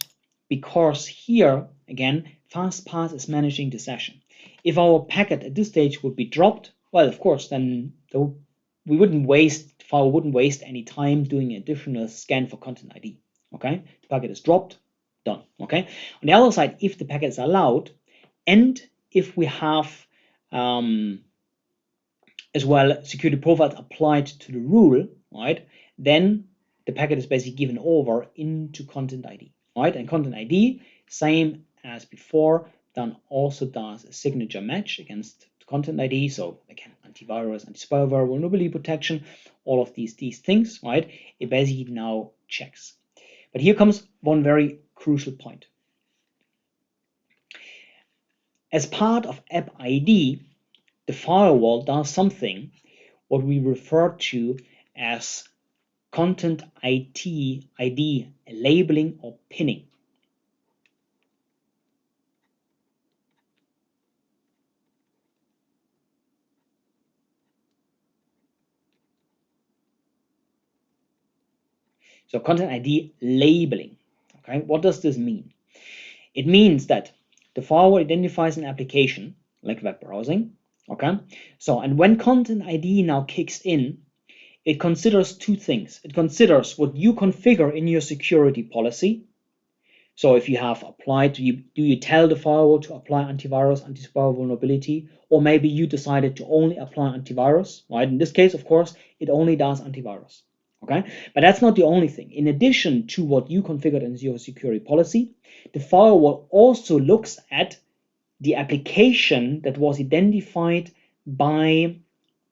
because here, again, FastPass is managing the session. If our packet at this stage would be dropped, well, of course, then we wouldn't waste, file wouldn't waste any time doing an additional scan for content ID. Okay, the packet is dropped, done. Okay, on the other side, if the packet is allowed, and if we have as well security profiles applied to the rule, right, then the packet is basically given over into content ID, right? And content ID, same as before, then also does a signature match against content ID. So again, antivirus, anti-spyware, vulnerability protection, all of these things, right? It basically now checks. But here comes one very crucial point. As part of App ID, the firewall does something what we refer to as content ID labeling or pinning. So content ID labeling. Okay, what does this mean? It means that the firewall identifies an application like web browsing. Okay, so and when content ID now kicks in, it considers two things. It considers what you configure in your security policy. So if you have applied, do you tell the firewall to apply antivirus, anti-spyware vulnerability, or maybe you decided to only apply antivirus, right? In this case, of course, it only does antivirus, okay? But that's not the only thing. In addition to what you configured in your security policy, the firewall also looks at the application that was identified by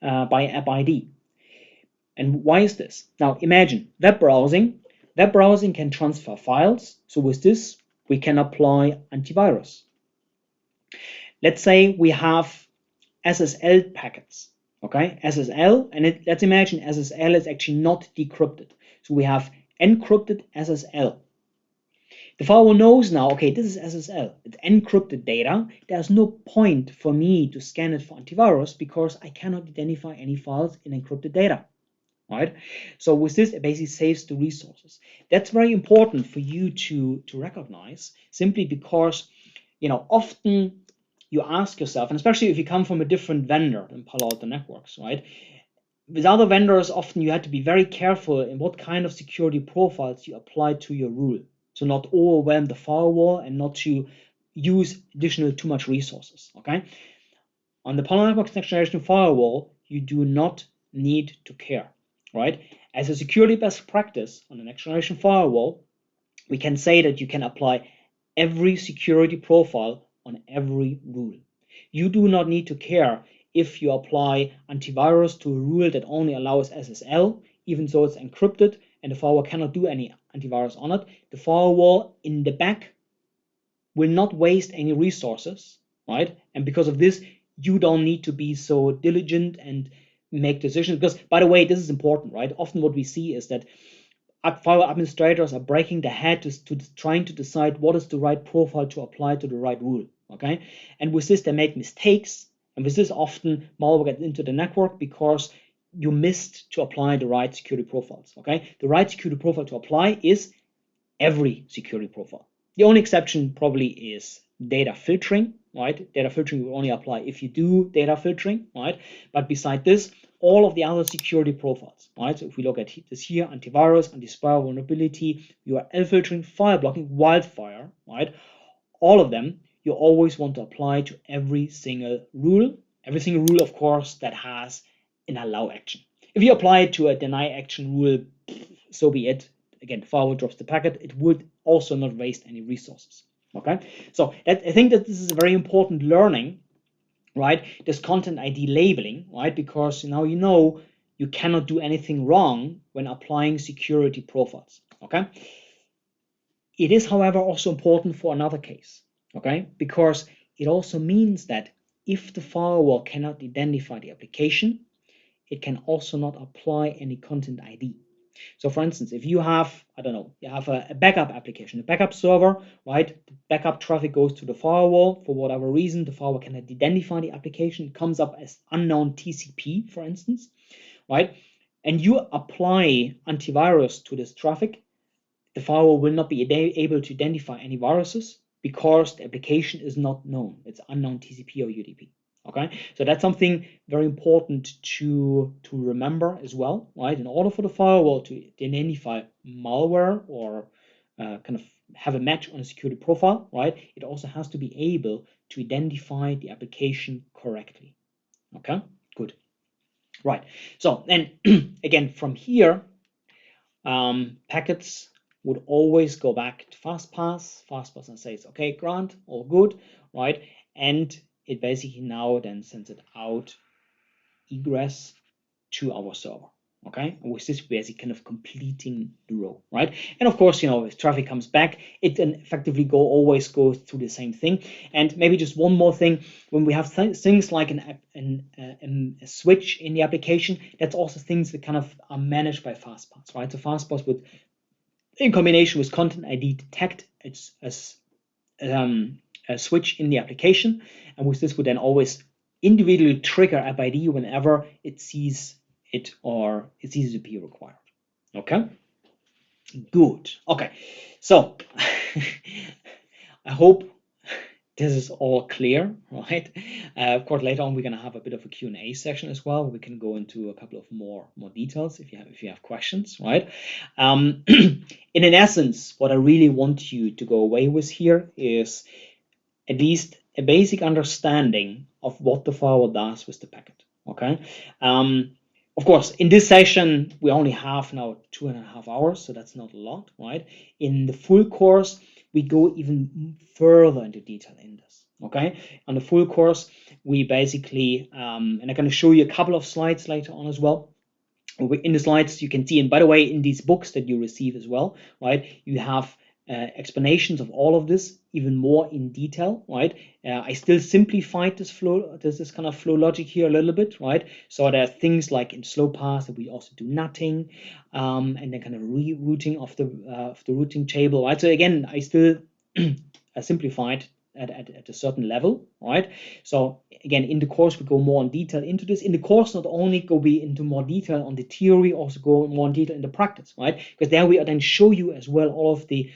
App ID. And why is this? Now imagine web browsing. Web browsing can transfer files. So with this, we can apply antivirus. Let's say we have SSL packets. Okay, SSL, and let's imagine SSL is actually not decrypted. So we have encrypted SSL. The firewall knows now, okay, this is SSL. It's encrypted data. There's no point for me to scan it for antivirus because I cannot identify any files in encrypted data. Right? So with this, it basically saves the resources. That's very important for you to recognize, simply because, you know, often you ask yourself, and especially if you come from a different vendor than Palo Alto Networks, right? With other vendors, often you have to be very careful in what kind of security profiles you apply to your rule, to not overwhelm the firewall and not to use additional too much resources. Okay. On the Palo Alto Networks next generation firewall, you do not need to care. Right? As a security best practice on the next generation firewall, we can say that you can apply every security profile on every rule. You do not need to care if you apply antivirus to a rule that only allows SSL, even though it's encrypted and the firewall cannot do any antivirus on it. The firewall in the back will not waste any resources, right? And because of this, you don't need to be so diligent and make decisions, because by the way, this is important, right? Often what we see is that firewall administrators are breaking their head to trying to decide what is the right profile to apply to the right rule. Okay, and with this they make mistakes, and with this often malware gets into the network because you missed to apply the right security profiles. Okay, the right security profile to apply is every security profile. The only exception probably is data filtering, right? Data filtering will only apply if you do data filtering, right? But beside this, all of the other security profiles, right? So if we look at this here, antivirus, anti-spyware vulnerability, URL filtering, fire blocking, wildfire, right? All of them, you always want to apply to every single rule, of course, that has an allow action. If you apply it to a deny action rule, so be it. Again, the firewall drops the packet. It would also not waste any resources. Okay, so I think that this is a very important learning, right? This content ID labeling, right? Because now you know you cannot do anything wrong when applying security profiles. Okay. It is, however, also important for another case. Okay, because it also means that if the firewall cannot identify the application, it can also not apply any content ID. So for instance, if you have, I don't know, you have a backup application, a backup server, right? The backup traffic goes to the firewall for whatever reason. The firewall cannot identify the application. It comes up as unknown TCP, for instance, right? And you apply antivirus to this traffic. the firewall will not be able to identify any viruses because the application is not known. It's unknown TCP or UDP. Okay, so that's something very important to remember as well, right? In order for the firewall to identify malware or kind of have a match on a security profile, right? It also has to be able to identify the application correctly. Okay, good. Right. So then again, from here, packets would always go back to FastPass. FastPass and says, okay, Grant, all good, right? And it basically now then sends it out egress to our server. Okay, and with this basically kind of completing the row, right? And of course, if traffic comes back, it then effectively always goes through the same thing. And maybe just one more thing: when we have things like a switch in the application, that's also things that kind of are managed by FastPass, right? So FastPass would, in combination with Content ID, detect it's a switch in the application, and with this would then always individually trigger app ID whenever it sees it or it sees it to be required. Okay, good. Okay, so I hope this is all clear, right? Of course, later on we're gonna have a bit of a Q&A section as well. We can go into a couple of more details if you have questions, right? In essence, what I really want you to go away with here is at least a basic understanding of what the firewall does with the packet. Okay. Of course, in this session we only have now 2.5 hours, so that's not a lot, right? In the full course, we go even further into detail in this. Okay. On the full course, we basically, and I'm going to show you a couple of slides later on as well. In the slides you can see, and by the way, in these books that you receive as well, right, you have explanations of all of this even more in detail, right? I still simplified this kind of flow logic here a little bit, right? So there are things like in slow path that we also do nothing, and then kind of rerouting of the routing table, right? So again, I still simplified at a certain level, right? So again, in the course we go more in detail into this. In the course, not only go we into more detail on the theory, also go more in detail in the practice, right? Because there we then show you as well all of the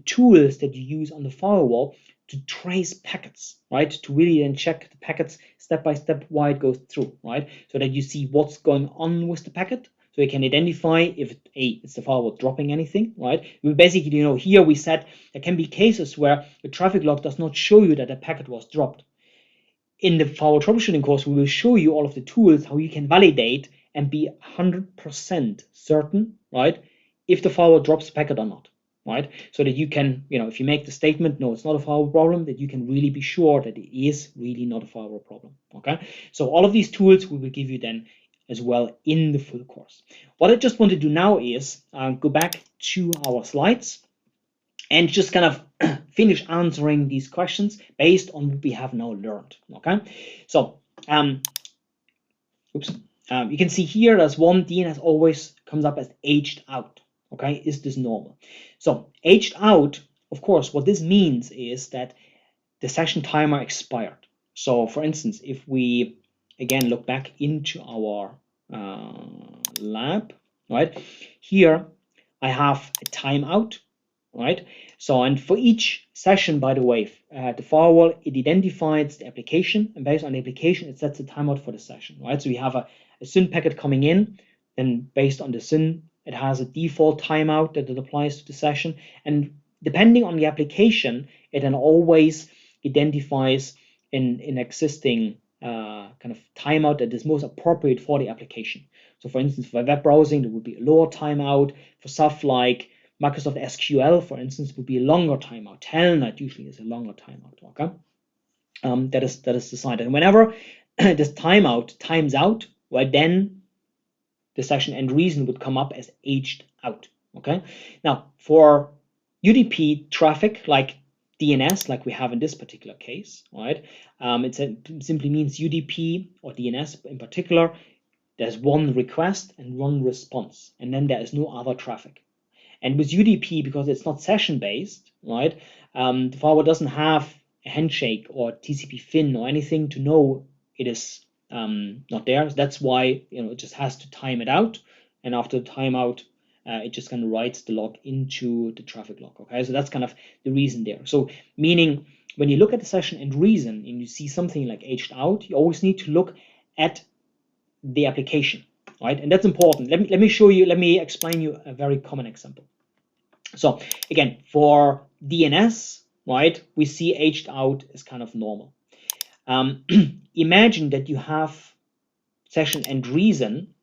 tools that you use on the firewall to trace packets, right? To really then check the packets step by step why it goes through, right? So that you see what's going on with the packet, so you can identify if it's the firewall dropping anything, right? We basically, here we said there can be cases where the traffic log does not show you that a packet was dropped. In the firewall troubleshooting course, we will show you all of the tools how you can validate and be 100% certain, right, if the firewall drops a packet or not, right? So that you can, if you make the statement, no, it's not a firewall problem, that you can really be sure that it is really not a firewall problem, okay? So all of these tools we will give you then as well in the full course. What I just want to do now is go back to our slides and just kind of finish answering these questions based on what we have now learned, okay? So, you can see here there's one DNS always comes up as aged out, okay? Is this normal? So, aged out, of course, what this means is that the session timer expired. So, for instance, if we, again, look back into our lab, right? Here, I have a timeout, right? So, and for each session, by the way, the firewall, it identifies the application, and based on the application, it sets a timeout for the session, right? So we have a SYN packet coming in, then based on the SYN, it has a default timeout that it applies to the session, and depending on the application, it then always identifies an existing kind of timeout that is most appropriate for the application. So for instance, for web browsing, there would be a lower timeout. For stuff like Microsoft SQL, for instance, would be a longer timeout. Telnet usually is a longer timeout, okay? That is decided. And whenever this timeout times out, well, then the session end reason would come up as aged out, okay? Now, for UDP traffic, like DNS, like we have in this particular case, right? It simply means UDP or DNS in particular, there's one request and one response, and then there is no other traffic. And with UDP, because it's not session-based, right, the firewall doesn't have a handshake or TCP FIN or anything to know it is not there. That's why it just has to time it out, and after the timeout, it just kind of writes the log into the traffic log. Okay, so that's kind of the reason there. So meaning when you look at the session and reason and you see something like aged out, you always need to look at the application, right? And that's important. Let me show you, let me explain you a very common example. So again, for DNS, right, we see aged out as kind of normal. Imagine that you have session and reason.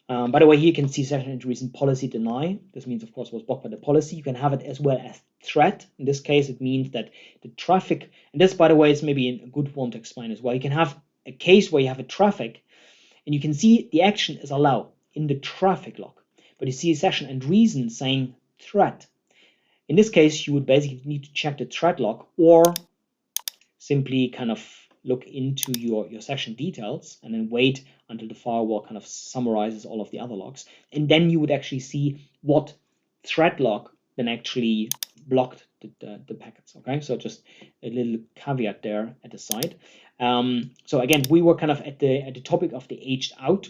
By the way, here you can see session and reason policy deny. This means, of course, was blocked by the policy. You can have it as well as threat. In this case, it means that the traffic, and this, by the way, is maybe a good one to explain as well. You can have a case where you have a traffic, and you can see the action is allowed in the traffic log, but you see a session and reason saying threat. In this case, you would basically need to check the threat log or simply kind of look into your session details and then wait until the firewall kind of summarizes all of the other logs. And then you would actually see what threat log then actually blocked the packets. Okay, so just a little caveat there at the side. So again, we were kind of at the topic of the aged out.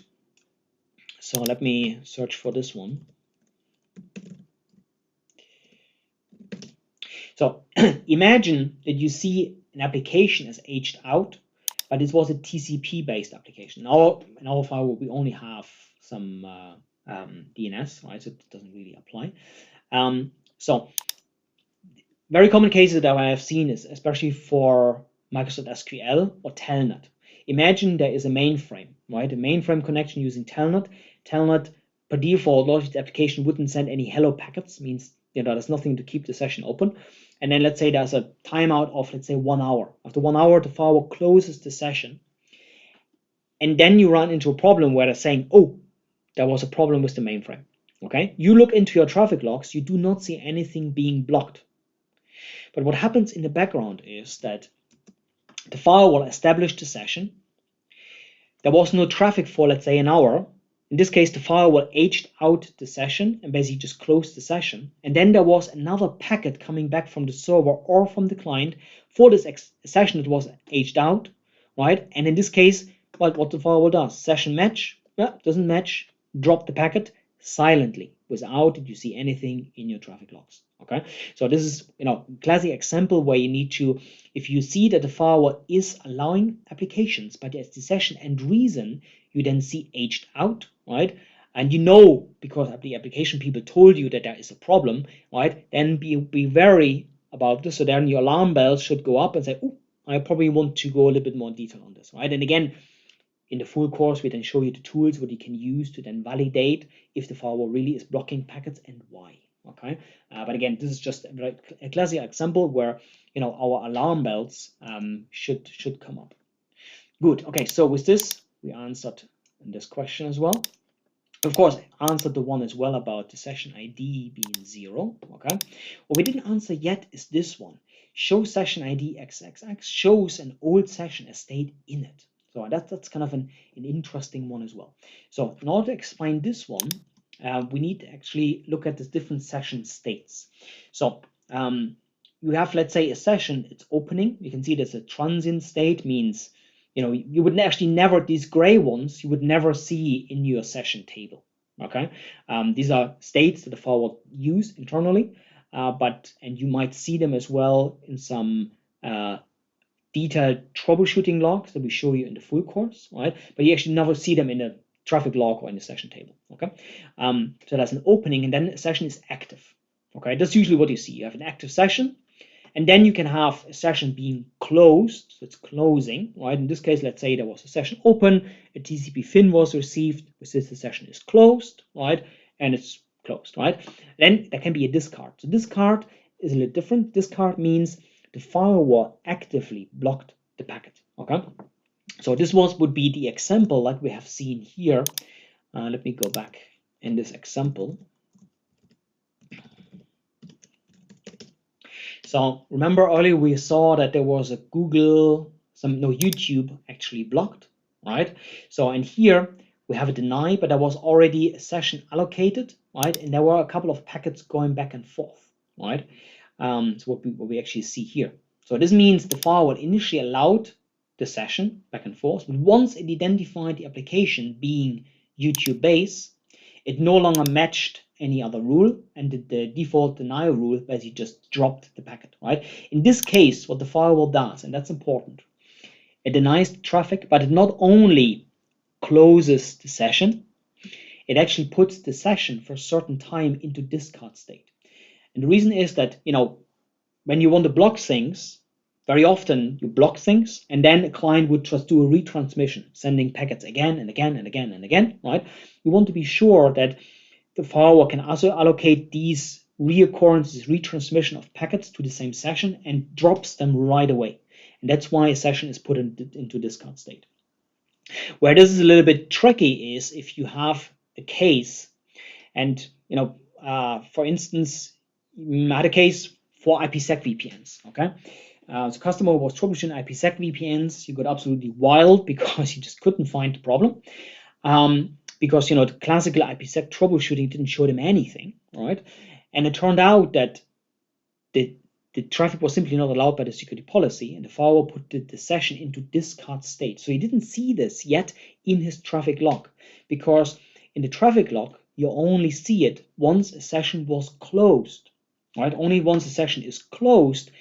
So let me search for this one. So imagine that you see an application as aged out, but this was a TCP based application. Now in our firewall we only have some DNS, right? So it doesn't really apply. So very common cases that I have seen is especially for Microsoft SQL or Telnet. Imagine there is a mainframe, right? A mainframe connection using Telnet. Telnet per default, logic application wouldn't send any hello packets, means there's nothing to keep the session open. And then let's say there's a timeout of, let's say, 1 hour. After 1 hour, the firewall closes the session. And then you run into a problem where they're saying, oh, there was a problem with the mainframe. Okay, you look into your traffic logs, you do not see anything being blocked. But what happens in the background is that the firewall established the session. There was no traffic for, let's say, an hour. In this case, the firewall aged out the session and basically just closed the session. And then there was another packet coming back from the server or from the client for this session that was aged out, right? And in this case, what the firewall does, session match, doesn't match, drop the packet silently without that you see anything in your traffic logs. Okay, so this is classic example where you need to, if you see that the firewall is allowing applications, but as the session and reason, you then see aged out, right? And because the application people told you that there is a problem, right? Then be wary about this. So then your alarm bells should go up and say, oh, I probably want to go a little bit more detail on this, right? And again, in the full course, we then show you the tools what you can use to then validate if the firewall really is blocking packets and why. Okay, but again, this is just a classic example where our alarm bells should come up. Good. Okay, so with this, we answered this question as well. Of course, I answered the one as well about the session ID being 0. Okay, what we didn't answer yet is this one. Show session ID XXX shows an old session as state in it. So that's kind of an interesting one as well. So in order to explain this one, we need to actually look at the different session states. So you have, let's say, a session, it's opening. You can see there's a transient state, means you would actually never, these gray ones, you would never see in your session table. Okay, these are states that the firewall use internally, and you might see them as well in some detailed troubleshooting logs that we show you in the full course, right? But you actually never see them in a traffic log or in the session table. Okay, so that's an opening, and then a session is active. Okay, that's usually what you see. You have an active session, and then you can have a session being closed. So it's closing, right? In this case, let's say there was a session open, a TCP FIN was received, which says the session is closed, right? And it's closed, right? Then there can be a discard. So discard is a little different. Discard means the firewall actively blocked the packet. Okay, so this would be the example like we have seen here. Let me go back in this example. So remember earlier we saw that there was a YouTube actually blocked, right? So and here we have a deny, but there was already a session allocated, right? And there were a couple of packets going back and forth, right? So what we actually see here. So this means the firewall initially allowed the session back and forth, but once it identified the application being YouTube base, it no longer matched any other rule, and the default denial rule basically just dropped the packet, right? In this case, what the firewall does, and that's important, it denies traffic, but it not only closes the session, it actually puts the session for a certain time into discard state. And the reason is that, when you want to block things, very often you block things, and then a client would just do a retransmission, sending packets again and again and again and again, right? You want to be sure that the firewall can also allocate these reoccurrences, retransmission of packets to the same session and drops them right away. And that's why a session is put into discard state. Where this is a little bit tricky is if you have a case, and for instance, you had a case for IPsec VPNs. Okay, the customer was troubleshooting IPsec VPNs. He got absolutely wild because he just couldn't find the problem. Because the classical IPsec troubleshooting didn't show them anything, right? And it turned out that the traffic was simply not allowed by the security policy, and the firewall put the session into discard state. So he didn't see this yet in his traffic log, because in the traffic log, you only see it once a session was closed, right? Only once a session is closed,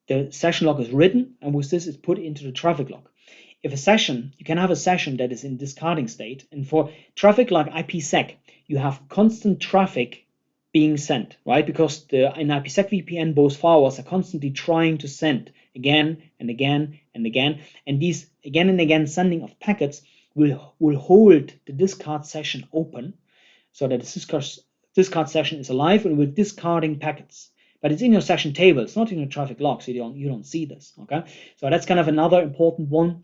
the session log is written, and with this, it's put into the traffic log. If a session, you can have a session that is in discarding state, and for traffic like IPsec, you have constant traffic being sent, right? Because in IPsec VPN, both firewalls are constantly trying to send again and again and again, and these again and again sending of packets will hold the discard session open, so that the discard session is alive and will discarding packets. But it's in your session table, it's not in your traffic log, so you don't see this. Okay, so that's kind of another important one.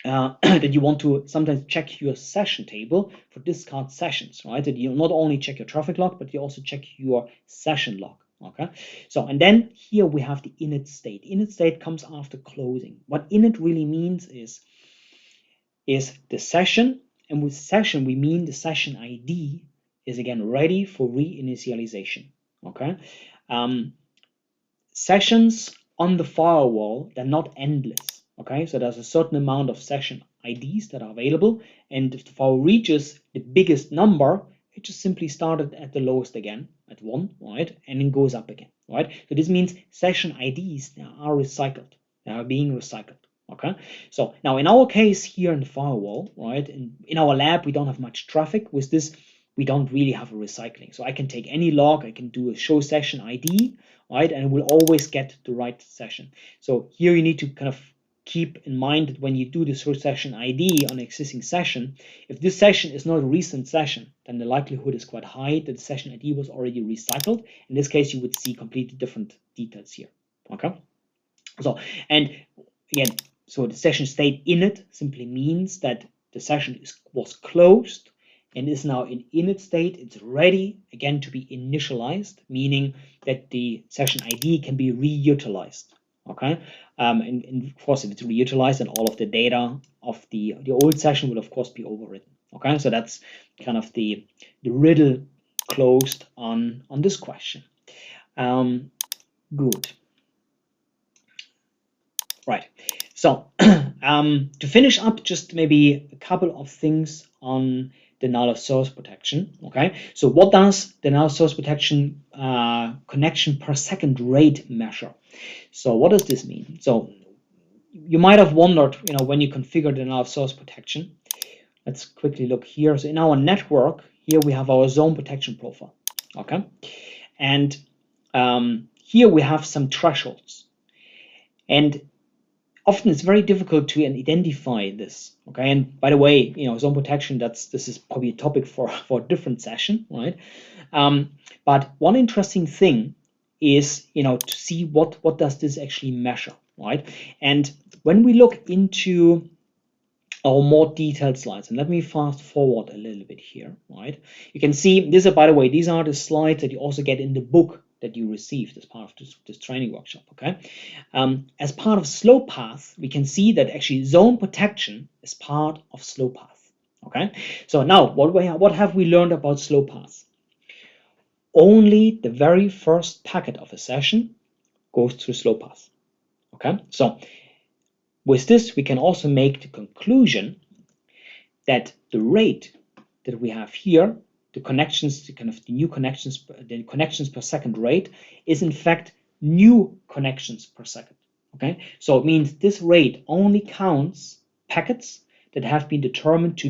That you want to sometimes check your session table for discard sessions, right? That you not only check your traffic log, but you also check your session log. Okay, so and then here we have the init state. Init state comes after closing. What init really means is the session, and with session we mean the session ID is again ready for reinitialization. Okay, sessions on the firewall, they're not endless. Okay, so there's a certain amount of session IDs that are available, and if the firewall reaches the biggest number, it just simply started at the lowest again, at 1, right, and then goes up again, right? So this means session IDs, they are recycled, they are being recycled. Okay, so now in our case here in the firewall, right, in our lab we don't have much traffic. With this, we don't really have a recycling. So I can take any log, I can do a show session ID, right, and it will always get the right session. So here you need to kind of keep in mind that when you do this show session ID on an existing session, if this session is not a recent session, then the likelihood is quite high that the session ID was already recycled. In this case, you would see completely different details here. Okay, so and again, so the session state init simply means that the session was closed and is now in init state. It's ready again to be initialized, meaning that the session ID can be reutilized. Okay, and of course, if it's reutilized, then all of the data of the old session will of course be overwritten. Okay, so that's kind of the riddle closed on this question. Good. Right. So to finish up, just maybe a couple of things on denial of service protection. Okay, so what does denial of service protection connection per second rate measure? So what does this mean? So you might have wondered, when you configure denial of service protection. Let's quickly look here. So in our network, here we have our zone protection profile. Okay, and here we have some thresholds, and often it's very difficult to identify this. Okay, and by the way, zone protection, this is probably a topic for a different session, right? But one interesting thing is to see what does this actually measure, right? And when we look into our more detailed slides, and let me fast forward a little bit here, right? You can see this. By the way, these are the slides that you also get in the book that you received as part of this training workshop. Okay, as part of slow path, we can see that actually zone protection is part of slow path. Okay, so now what have we learned about slow path? Only the very first packet of a session goes through slow path. Okay, so with this we can also make the conclusion that the rate that we have here the connections, the new connections, the connections per second rate is in fact new connections per second. Okay, so it means this rate only counts packets that have been determined to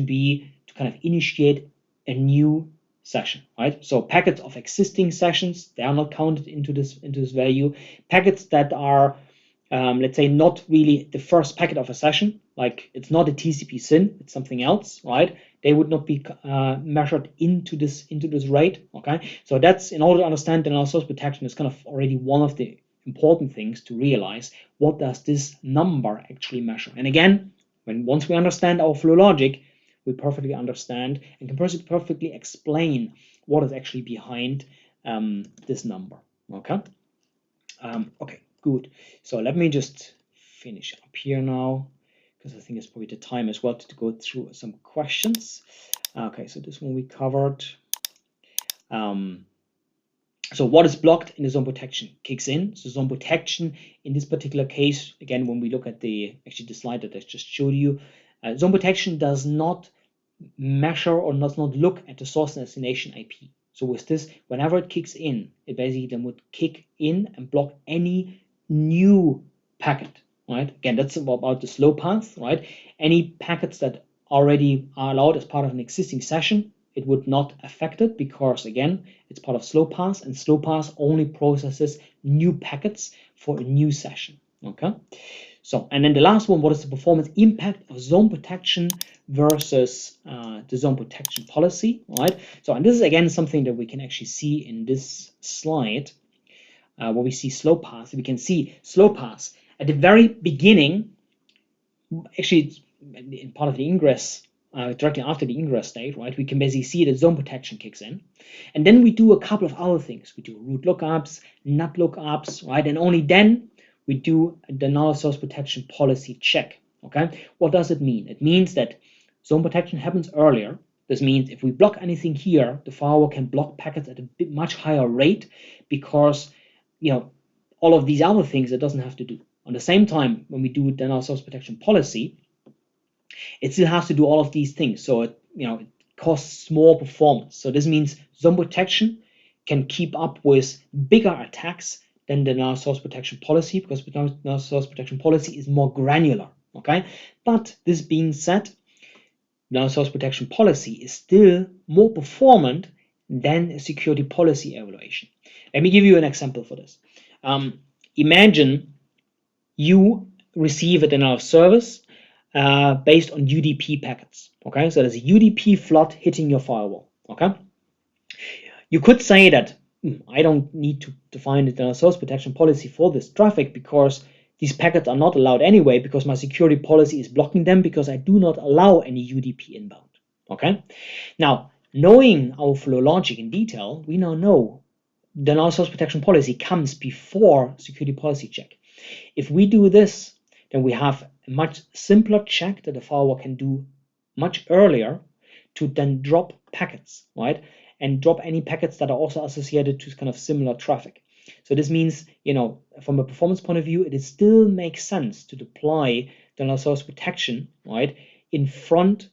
kind of initiate a new session, right? So packets of existing sessions, they are not counted into this value. Packets that are let's say not really the first packet of a session, like it's not a TCP SYN, it's something else, right? They would not be measured into this rate. Okay, so that's, in order to understand denial of service protection, is kind of already one of the important things to realize. What does this number actually measure? And again, once we understand our flow logic, we perfectly understand and can perfectly explain what is actually behind this number. Okay. Okay, good. So let me just finish up here now, because I think it's probably the time as well to go through some questions. Okay, so this one we covered. So what is blocked in the zone protection kicks in. So zone protection in this particular case, again, when we look at the slide that I just showed you, zone protection does not measure or does not look at the source and destination IP. So with this, whenever it kicks in, it basically then would kick in and block any new packet, right? Again, that's about the slow path, right? Any packets that already are allowed as part of an existing session, it would not affect it, because again, it's part of slow path, and slow path only processes new packets for a new session. Okay. So, and then the last one, what is the performance impact of zone protection versus the zone protection policy, right? So, and this is again something that we can actually see in this slide, where we see slow path. We can see slow path at the very beginning, actually in part of the ingress, directly after the ingress state, right? We can basically see that zone protection kicks in, and then we do a couple of other things. We do root lookups, NAT lookups, right? And only then we do the denial of service protection policy check. Okay, what does it mean? It means that zone protection happens earlier. This means if we block anything here, the firewall can block packets at a much higher rate, because all of these other things it doesn't have to do. At the same time, when we do denial of service protection policy, it still has to do all of these things. So it costs more performance. So this means zone protection can keep up with bigger attacks than the denial of service protection policy, because denial of service protection policy is more granular. Okay, but this being said, denial of service protection policy is still more performant than a security policy evaluation. Let me give you an example for this. Imagine you receive a denial of service based on UDP packets. Okay, so there's a UDP flood hitting your firewall. Okay, you could say that I don't need to define a denial of service protection policy for this traffic, because these packets are not allowed anyway, because my security policy is blocking them, because I do not allow any UDP inbound. Okay, now knowing our flow logic in detail, we now know the denial of service protection policy comes before security policy check. If we do this, then we have a much simpler check that the firewall can do much earlier to then drop packets, right? And drop any packets that are also associated to kind of similar traffic. So this means, from a performance point of view, it still makes sense to deploy denial of service protection, right, in front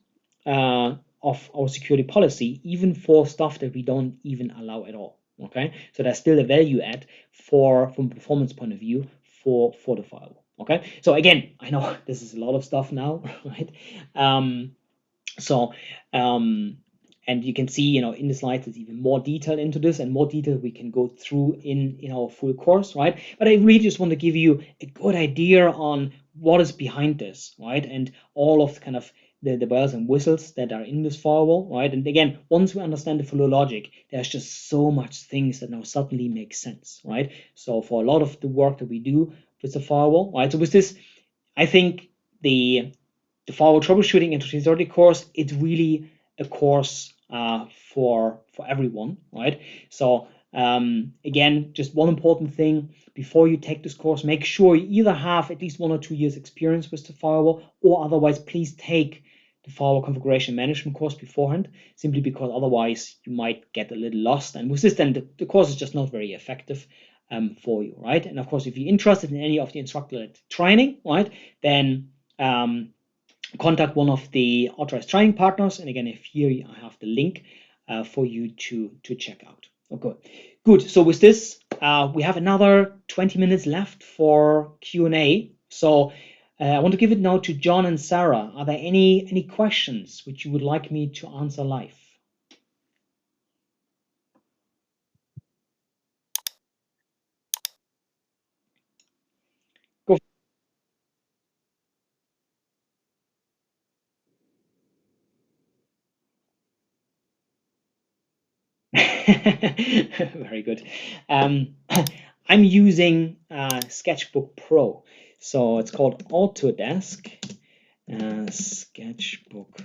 of our security policy, even for stuff that we don't even allow at all. Okay, so there's still a value add from a performance point of view for the firewall. Okay, so again, I know this is a lot of stuff now, right? And you can see, in the slides, there's even more detail into this, and more detail we can go through in our full course, right? But I really just want to give you a good idea on what is behind this, right? And all of kind of the bells and whistles that are in this firewall, right? And again, once we understand the flow logic, there's just so much things that now suddenly make sense, right? So for a lot of the work that we do with the firewall, right? So with this, I think the firewall troubleshooting in 330 course, it's really a course for everyone, right? So again, just one important thing: before you take this course, make sure you either have at least 1 or 2 years experience with the firewall, or otherwise please take the firewall configuration management course beforehand, simply because otherwise you might get a little lost, and with this then the course is just not very effective for you, right? And of course, if you're interested in any of the instructor-led training, right, then contact one of the authorized training partners. And again, if here I have the link for you to check out. Okay, good. So with this, we have another 20 minutes left for Q&A. So I want to give it now to John and Sarah. Are there any questions which you would like me to answer live? Go. Very good. I'm using Sketchbook Pro. So it's called Autodesk Sketchbook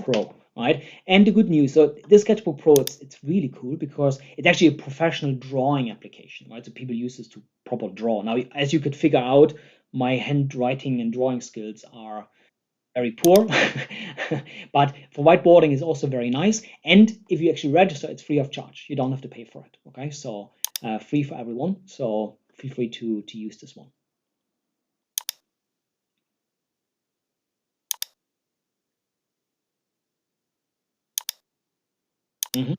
Pro, right? And the good news, so this Sketchbook Pro, it's really cool because it's actually a professional drawing application, right? So people use this to proper draw. Now, as you could figure out, my handwriting and drawing skills are very poor, but for whiteboarding is also very nice. And if you actually register, it's free of charge. You don't have to pay for it. Okay, so free for everyone. So feel free to use this one. Mm-hmm.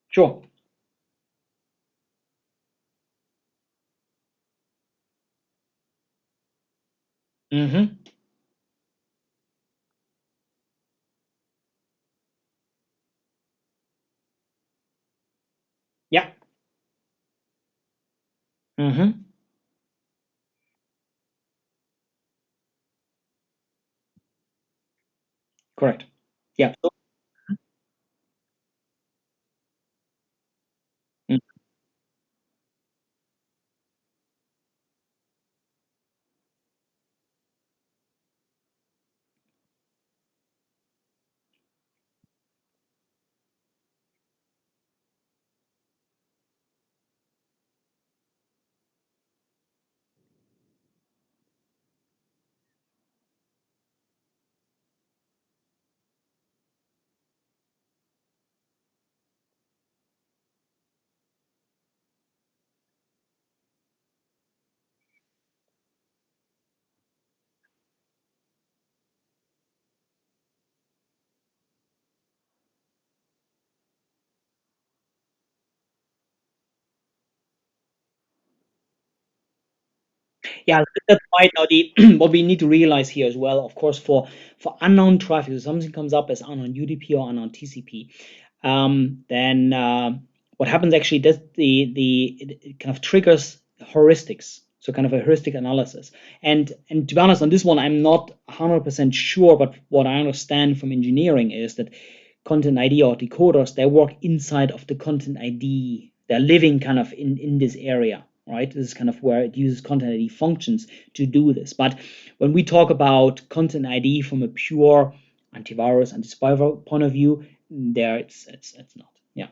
Sure. Mm-hmm. Yeah. Mm-hmm. Correct. Yeah. So, mm, yeah, that's right. Now, the what we need to realize here as well, of course, for unknown traffic, if something comes up as unknown UDP or unknown TCP, then what happens actually that it kind of triggers heuristics, so kind of a heuristic analysis. And to be honest, on this one, I'm not 100% sure, but what I understand from engineering is that content ID or decoders, they work inside of the content ID. They're living kind of in this area, right? This is kind of where it uses content ID functions to do this. But when we talk about content ID from a pure antivirus, anti-spy point of view, there it's not. Yeah.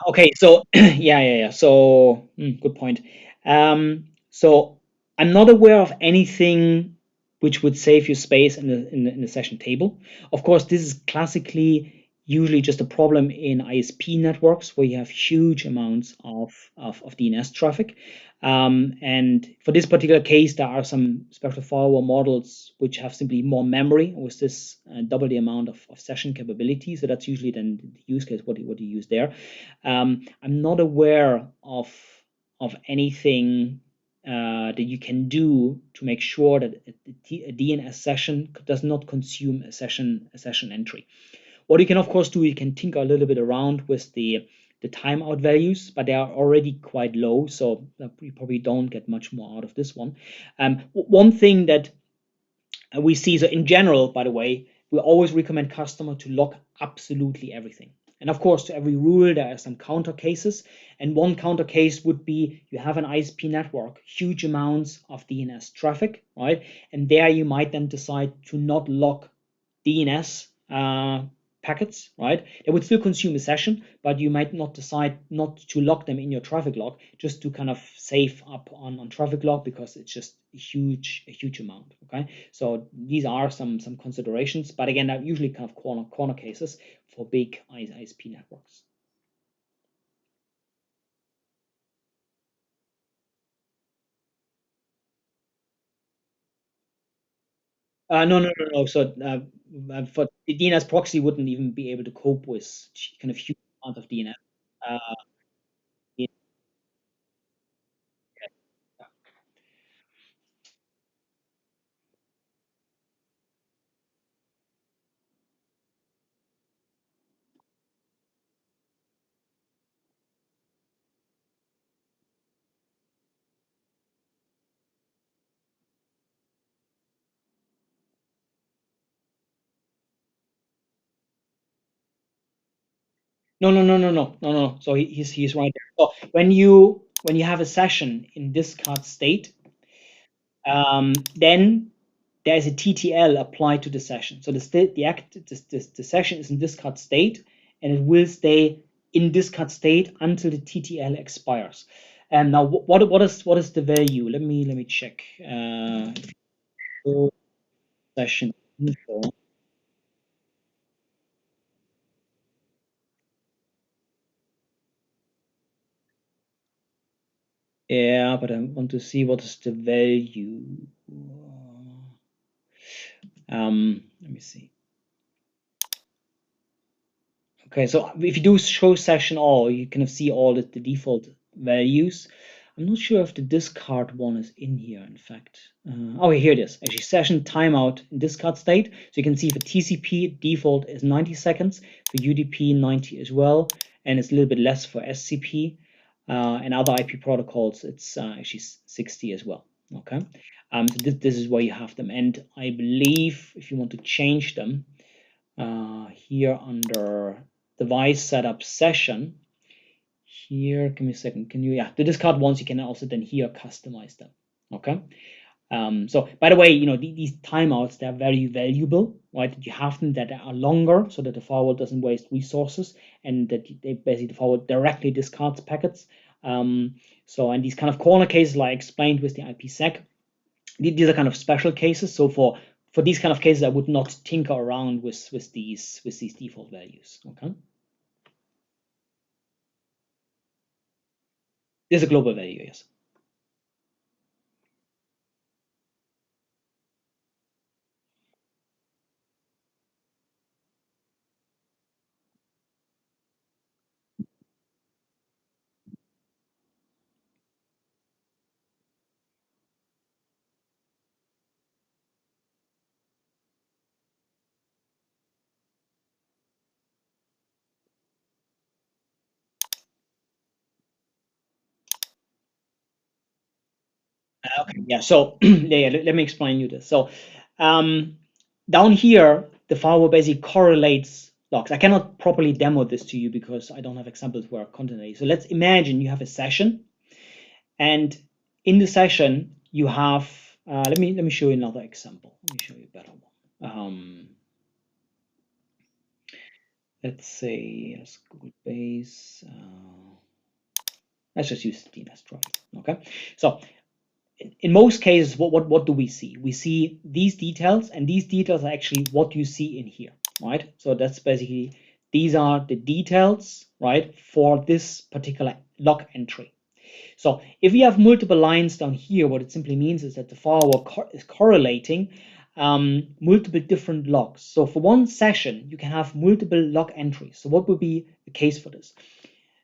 Okay, so yeah. So good point. So I'm not aware of anything which would save you space in the session table. Of course, this is classically usually just a problem in ISP networks where you have huge amounts of DNS traffic. And for this particular case, there are some special firewall models which have simply more memory with this double the amount of session capability. So that's usually then the use case what you use there. I'm not aware of anything that you can do to make sure that a DNS session does not consume a session entry. What you can of course do, you can tinker a little bit around with the timeout values, but they are already quite low, so you probably don't get much more out of this one. One thing that we see, so in general, by the way, we always recommend customer to log absolutely everything. And of course, to every rule, there are some counter cases. And one counter case would be you have an ISP network, huge amounts of DNS traffic, right? And there you might then decide to not log DNS packets, right? They would still consume a session, but you might not decide not to log them in your traffic log, just to kind of save up on traffic log, because it's just a huge amount. Okay, so these are some considerations, but again, they're usually kind of corner cases for big ISP networks. No. So for the DNS proxy wouldn't even be able to cope with kind of huge amount of DNS. Uh, yeah. No. So he's right there. So when you have a session in discard state, then there is a TTL applied to the session. So the session is in discard state, and it will stay in discard state until the TTL expires. And now what is the value? Let me check. Session info. Yeah, but I want to see what is the value. Let me see. Okay, so if you do show session all, you kind of see all the default values. I'm not sure if the discard one is in here, in fact. Oh, here it is. Actually, session timeout in discard state. So you can see for TCP, default is 90 seconds. For UDP, 90 as well. And it's a little bit less for SCP. And other IP protocols, it's actually 60 as well. Okay. So this is where you have them. And I believe if you want to change them, here under device setup session, here, give me a second, can you, yeah, the discard ones, you can also then here customize them. Okay. So by the way, you know, these timeouts, they're very valuable, right? You have them that are longer so that the firewall doesn't waste resources, and that they basically, the firewall directly discards packets. So, and these kind of corner cases, like I explained with the IPsec, these are kind of special cases. So for these kind of cases, I would not tinker around with these default values. Okay, this is a global value, yes. Okay, yeah. So yeah, let me explain you this. So down here, the firewall basically correlates logs. I cannot properly demo this to you because I don't have examples where content is. So let's imagine you have a session, and in the session you have. Let me show you another example. Let me show you a better one. Let's say let's Google Base. Let's just use DNS traffic. Okay, so in most cases, what do we see? We see these details, and these details are actually what you see in here, right? So that's basically, these are the details, right, for this particular log entry. So if we have multiple lines down here, what it simply means is that the firewall is correlating multiple different logs. So for one session, you can have multiple log entries. So what would be the case for this?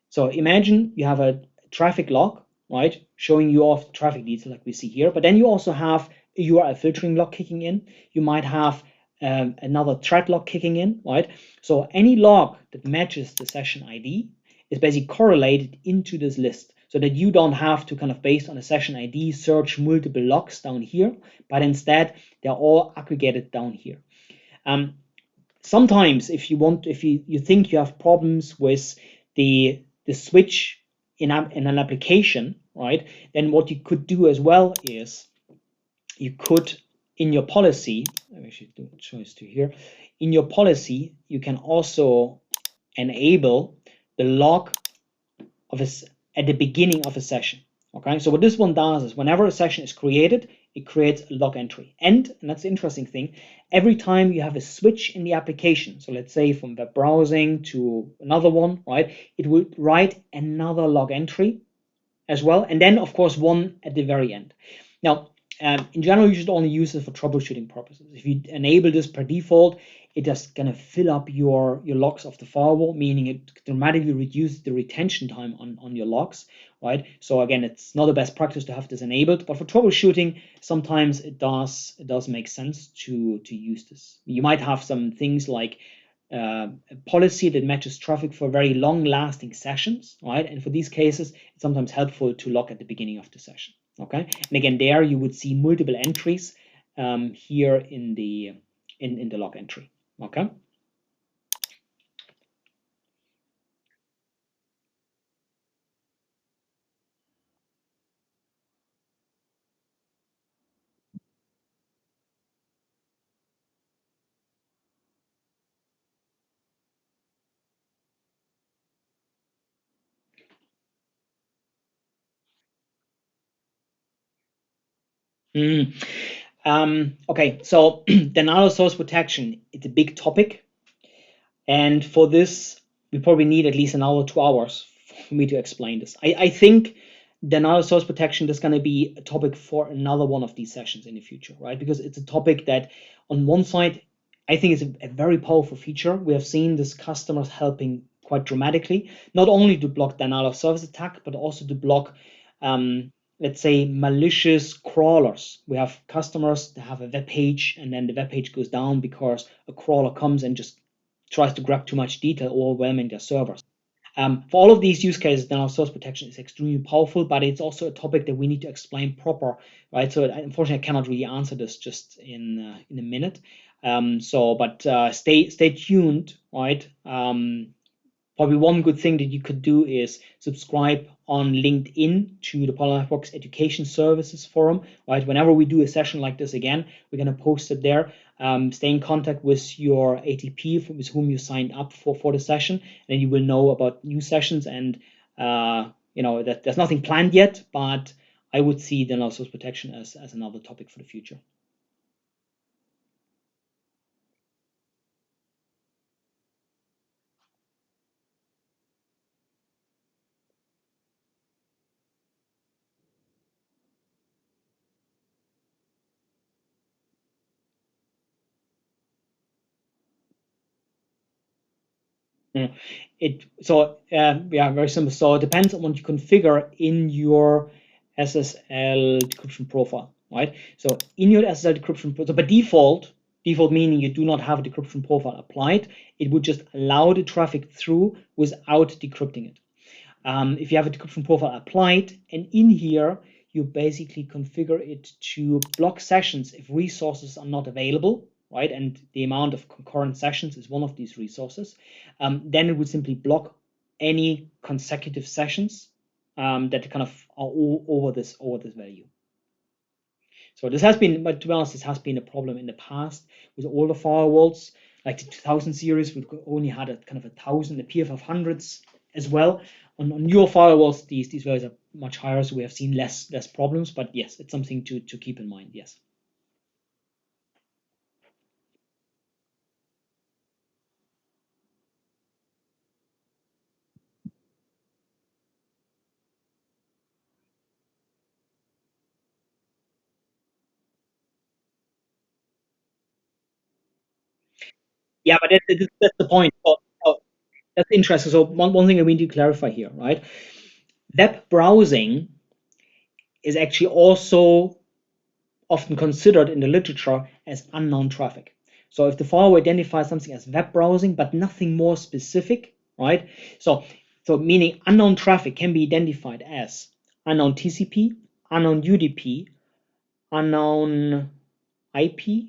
So imagine you have a traffic log, right, showing you off the traffic details like we see here, but then you also have a URL filtering log kicking in. You might have another thread log kicking in, right? So any log that matches the session ID is basically correlated into this list, so that you don't have to kind of, based on a session ID, search multiple logs down here, but instead they're all aggregated down here. Sometimes if you think you have problems with the switch in an application, right, then what you could do as well is you could in your policy, let me actually do choice to here. In your policy, you can also enable the log of at the beginning of a session. Okay, so what this one does is whenever a session is created, it creates a log entry. And that's the interesting thing, every time you have a switch in the application, so let's say from web browsing to another one, right, it will write another log entry as well, and then of course one at the very end. Now, in general, you should only use it for troubleshooting purposes. If you enable this per default, it just gonna fill up your logs of the firewall, meaning it dramatically reduces the retention time on your logs, right? So again, it's not the best practice to have this enabled, but for troubleshooting, sometimes it does make sense to use this. You might have some things like a policy that matches traffic for very long-lasting sessions, right? And for these cases, it's sometimes helpful to log at the beginning of the session. Okay, and again, there you would see multiple entries here in the log entry. Okay. Mm. Okay, so denial of source protection, it's a big topic. And for this, we probably need at least an hour, 2 hours for me to explain this. I think denial of source protection is going to be a topic for another one of these sessions in the future, right? Because it's a topic that on one side, I think it's a very powerful feature. We have seen this customers helping quite dramatically, not only to block denial of service attack, but also to block, let's say, malicious crawlers. We have customers that have a web page and then the web page goes down because a crawler comes and just tries to grab too much detail, overwhelming their servers. For all of these use cases, then our source protection is extremely powerful, but it's also a topic that we need to explain proper, right? So unfortunately, I cannot really answer this just in a minute. But stay tuned, right? Probably one good thing that you could do is subscribe on LinkedIn to the Palo Networks Education Services Forum, right? Whenever we do a session like this again, we're going to post it there. Stay in contact with your ATP with whom you signed up for the session, and then you will know about new sessions. And that there's nothing planned yet, but I would see denial of source protection as another topic for the future. Yeah. Very simple. So it depends on what you configure in your SSL decryption profile, right? So in your SSL decryption, so by default meaning you do not have a decryption profile applied, it would just allow the traffic through without decrypting it. If you have a decryption profile applied, and in here you basically configure it to block sessions if resources are not available, right? And the amount of concurrent sessions is one of these resources. Then it would simply block any consecutive sessions that kind of are over this value. So this has been, but to be honest, this has been a problem in the past with older firewalls, like the 2000 series, we only had a kind of 1,000, the PF500s as well. On newer firewalls, these values are much higher, so we have seen less problems. But yes, it's something to keep in mind. Yes. Yeah, but that's the point. That's interesting. So one thing I need to clarify here, right? Web browsing is actually also often considered in the literature as unknown traffic. So if the firewall identifies something as web browsing, but nothing more specific, right? So meaning unknown traffic can be identified as unknown TCP, unknown UDP, unknown IP,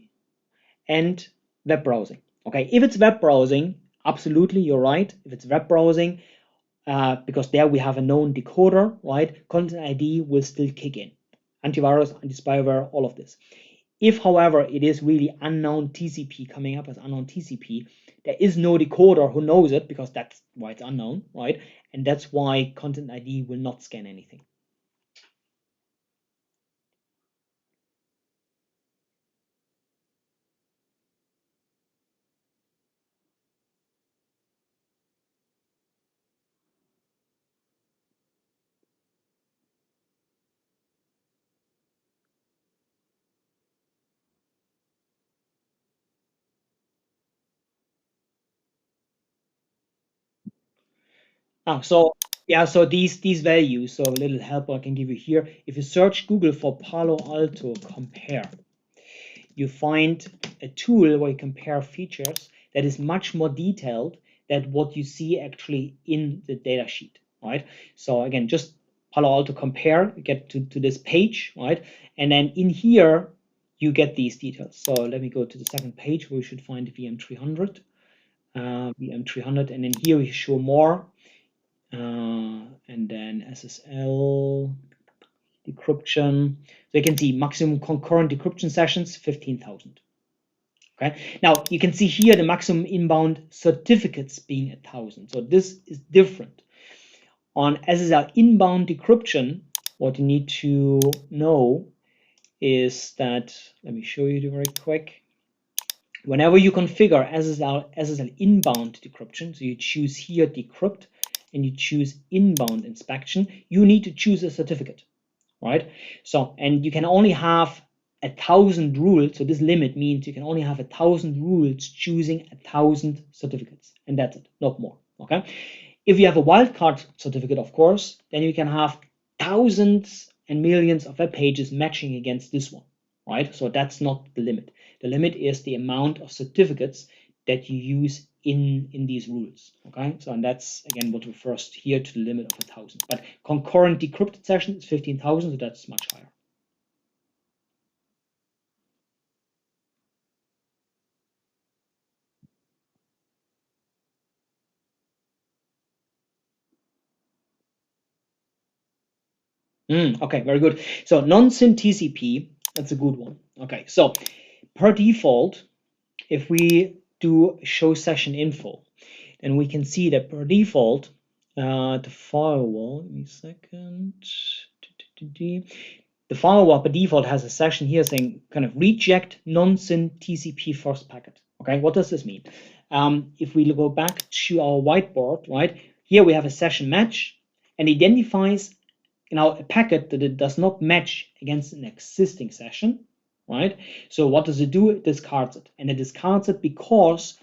and web browsing. Okay, if it's web browsing, absolutely, you're right. If it's web browsing, because there we have a known decoder, right? Content ID will still kick in. Antivirus, anti-spyware, all of this. If, however, it is really unknown TCP coming up as unknown TCP, there is no decoder who knows it, because that's why it's unknown, right? And that's why content ID will not scan anything. So yeah, so these values, so a little help I can give you here. If you search Google for Palo Alto compare, you find a tool where you compare features that is much more detailed than what you see actually in the data sheet, right? So again, just Palo Alto compare, you get to this page, right? And then in here, you get these details. So let me go to the second page where we should find VM300, VM300, and then here we show more. And then SSL decryption. So you can see maximum concurrent decryption sessions 15,000. Okay. Now you can see here the maximum inbound certificates being 1,000. So this is different. On SSL inbound decryption, what you need to know is that, let me show you very quick. Whenever you configure SSL inbound decryption, so you choose here decrypt and you choose inbound inspection, you need to choose a certificate, right? So, and you can only have 1,000 rules. So this limit means you can only have 1,000 rules choosing 1,000 certificates, and that's it, not more. Okay. If you have a wildcard certificate, of course, then you can have thousands and millions of web pages matching against this one, right? So that's not the limit. The limit is the amount of certificates that you use in these rules. Okay, so and that's again what refers here to the limit of 1,000. But concurrent decrypted session is 15,000, so that's much higher. Okay, very good. So non-SYN TCP, that's a good one. Okay, so per default, if we do show session info, then we can see that per default, the firewall, give me a second. The firewall by default has a session here saying kind of reject non-SYN TCP first packet. Okay, what does this mean? If we go back to our whiteboard, right, here we have a session match and identifies a packet that it does not match against an existing session, right? So what does it do? It discards it, and it discards it because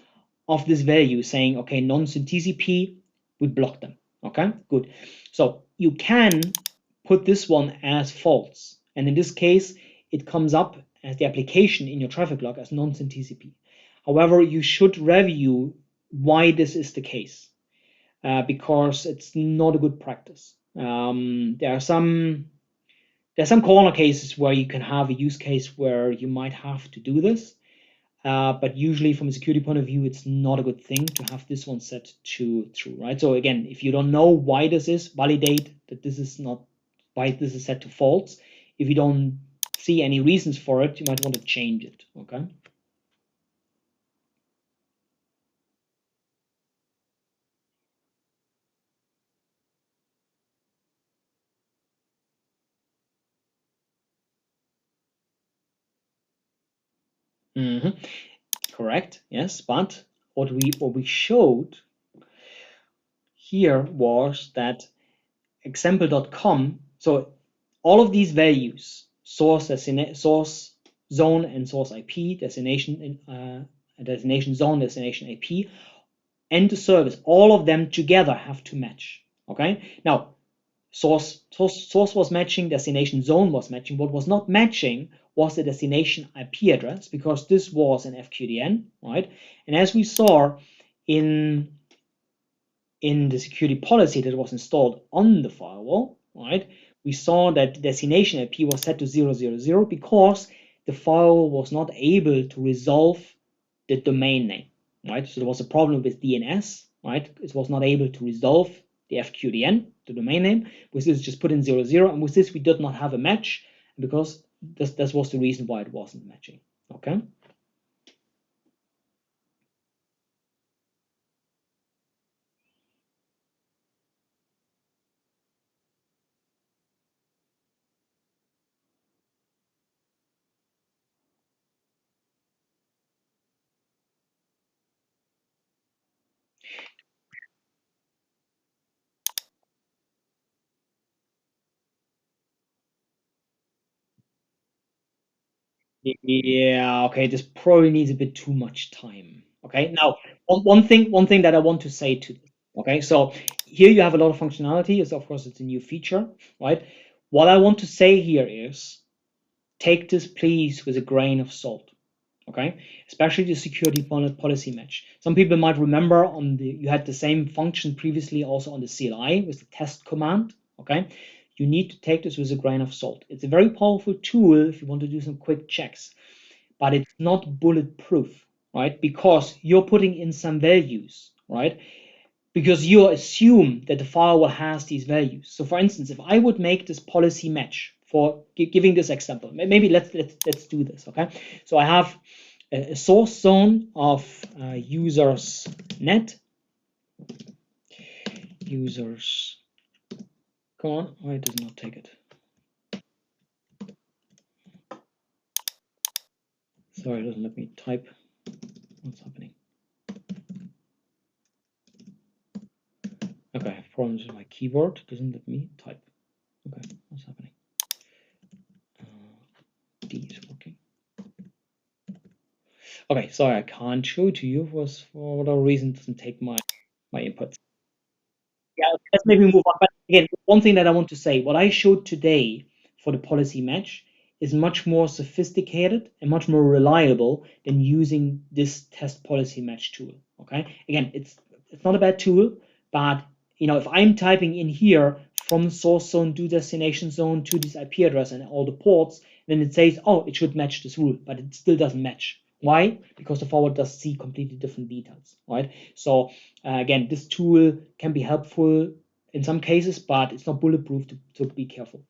of this value saying, okay, non-SYN TCP, we block them. Okay, good. So you can put this one as false, and in this case, it comes up as the application in your traffic log as non-SYN TCP. However, you should review why this is the case, because it's not a good practice. There are some corner cases where you can have a use case where you might have to do this, but usually from a security point of view, it's not a good thing to have this one set to true, right? So again, if you don't know why this is, validate that this is not why this is set to false. If you don't see any reasons for it, you might want to change it, okay? Correct, yes, but what we showed here was that example.com, so all of these values, source zone and source IP, destination zone, destination IP, and the service, all of them together have to match. Okay, now source was matching, destination zone was matching. What was not matching was the destination IP address, because this was an FQDN, right? And as we saw in the security policy that was installed on the firewall, right, we saw that the destination IP was set to 000 because the firewall was not able to resolve the domain name, right? So there was a problem with DNS, right? It was not able to resolve the FQDN, the domain name. With this, just put in 00, and with this, we did not have a match because this was the reason why it wasn't matching. Okay. Yeah, okay, this probably needs a bit too much time. Okay, now one thing that I want to say to this, okay, so here you have a lot of functionality. It's of course it's a new feature, right? What I want to say here is take this please with a grain of salt. Okay, especially the security policy match. Some people might remember on the you had the same function previously also on the CLI with the test command. Okay, you need to take this with a grain of salt. It's a very powerful tool if you want to do some quick checks, but it's not bulletproof, right? Because you're putting in some values, right? Because you assume that the firewall has these values. So for instance, if I would make this policy match for giving this example, maybe let's do this, okay? So I have a source zone of users net, users, come on, why it does not take it? Sorry, it doesn't let me type. What's happening? Okay, I have problems with my keyboard. It doesn't let me type. Okay, what's happening? D is working. Okay, sorry, I can't show it to you for whatever reason it doesn't take my inputs. Yeah, let's maybe move on. But again, one thing that I want to say, what I showed today for the policy match is much more sophisticated and much more reliable than using this test policy match tool. Okay, again, it's not a bad tool, but if I'm typing in here from source zone to destination zone to this IP address and all the ports, then it says, oh, it should match this rule, but it still doesn't match. Why? Because the forward does see completely different details, right? So again, this tool can be helpful in some cases, but it's not bulletproof, to be careful.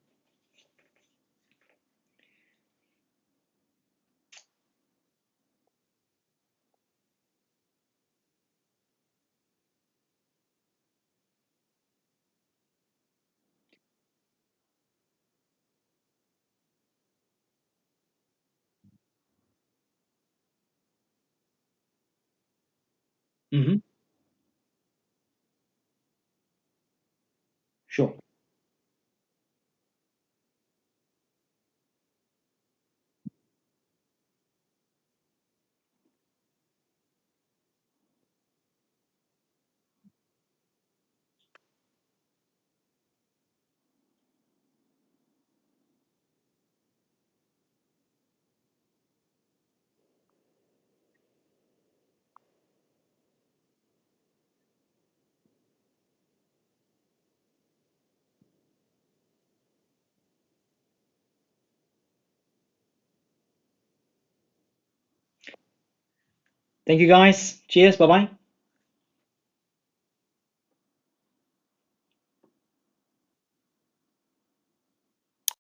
Mhm. Sure. Thank you, guys. Cheers. Bye bye.